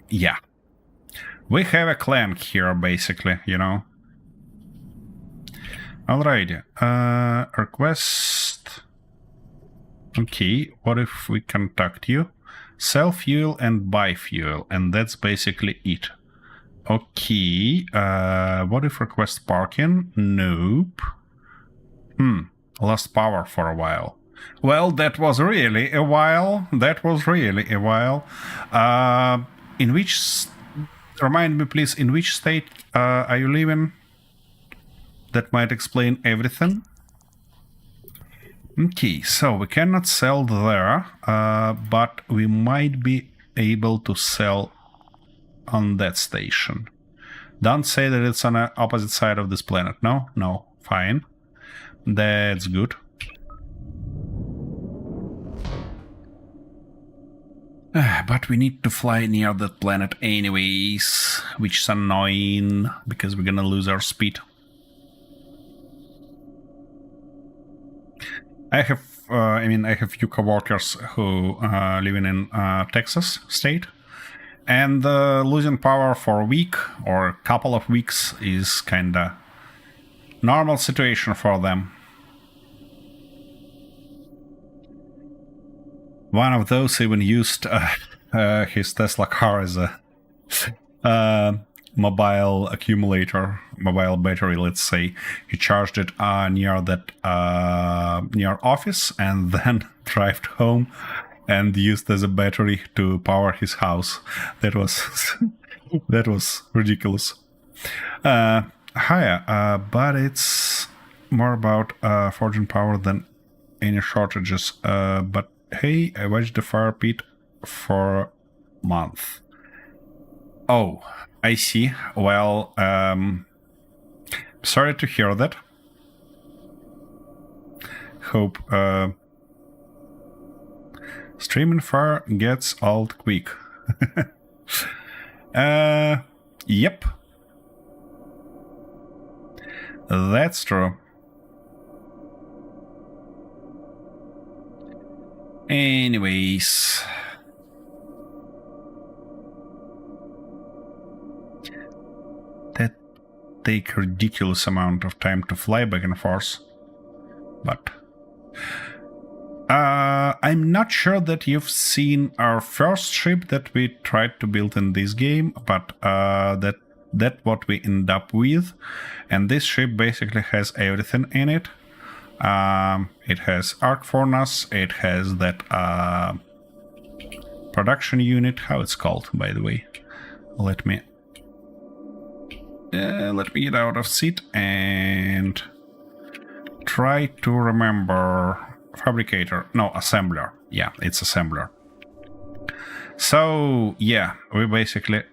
yeah, we have a clan here, basically, you know. Alrighty. Request. Okay, what if we contact you? Sell fuel and buy fuel, and that's basically it. Okay, what if request parking? Nope. Lost power for a while. Well, that was really a while. In which... remind me, please, in which state are you living? That might explain everything. Okay, so we cannot sell there, but we might be able to sell on that station. Don't say that it's on the opposite side of this planet. No? No. Fine. That's good. But we need to fly near that planet anyways, which is annoying, because we're gonna lose our speed. I have few coworkers who living in Texas state, and losing power for a week or a couple of weeks is kinda normal situation for them. One of those even used his Tesla car as a mobile accumulator, mobile battery, let's say. He charged it near office, and then drove home and used as a battery to power his house. That was that was ridiculous. Higher, but it's more about forging power than any shortages. But hey, I watched the fire pit for a month. Oh, I see. Well, sorry to hear that. Hope streaming fire gets old quick. Yep. That's true. Anyways. That take a ridiculous amount of time to fly back and forth. But I'm not sure that you've seen our first ship that we tried to build in this game, but that's what we end up with. And this ship basically has everything in it. It has arc furnace, it has that production unit, how it's called, by the way. Let me get out of seat and try to remember. Fabricator, no, assembler. Yeah, it's assembler. So yeah, we basically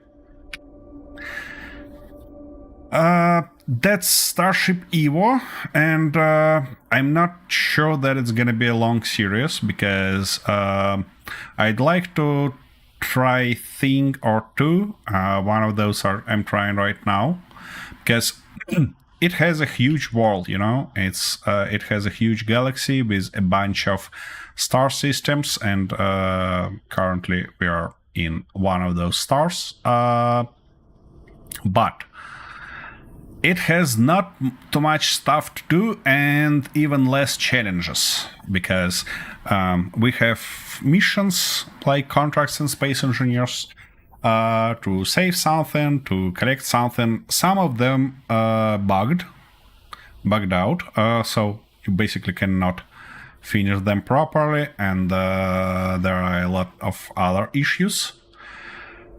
that's Starship Evo, and I'm not sure that it's gonna be a long series, because I'd like to try thing or two. One of those I'm trying right now, because it has a huge world, you know. It has a huge galaxy with a bunch of star systems, and currently we are in one of those stars. But it has not too much stuff to do, and even less challenges, because we have missions like contracts and space engineers to save something, to collect something. Some of them bugged out, so you basically cannot finish them properly, and there are a lot of other issues.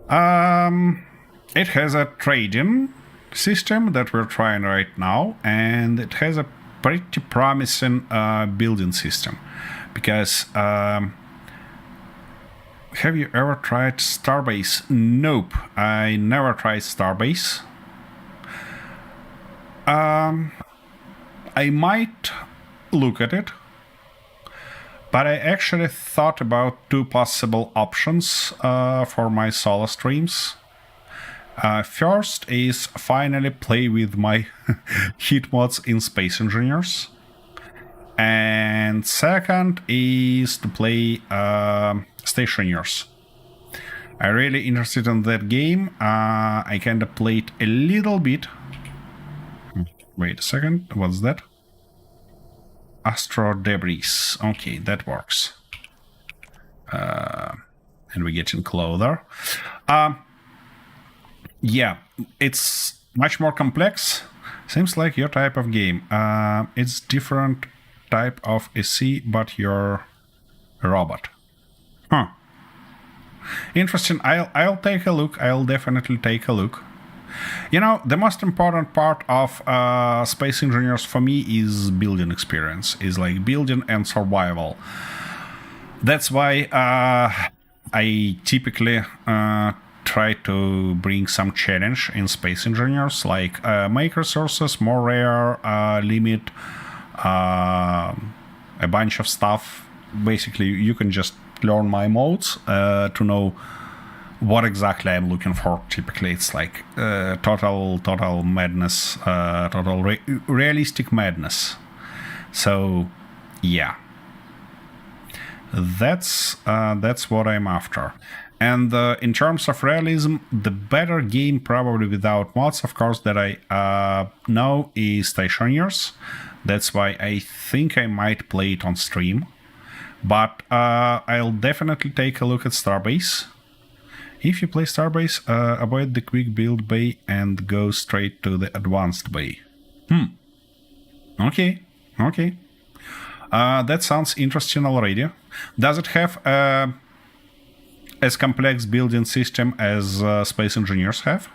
It has a trading system that we're trying right now, and it has a pretty promising building system, because have you ever tried Starbase? Nope, I never tried Starbase. I might look at it, but I actually thought about two possible options for my solo streams. First is finally play with my hit mods in Space Engineers. And second is to play Stationers. I'm really interested in that game. I kinda played a little bit. Wait a second, what's that? Astro Debris. Okay, that works. And we're getting closer. Yeah, it's much more complex. Seems like your type of game. It's different type of SC, but you're a robot. Huh. Interesting. I'll take a look. I'll definitely take a look. You know, the most important part of Space Engineers for me is building experience. Is like building and survival. That's why I typically try to bring some challenge in Space Engineers, like make resources more rare, limit a bunch of stuff. Basically, you can just learn my modes to know what exactly I'm looking for. Typically, it's like total madness, realistic madness. So, yeah, that's what I'm after. And in terms of realism, the better game, probably without mods, of course, that I know is Stationers. That's why I think I might play it on stream. But I'll definitely take a look at Starbase. If you play Starbase, avoid the quick build bay and go straight to the advanced bay. Okay. That sounds interesting already. Does it have as complex building system as Space Engineers have?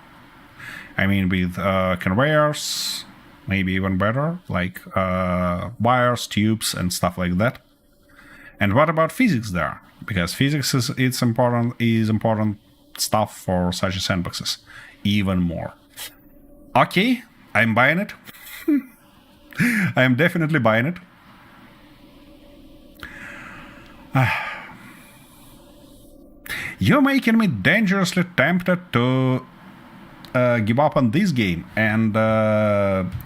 I mean, with conveyors, maybe even better, like wires, tubes, and stuff like that. And what about physics there? Because physics is important stuff for such sandboxes, even more. Okay, I'm buying it. I am definitely buying it. You're making me dangerously tempted to give up on this game and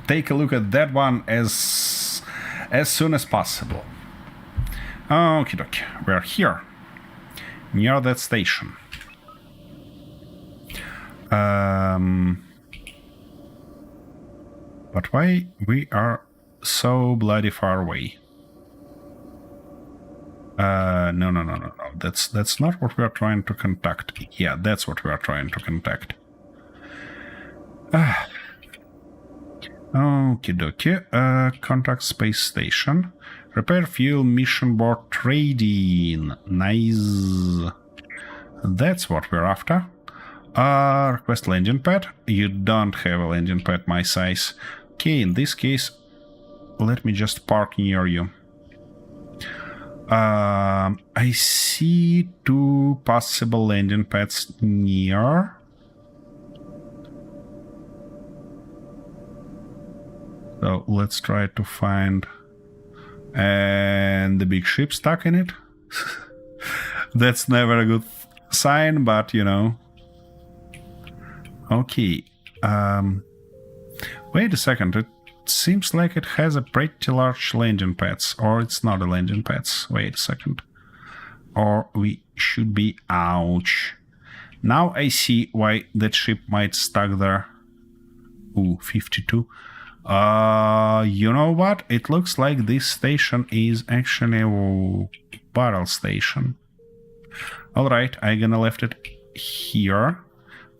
take a look at that one as soon as possible. Okie dokie, we're here, near that station. But why we are so bloody far away? No. That's not what we are trying to contact. Yeah, that's what we are trying to contact. Okie dokie. Contact space station. Repair fuel mission board trading. Nice. That's what we're after. Request landing pad. You don't have a landing pad my size. Okay, in this case, let me just park near you. I see 2 possible landing pads near. So let's try to find... And the big ship stuck in it. That's never a good sign, but you know. Okay. Wait a second. It seems like it has a pretty large landing pads. Or it's not a landing pads. Wait a second. Or we should be... Ouch. Now I see why that ship might stuck there. Ooh, 52. You know what? It looks like this station is actually a battle station. Alright, I'm gonna left it here.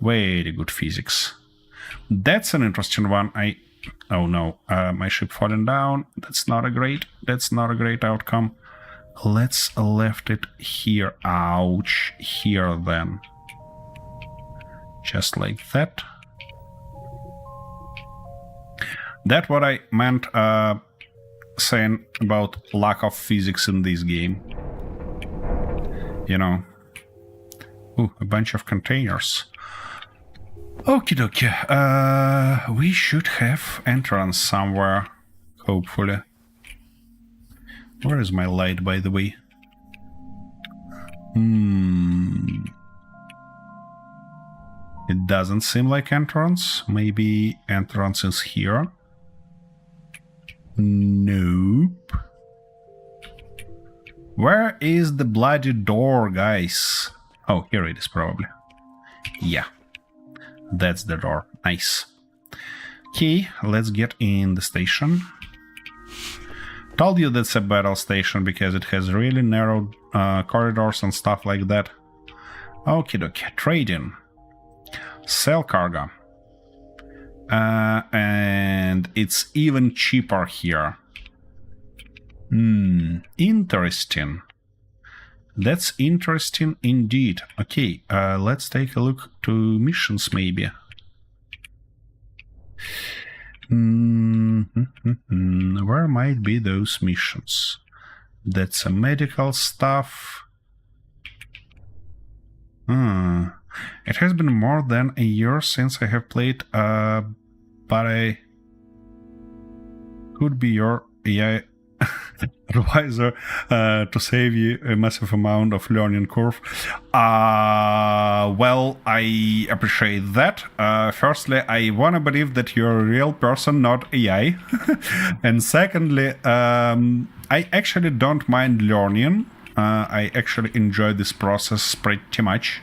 Very good physics. That's an interesting one. Oh no, my ship falling down. That's not a great outcome. Let's left it here. Ouch. Here then. Just like that. That's what I meant saying about lack of physics in this game. You know. Ooh, a bunch of containers. Okie dokie. We should have entrance somewhere, hopefully. Where is my light, by the way? It doesn't seem like entrance. Maybe entrance is here. Nope. Where is the bloody door, guys? Oh, here it is, probably. Yeah. That's the door. Nice. Okay, let's get in the station. Told you that's a battle station because it has really narrow corridors and stuff like that. Okie dokie. Trading. Sell cargo. And it's even cheaper here. Interesting. That's interesting indeed. Okay, let's take a look to missions maybe. Where might be those missions? That's a medical stuff. It has been more than a year since I have played, but I could be your... Yeah, advisor to save you a massive amount of learning curve. Well, I appreciate that. Firstly, I want to believe that you're a real person, not AI. And secondly, I actually don't mind learning. I actually enjoy this process pretty much.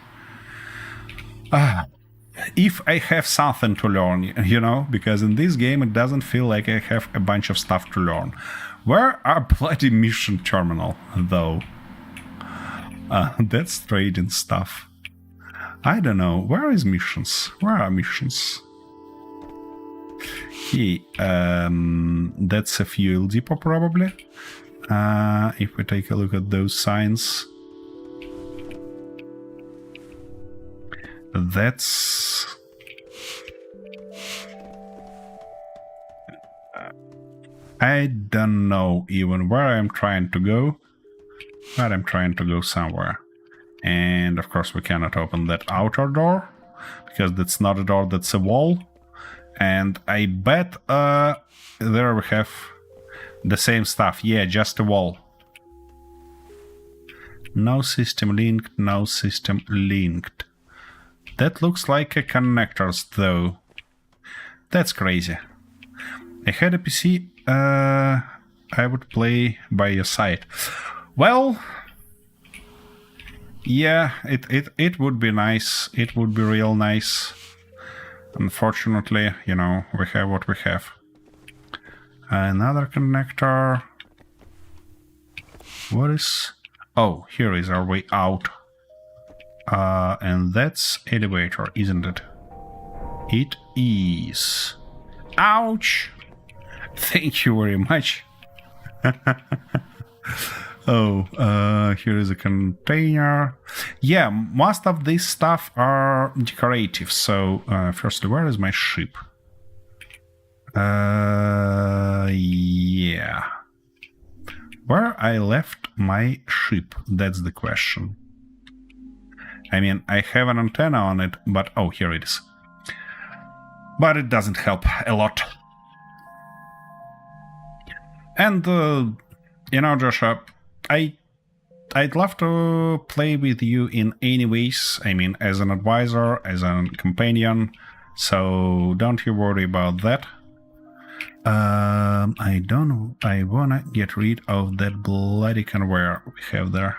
If I have something to learn, you know, because in this game it doesn't feel like I have a bunch of stuff to learn. Where are bloody mission terminal, though? That's trading stuff. I don't know. Where is missions? Where are missions? Hey, that's a fuel depot probably. If we take a look at those signs. That's... I don't know even where I'm trying to go, but I'm trying to go somewhere. And of course we cannot open that outer door, because that's not a door, that's a wall. And I bet there we have the same stuff. Yeah, just a wall. No system linked, no system linked. That looks like a connectors though. That's crazy. I had a PC, I would play by your side. Well, yeah, it would be nice. It would be real nice. Unfortunately, you know, we have what we have. Another connector. What is... Oh, here is our way out. And that's elevator, isn't it? It is. Ouch! Thank you very much. Oh, here is a container. Yeah, most of this stuff are decorative. So, firstly, where is my ship? Yeah. Where I left my ship? That's the question. I mean, I have an antenna on it, but... Oh, here it is. But it doesn't help a lot. And, you know, Joshua, I'd love to play with you in any ways. I mean, as an advisor, as a companion. So don't you worry about that. I don't know. I wanna get rid of that bloody conveyor we have there.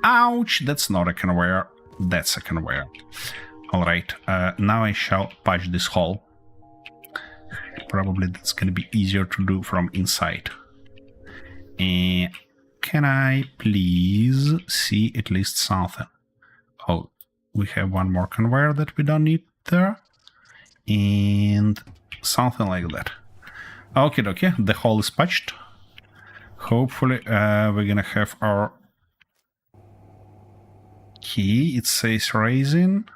Ouch! That's not a conveyor. That's a conveyor. Alright, now I shall patch this hole. Probably that's gonna be easier to do from inside. Can I please see at least something? Oh, we have one more conveyor that we don't need there. And something like that. Okay, okay, the hole is patched. Hopefully we're gonna have our key. It says raising.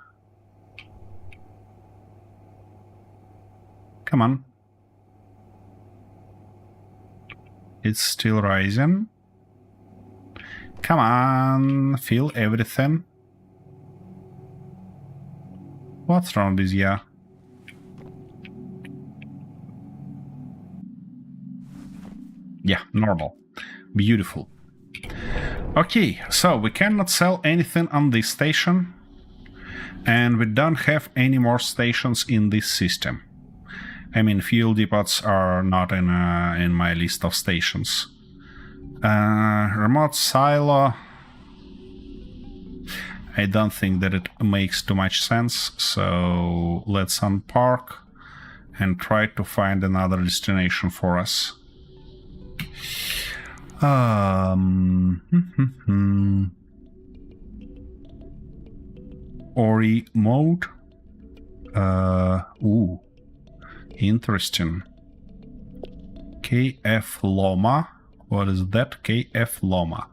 Come on. It's still rising. Come on, feel everything. What's wrong with you? Yeah, normal. Beautiful. Okay, so we cannot sell anything on this station. And we don't have any more stations in this system. I mean, fuel depots are not in my list of stations. Remote silo. I don't think that it makes too much sense, so let's unpark and try to find another destination for us. Ori mode. Ooh. Interesting. KF Loma. What is that? KF Loma.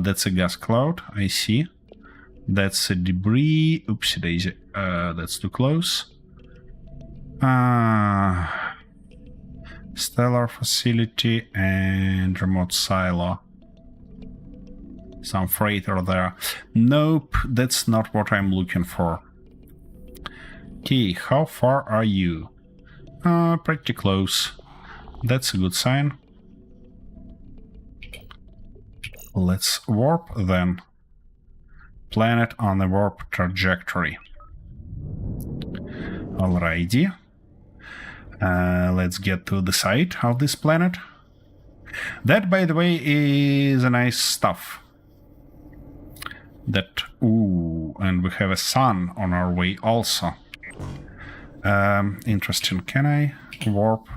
That's a gas cloud, I see. That's a debris. Oopsie daisy. That's too close. Stellar facility and remote silo. Some freighter there. Nope, that's not what I'm looking for. Okay, how far are you? Pretty close. That's a good sign. Let's warp then. Planet on the warp trajectory. Alrighty. Let's get to the site of this planet. That, by the way, is a nice stuff. That, ooh, and we have a sun on our way also. Interesting. Can I warp?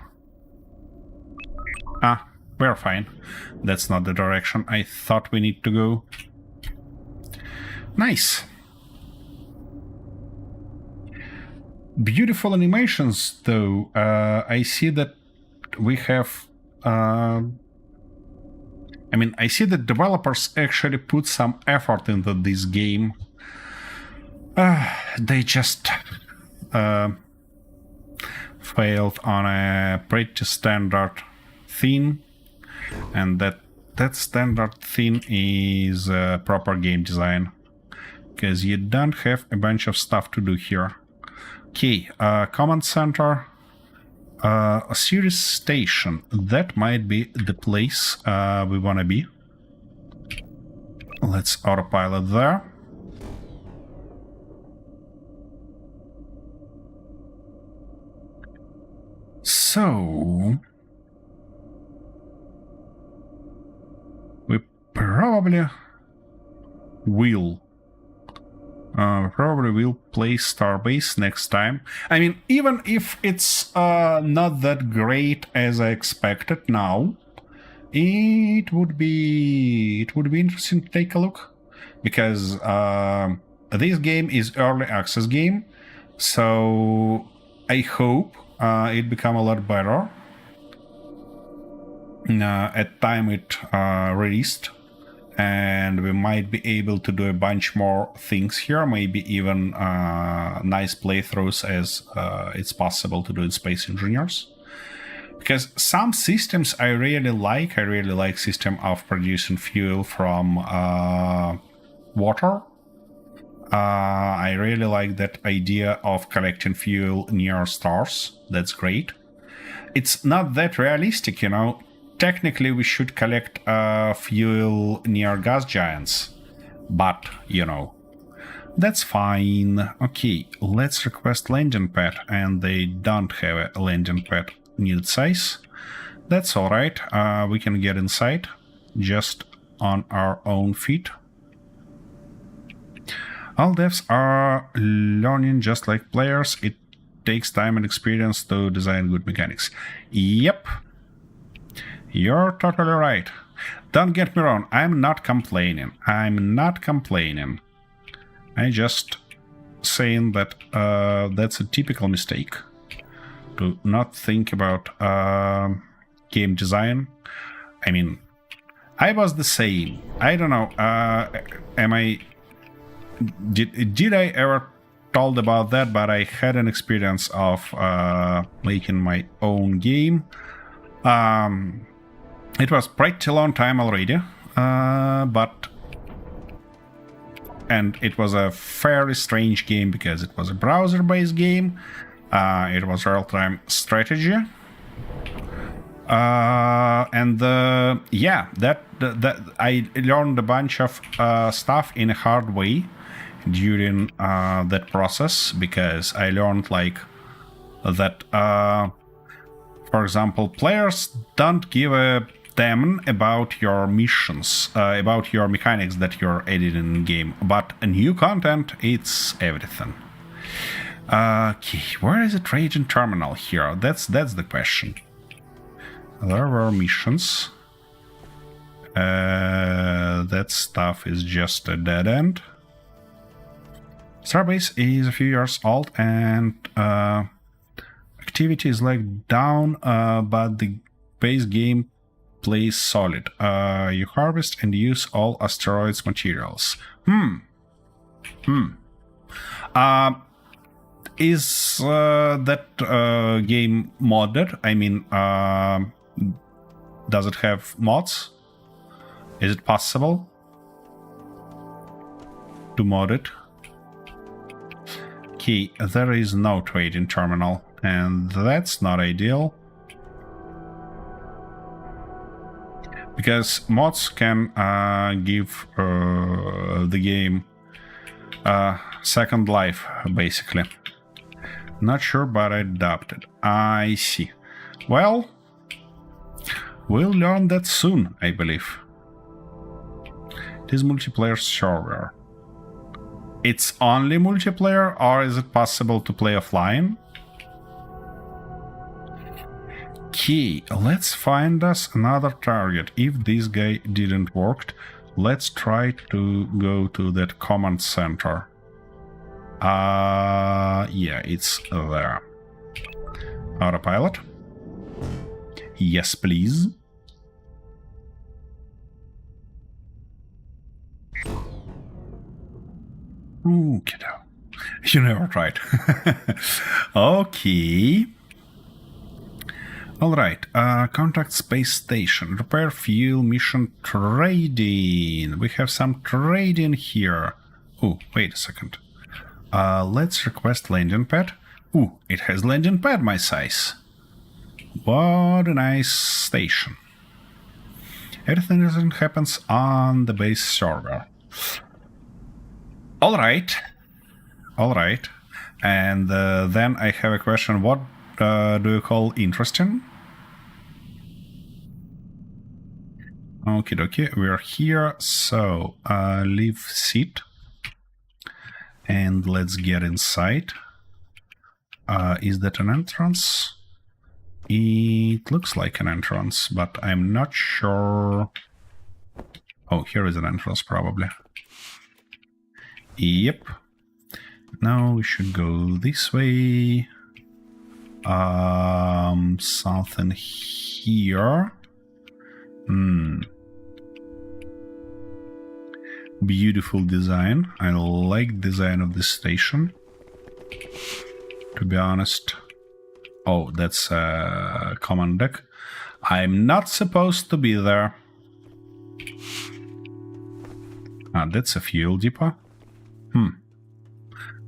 Ah, we're fine. That's not the direction I thought we need to go. Nice. Beautiful animations, though. I see that we have... I mean, I see that developers actually put some effort into this game. They just failed on a pretty standard theme, and that standard theme is proper game design, because you don't have a bunch of stuff to do here. Okay, command center, a Sirius station. That might be the place we want to be. Let's autopilot there. So we probably will place Starbase next time. I mean, even if it's not that great as I expected now, it would be interesting to take a look, because this game is early access game, so I hope it become a lot better at time it released. And we might be able to do a bunch more things here, maybe even nice playthroughs as it's possible to do in Space Engineers. Because some systems I really like. I really like system of producing fuel from water. I really like that idea of collecting fuel near stars. That's great. It's not that realistic, you know. Technically, we should collect fuel near gas giants, but, you know, that's fine. Okay, let's request landing pad, and they don't have a landing pad needed size. That's alright, we can get inside, just on our own feet. All devs are learning just like players. It takes time and experience to design good mechanics. Yep. You're totally right. Don't get me wrong, I'm not complaining. I'm just saying that that's a typical mistake. To not think about game design. I mean, I was the same. I don't know, did I ever told about that, but I had an experience of making my own game. It was pretty long time already, and it was a very strange game because it was a browser-based game. It was real-time strategy, and yeah, that I learned a bunch of stuff in a hard way during that process, because I learned like that. For example, players don't give a damn about your missions, about your mechanics that you're editing in game, but new content, it's everything. Okay, where is the trading terminal here? That's the question. There were missions. That stuff is just a dead end. Starbase is a few years old, and activity is like down, but the base game plays solid. You harvest and use all asteroids materials. Is that game modded? I mean, does it have mods? Is it possible to mod it? Okay, there is no trading terminal, and that's not ideal. because mods can give the game second life, basically. Not sure, but I doubt it. I see. Well, we'll learn that soon, I believe. It is multiplayer server. It's only multiplayer, or is it possible to play offline? Okay, let's find us another target. If this guy didn't work, let's try to go to that command center. Yeah, it's there. Autopilot. Yes, please. Ooh, kiddo. You never tried. Okay. Alright, contact space station. Repair fuel mission trading. We have some trading here. Oh, wait a second. Let's request landing pad. Ooh, it has landing pad my size. What a nice station. Everything happens on the base server. Alright. Alright. And then I have a question. What do you call interesting? Okie dokie, we're here. So, leave seat. And let's get inside. Is that an entrance? It looks like an entrance, but I'm not sure. Oh, here is an entrance, probably. Yep. Now we should go this way. Something here. Beautiful design. I like design of this station, to be honest. Oh, that's a command deck. I'm not supposed to be there. Ah, that's a fuel depot.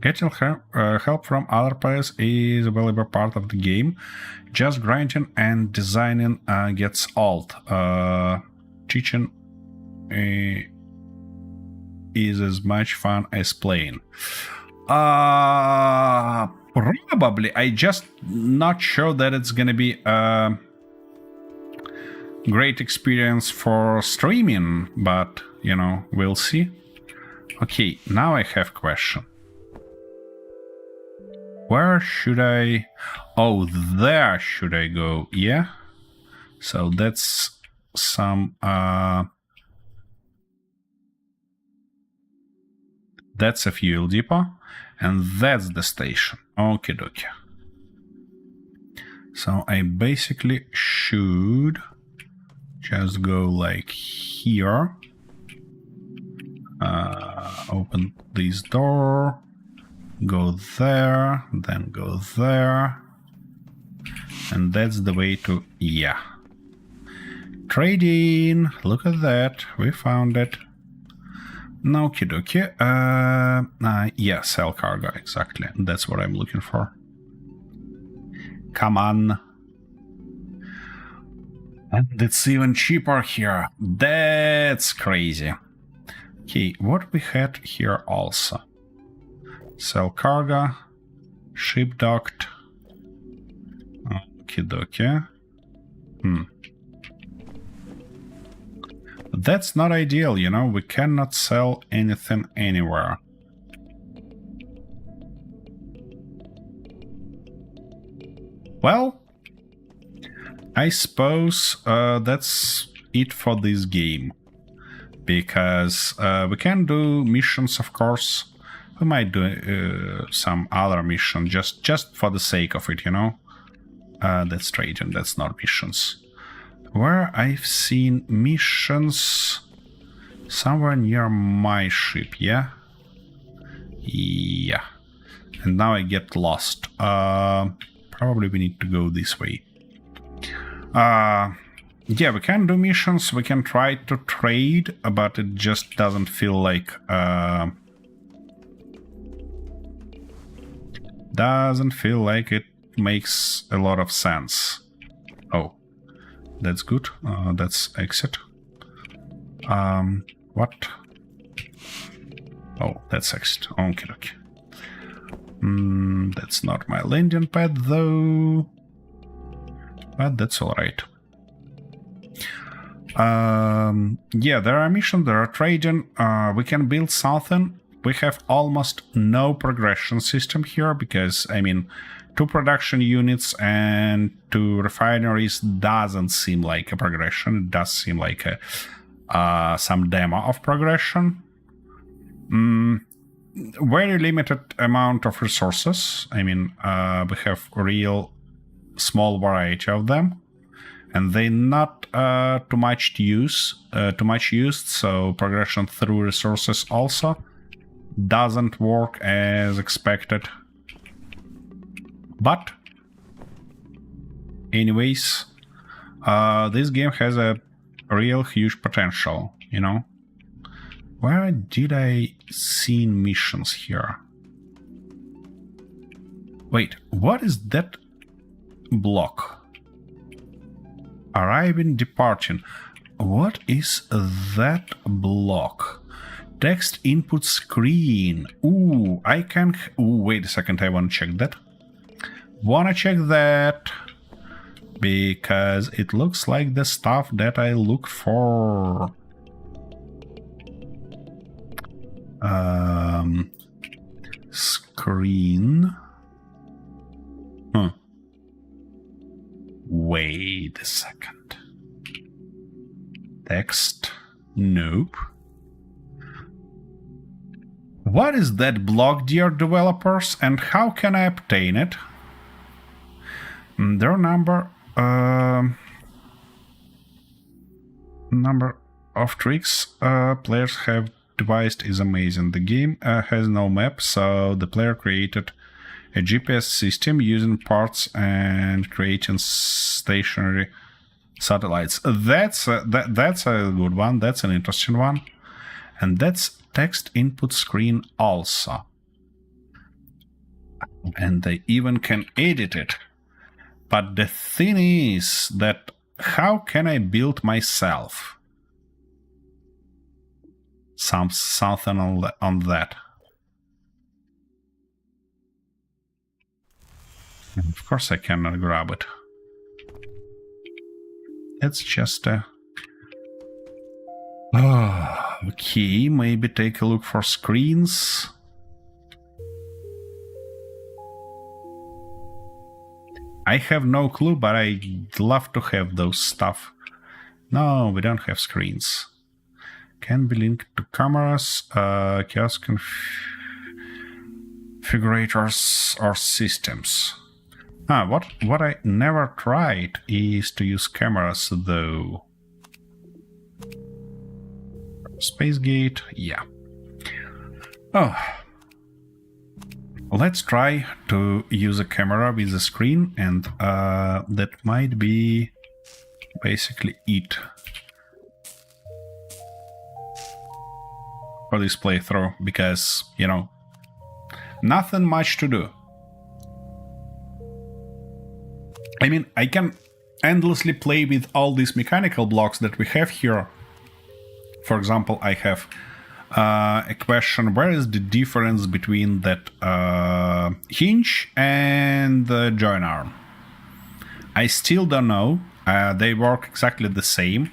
Getting help from other players is a valuable part of the game. Just grinding and designing gets old. Teaching is as much fun as playing. Probably. I just not sure that it's gonna be a great experience for streaming, but you know, we'll see. Okay, now I have a question. Where should I... Oh, there should I go, yeah? So that's some... That's a fuel depot, and that's the station. Okie dokie. So I basically should just go like here. Open this door. Go there, then go there. And that's the way to... Yeah. Trading! Look at that. We found it. Okie dokie. Yeah, sell cargo, exactly. That's what I'm looking for. Come on. And it's even cheaper here. That's crazy. Okay, what we had here also. Sell cargo. Ship docked. Okie dokie. That's not ideal, you know, we cannot sell anything anywhere. Well, I suppose that's it for this game. Because we can do missions, of course. We might do some other mission just for the sake of it, you know. That's trading, that's not missions. Where I've seen missions somewhere near my ship, yeah? Yeah. And now I get lost. Probably we need to go this way. Yeah, we can do missions, we can try to trade, but it just doesn't feel like... doesn't feel like it makes a lot of sense. Oh. That's good. That's exit. What? Oh, that's exit. Okay, okay. That's not my landing pad, though. But that's alright. Yeah, there are missions, there are trading. We can build something. We have almost no progression system here because, I mean, 2 production units and 2 refineries doesn't seem like a progression. It does seem like some demo of progression. Very limited amount of resources. I mean, we have a real small variety of them, and they're not too much used. So progression through resources also doesn't work as expected. But anyways, this game has a real huge potential, you know. Where did I see missions here? Wait, what is that block? Arriving, departing. What is that block? Text input screen. Ooh, I can... Ooh, wait a second, I want to check that. Wanna check that because it looks like the stuff that I look for. Screen. Wait a second. Text. Nope. What is that block, dear developers, and how can I obtain it? Their number of tricks players have devised is amazing. The game has no map, so the player created a GPS system using parts and creating stationary satellites. That's a good one. That's an interesting one. And that's text input screen also. And they even can edit it. But the thing is that how can I build myself something on that? And of course I cannot grab it. It's just a... okay, maybe take a look for screens. I have no clue, but I'd love to have those stuff. No, we don't have screens. Can be linked to cameras, kiosk configurators or systems. What I never tried is to use cameras, though. Space gate, yeah. Oh. Let's try to use a camera with a screen, and that might be basically it for this playthrough, because, you know, nothing much to do. I mean, I can endlessly play with all these mechanical blocks that we have here. For example, I have a question: where is the difference between that hinge and the join arm? I still don't know. They work exactly the same.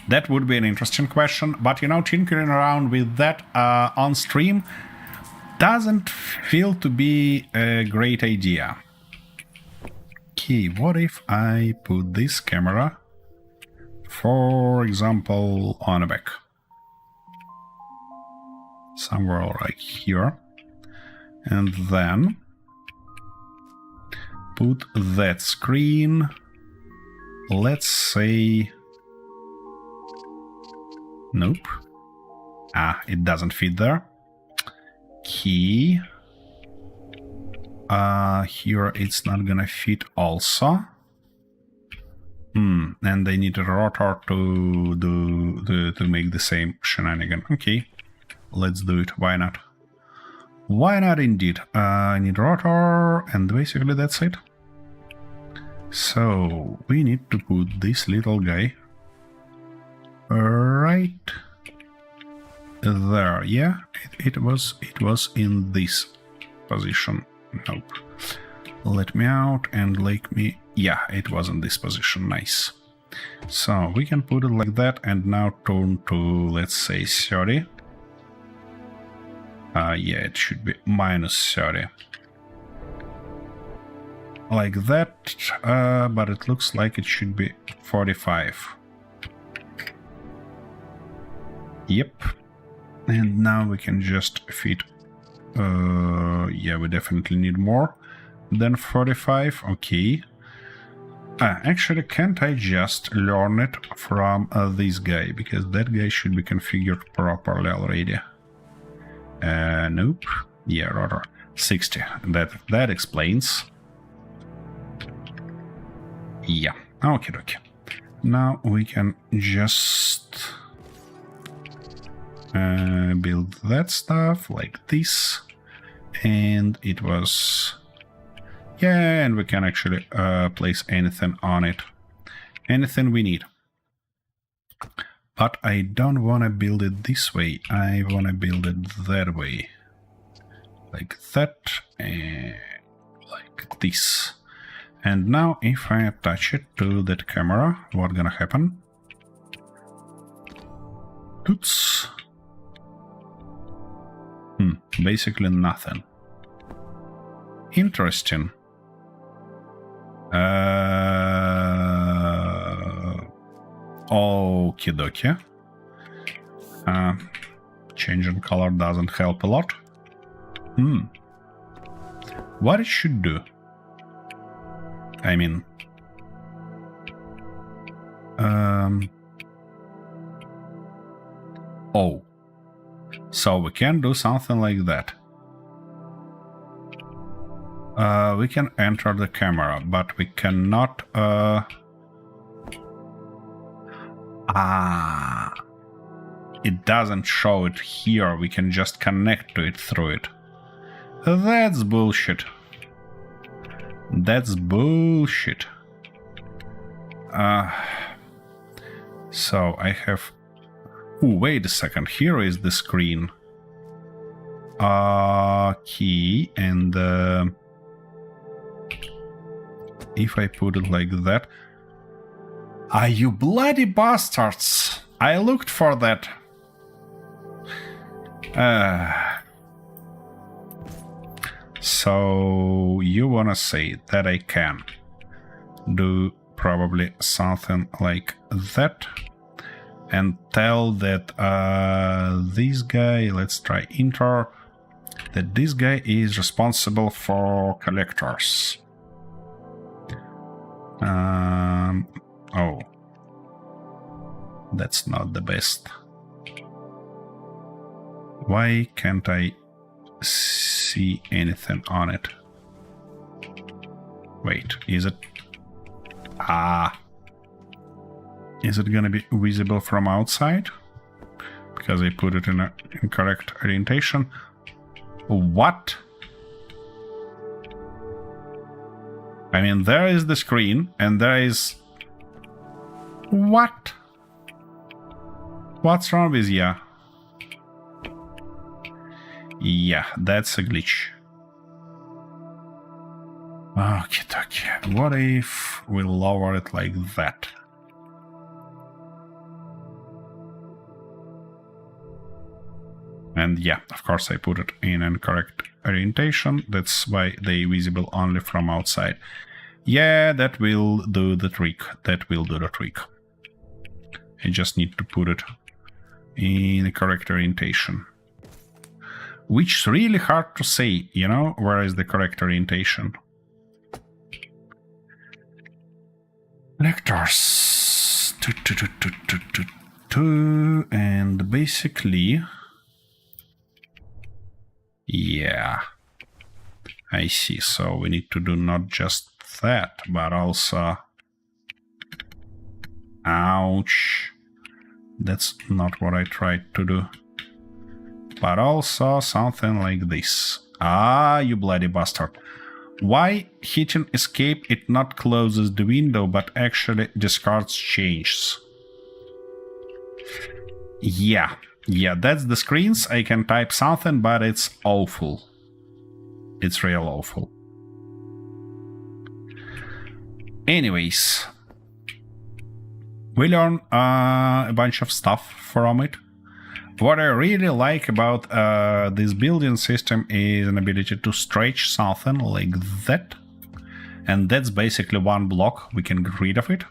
That would be an interesting question, but you know, tinkering around with that on stream doesn't feel to be a great idea. Okay, what if I put this camera, for example, on a back? Somewhere like here, and then put that screen, let's say, nope, it doesn't fit there. Key, here it's not gonna fit also. And I need a rotor to make the same shenanigan. Okay. Let's do it. Why not? Why not indeed? I need rotor, and basically that's it. So we need to put this little guy right there. Yeah, it was in this position. Nope. Let me out and let me... Yeah, it was in this position. Nice. So we can put it like that and now turn to, let's say, 30. Yeah, it should be minus 30. Like that, but it looks like it should be 45. Yep. And now we can just fit... yeah, we definitely need more than 45. Okay. Actually, can't I just learn it from this guy? Because that guy should be configured properly already. Nope. Yeah, rather 60. That explains. Yeah. Okay, okay. Now we can just build that stuff like this, and it was... Yeah, and we can actually place anything on it. Anything we need. But I don't want to build it this way. I want to build it that way. Like that, and like this. And now if I attach it to that camera, what's gonna happen? Oops. Basically nothing. Interesting. Okie dokie. Changing color doesn't help a lot. What it should do? I mean... Oh. So we can do something like that. We can enter the camera, but we cannot... It doesn't show it here, we can just connect to it through it. That's bullshit. That's bullshit. So I have... Ooh, wait a second, here is the screen. Key, and... if I put it like that... Ah, you bloody bastards! I looked for that. So you wanna say that I can do probably something like that and tell that this guy, let's try enter, that this guy is responsible for collectors. Oh, that's not the best. Why can't I see anything on it? Wait, is it... Is it gonna be visible from outside? Because I put it in an incorrect orientation. What? I mean, there is the screen, and there is... What? What's wrong with ya? Yeah, that's a glitch. Okay. What if we lower it like that? And yeah, of course I put it in incorrect orientation. That's why they visible only from outside. Yeah, that will do the trick. That will do the trick. I just need to put it in the correct orientation. Which is really hard to say, you know, where is the correct orientation. Collectors. And basically... Yeah. I see. So we need to do not just that, but also... Ouch. That's not what I tried to do. But also something like this. Ah, you bloody bastard. Why hitting escape it not closes the window but actually discards changes? Yeah, Yeah, that's the screens. I can type something, but it's awful. It's real awful. Anyways, we learn a bunch of stuff from it. What I really like about this building system is an ability to stretch something like that. And that's basically one block. We can get rid of it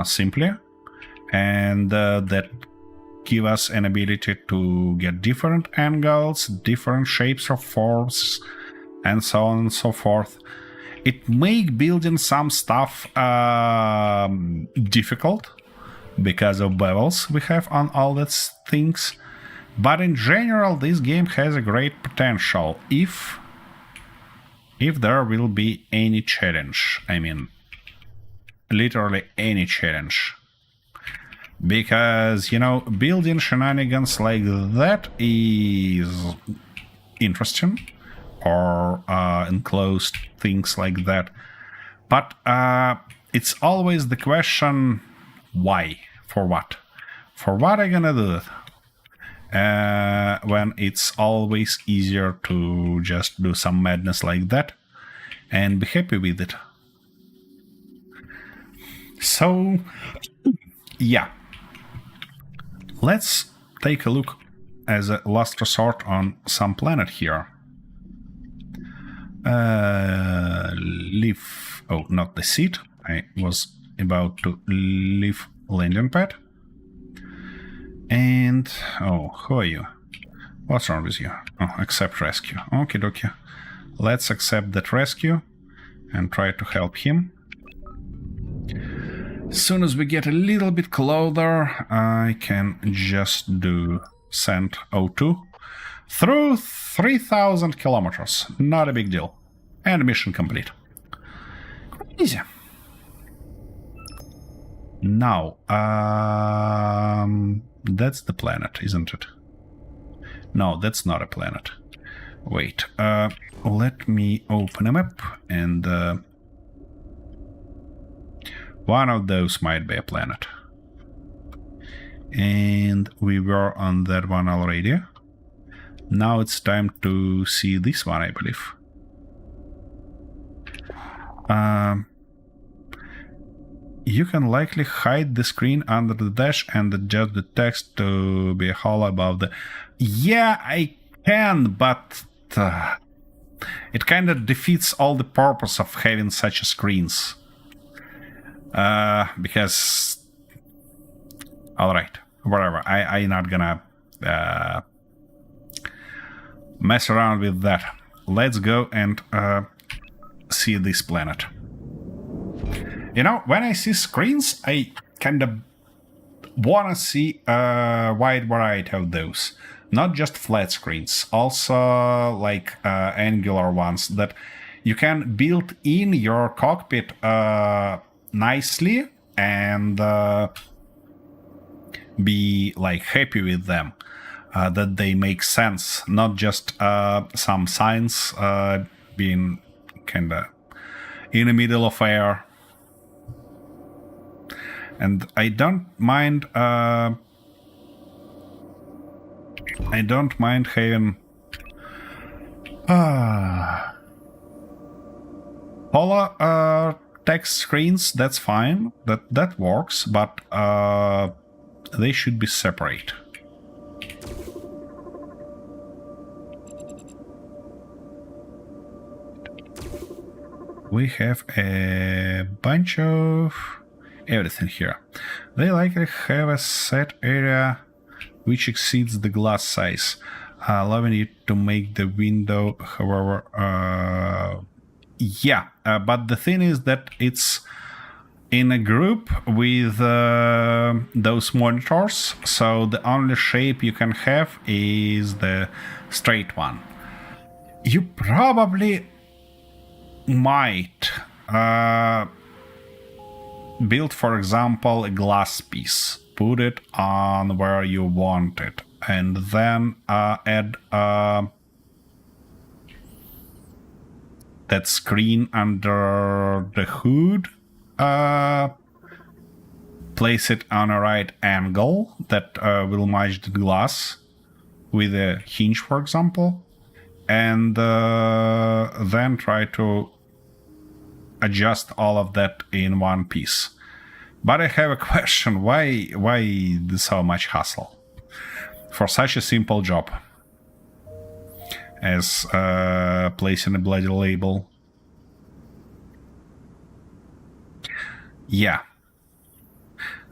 simply. And that give us an ability to get different angles, different shapes of forms, and so on and so forth. It make building some stuff difficult because of bevels we have on all these things. But in general, this game has a great potential if there will be any challenge. I mean, literally any challenge. Because, you know, building shenanigans like that is interesting, or enclosed things like that. But it's always the question, why? For what? For what are you gonna do it? When it's always easier to just do some madness like that and be happy with it. So, yeah. Let's take a look as a last resort on some planet here. Leave... Oh, not the seat. I was about to leave landing pad. And... Oh, who are you? What's wrong with you? Oh, accept rescue. Okie dokie. Let's accept that rescue and try to help him. As soon as we get a little bit closer, I can just do send O2 through 3,000 kilometers. Not a big deal. And mission complete. Easy. Now, that's the planet, isn't it? No, that's not a planet. Wait, let me open a map and... one of those might be a planet. And we were on that one already. Now it's time to see this one, I believe. You can likely hide the screen under the dash and adjust the text to be hollow above the... Yeah, I can, but... it kind of defeats all the purpose of having such screens. Because... Alright, whatever. I'm not gonna mess around with that. Let's go and see this planet. You know, when I see screens, I kind of wanna see a wide variety of those. Not just flat screens, also like angular ones that you can build in your cockpit nicely and be like happy with them, that they make sense, not just some signs being kinda in the middle of air. And I don't mind having polar text screens. That's fine, that works, but they should be separate. We have a bunch of everything here. They likely have a set area which exceeds the glass size, allowing you to make the window, however... but the thing is that it's in a group with those monitors, so the only shape you can have is the straight one. You probably might build, for example, a glass piece, put it on where you want it, and then add that screen under the hood, place it on a right angle that will match the glass with a hinge, for example, and then try to adjust all of that in one piece. But I have a question: why so much hassle for such a simple job as placing a bloody label? Yeah,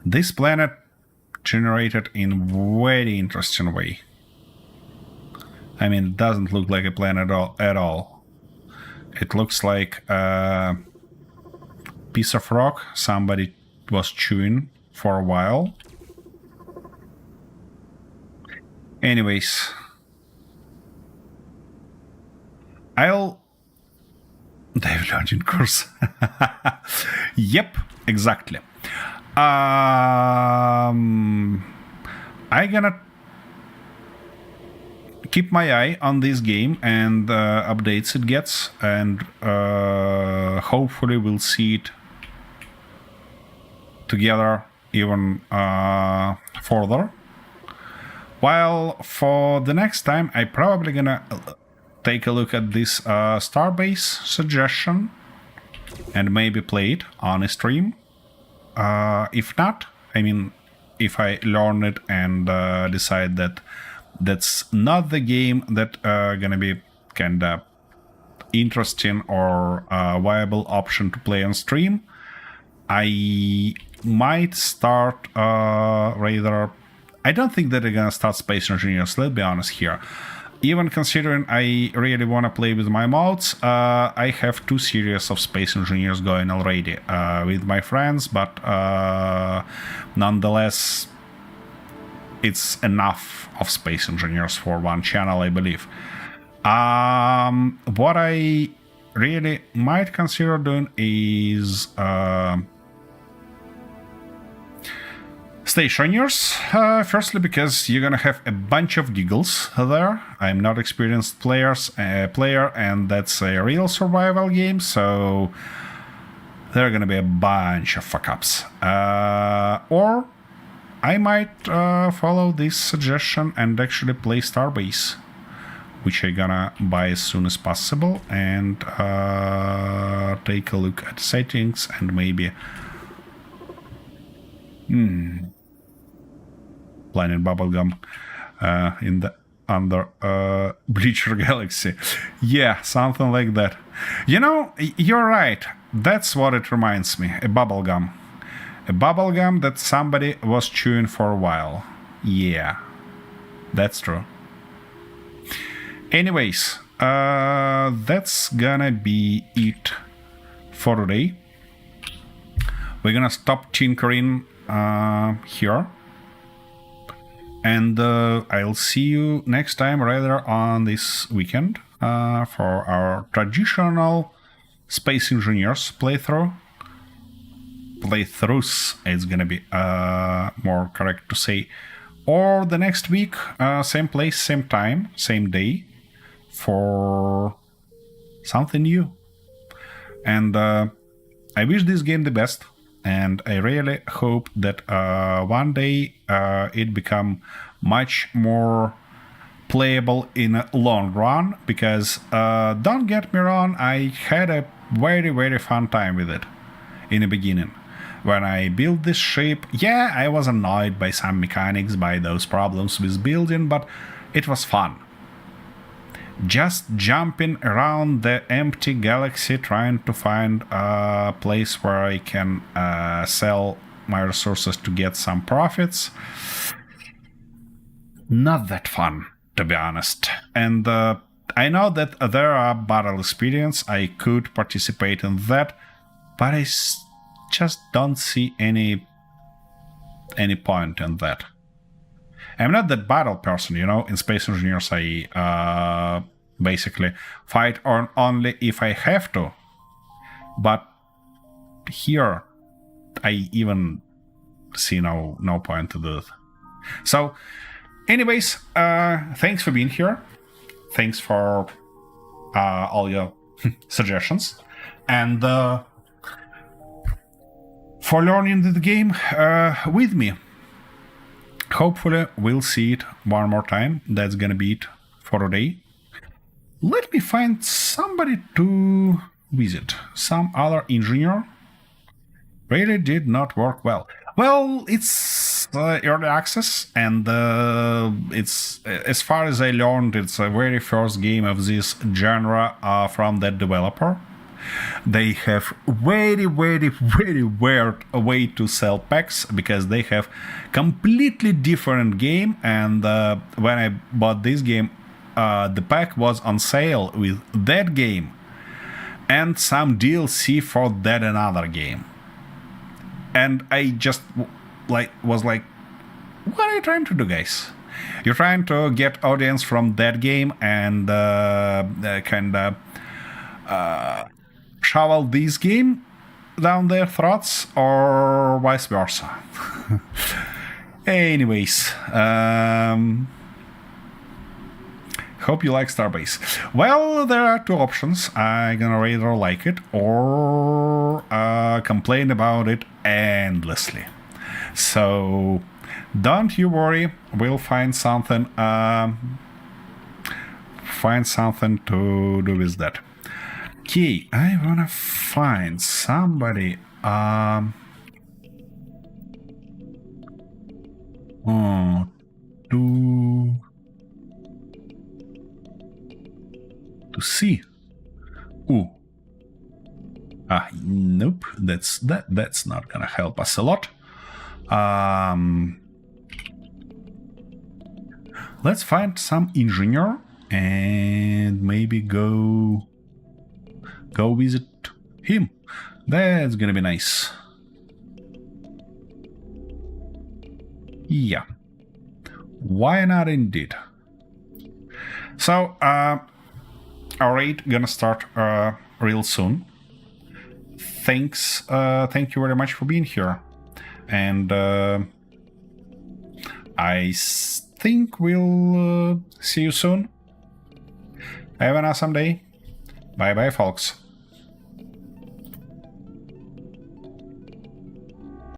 this planet generated in very interesting way. I mean, it doesn't look like a planet at all. It looks like a piece of rock somebody was chewing for a while. Anyways, David launching course. Yep, exactly. I'm gonna keep my eye on this game and updates it gets, and hopefully we'll see it together even further. While for the next time, I probably gonna take a look at this Starbase suggestion and maybe play it on a stream. If not, I mean, if I learn it and decide that that's not the game that gonna be kinda interesting or viable option to play on stream, I might start rather. I don't think that they're gonna start Space Engineers, let's be honest here. Even considering I really want to play with my mods, I have 2 series of Space Engineers going already with my friends, but nonetheless, it's enough of Space Engineers for one channel, I believe. What I really might consider doing is Stationers, firstly because you're gonna have a bunch of giggles there. I'm not experienced player, and that's a real survival game, so there are gonna be a bunch of fuck-ups. Or I might follow this suggestion and actually play Starbase, which I'm gonna buy as soon as possible, and take a look at settings and maybe Planet Bubblegum in the under Bleacher Galaxy. Yeah, something like that. You know, you're right. That's what it reminds me. A bubblegum. A bubblegum that somebody was chewing for a while. Yeah, that's true. Anyways, that's gonna be it for today. We're gonna stop tinkering here. And I'll see you next time, rather on this weekend, for our traditional Space Engineers playthrough. Playthroughs, it's gonna be more correct to say. Or the next week, same place, same time, same day, for something new. And I wish this game the best. And I really hope that one day it become much more playable in a long run, because don't get me wrong, I had a very, very fun time with it in the beginning. When I built this ship, yeah, I was annoyed by some mechanics, by those problems with building, but it was fun. Just jumping around the empty galaxy trying to find a place where I can sell my resources to get some profits. Not that fun, to be honest. And I know that there are battle experience, I could participate in that, but I just don't see any point in that. I'm not that battle person, you know. In Space Engineers, I basically fight on only if I have to. But here, I even see no point to do it. So, anyways, thanks for being here. Thanks for all your suggestions. And for learning the game with me. Hopefully we'll see it one more time. That's gonna be it for today. Let me find somebody to visit. Some other engineer. Really did not work well. Well, it's early access, and it's, as far as I learned, it's the very first game of this genre from that developer. They have very weird way to sell packs, because they have completely different game, and when I bought this game, the pack was on sale with that game and some DLC for that another game. And I just was like, what are you trying to do, guys? You're trying to get audience from that game and kind of shovel this game down their throats, or vice versa. Anyways, hope you like Starbase. Well, there are two options. I'm gonna either like it or complain about it endlessly. So don't you worry, we'll find something to do with that. Okay, I wanna find somebody to see. Ooh. Nope, that's not gonna help us a lot. Let's find some engineer and maybe go visit him. That's gonna be nice. Yeah. Why not indeed? So, our raid gonna start real soon. Thank you very much for being here. And I think we'll see you soon. Have an awesome day. Bye bye, folks.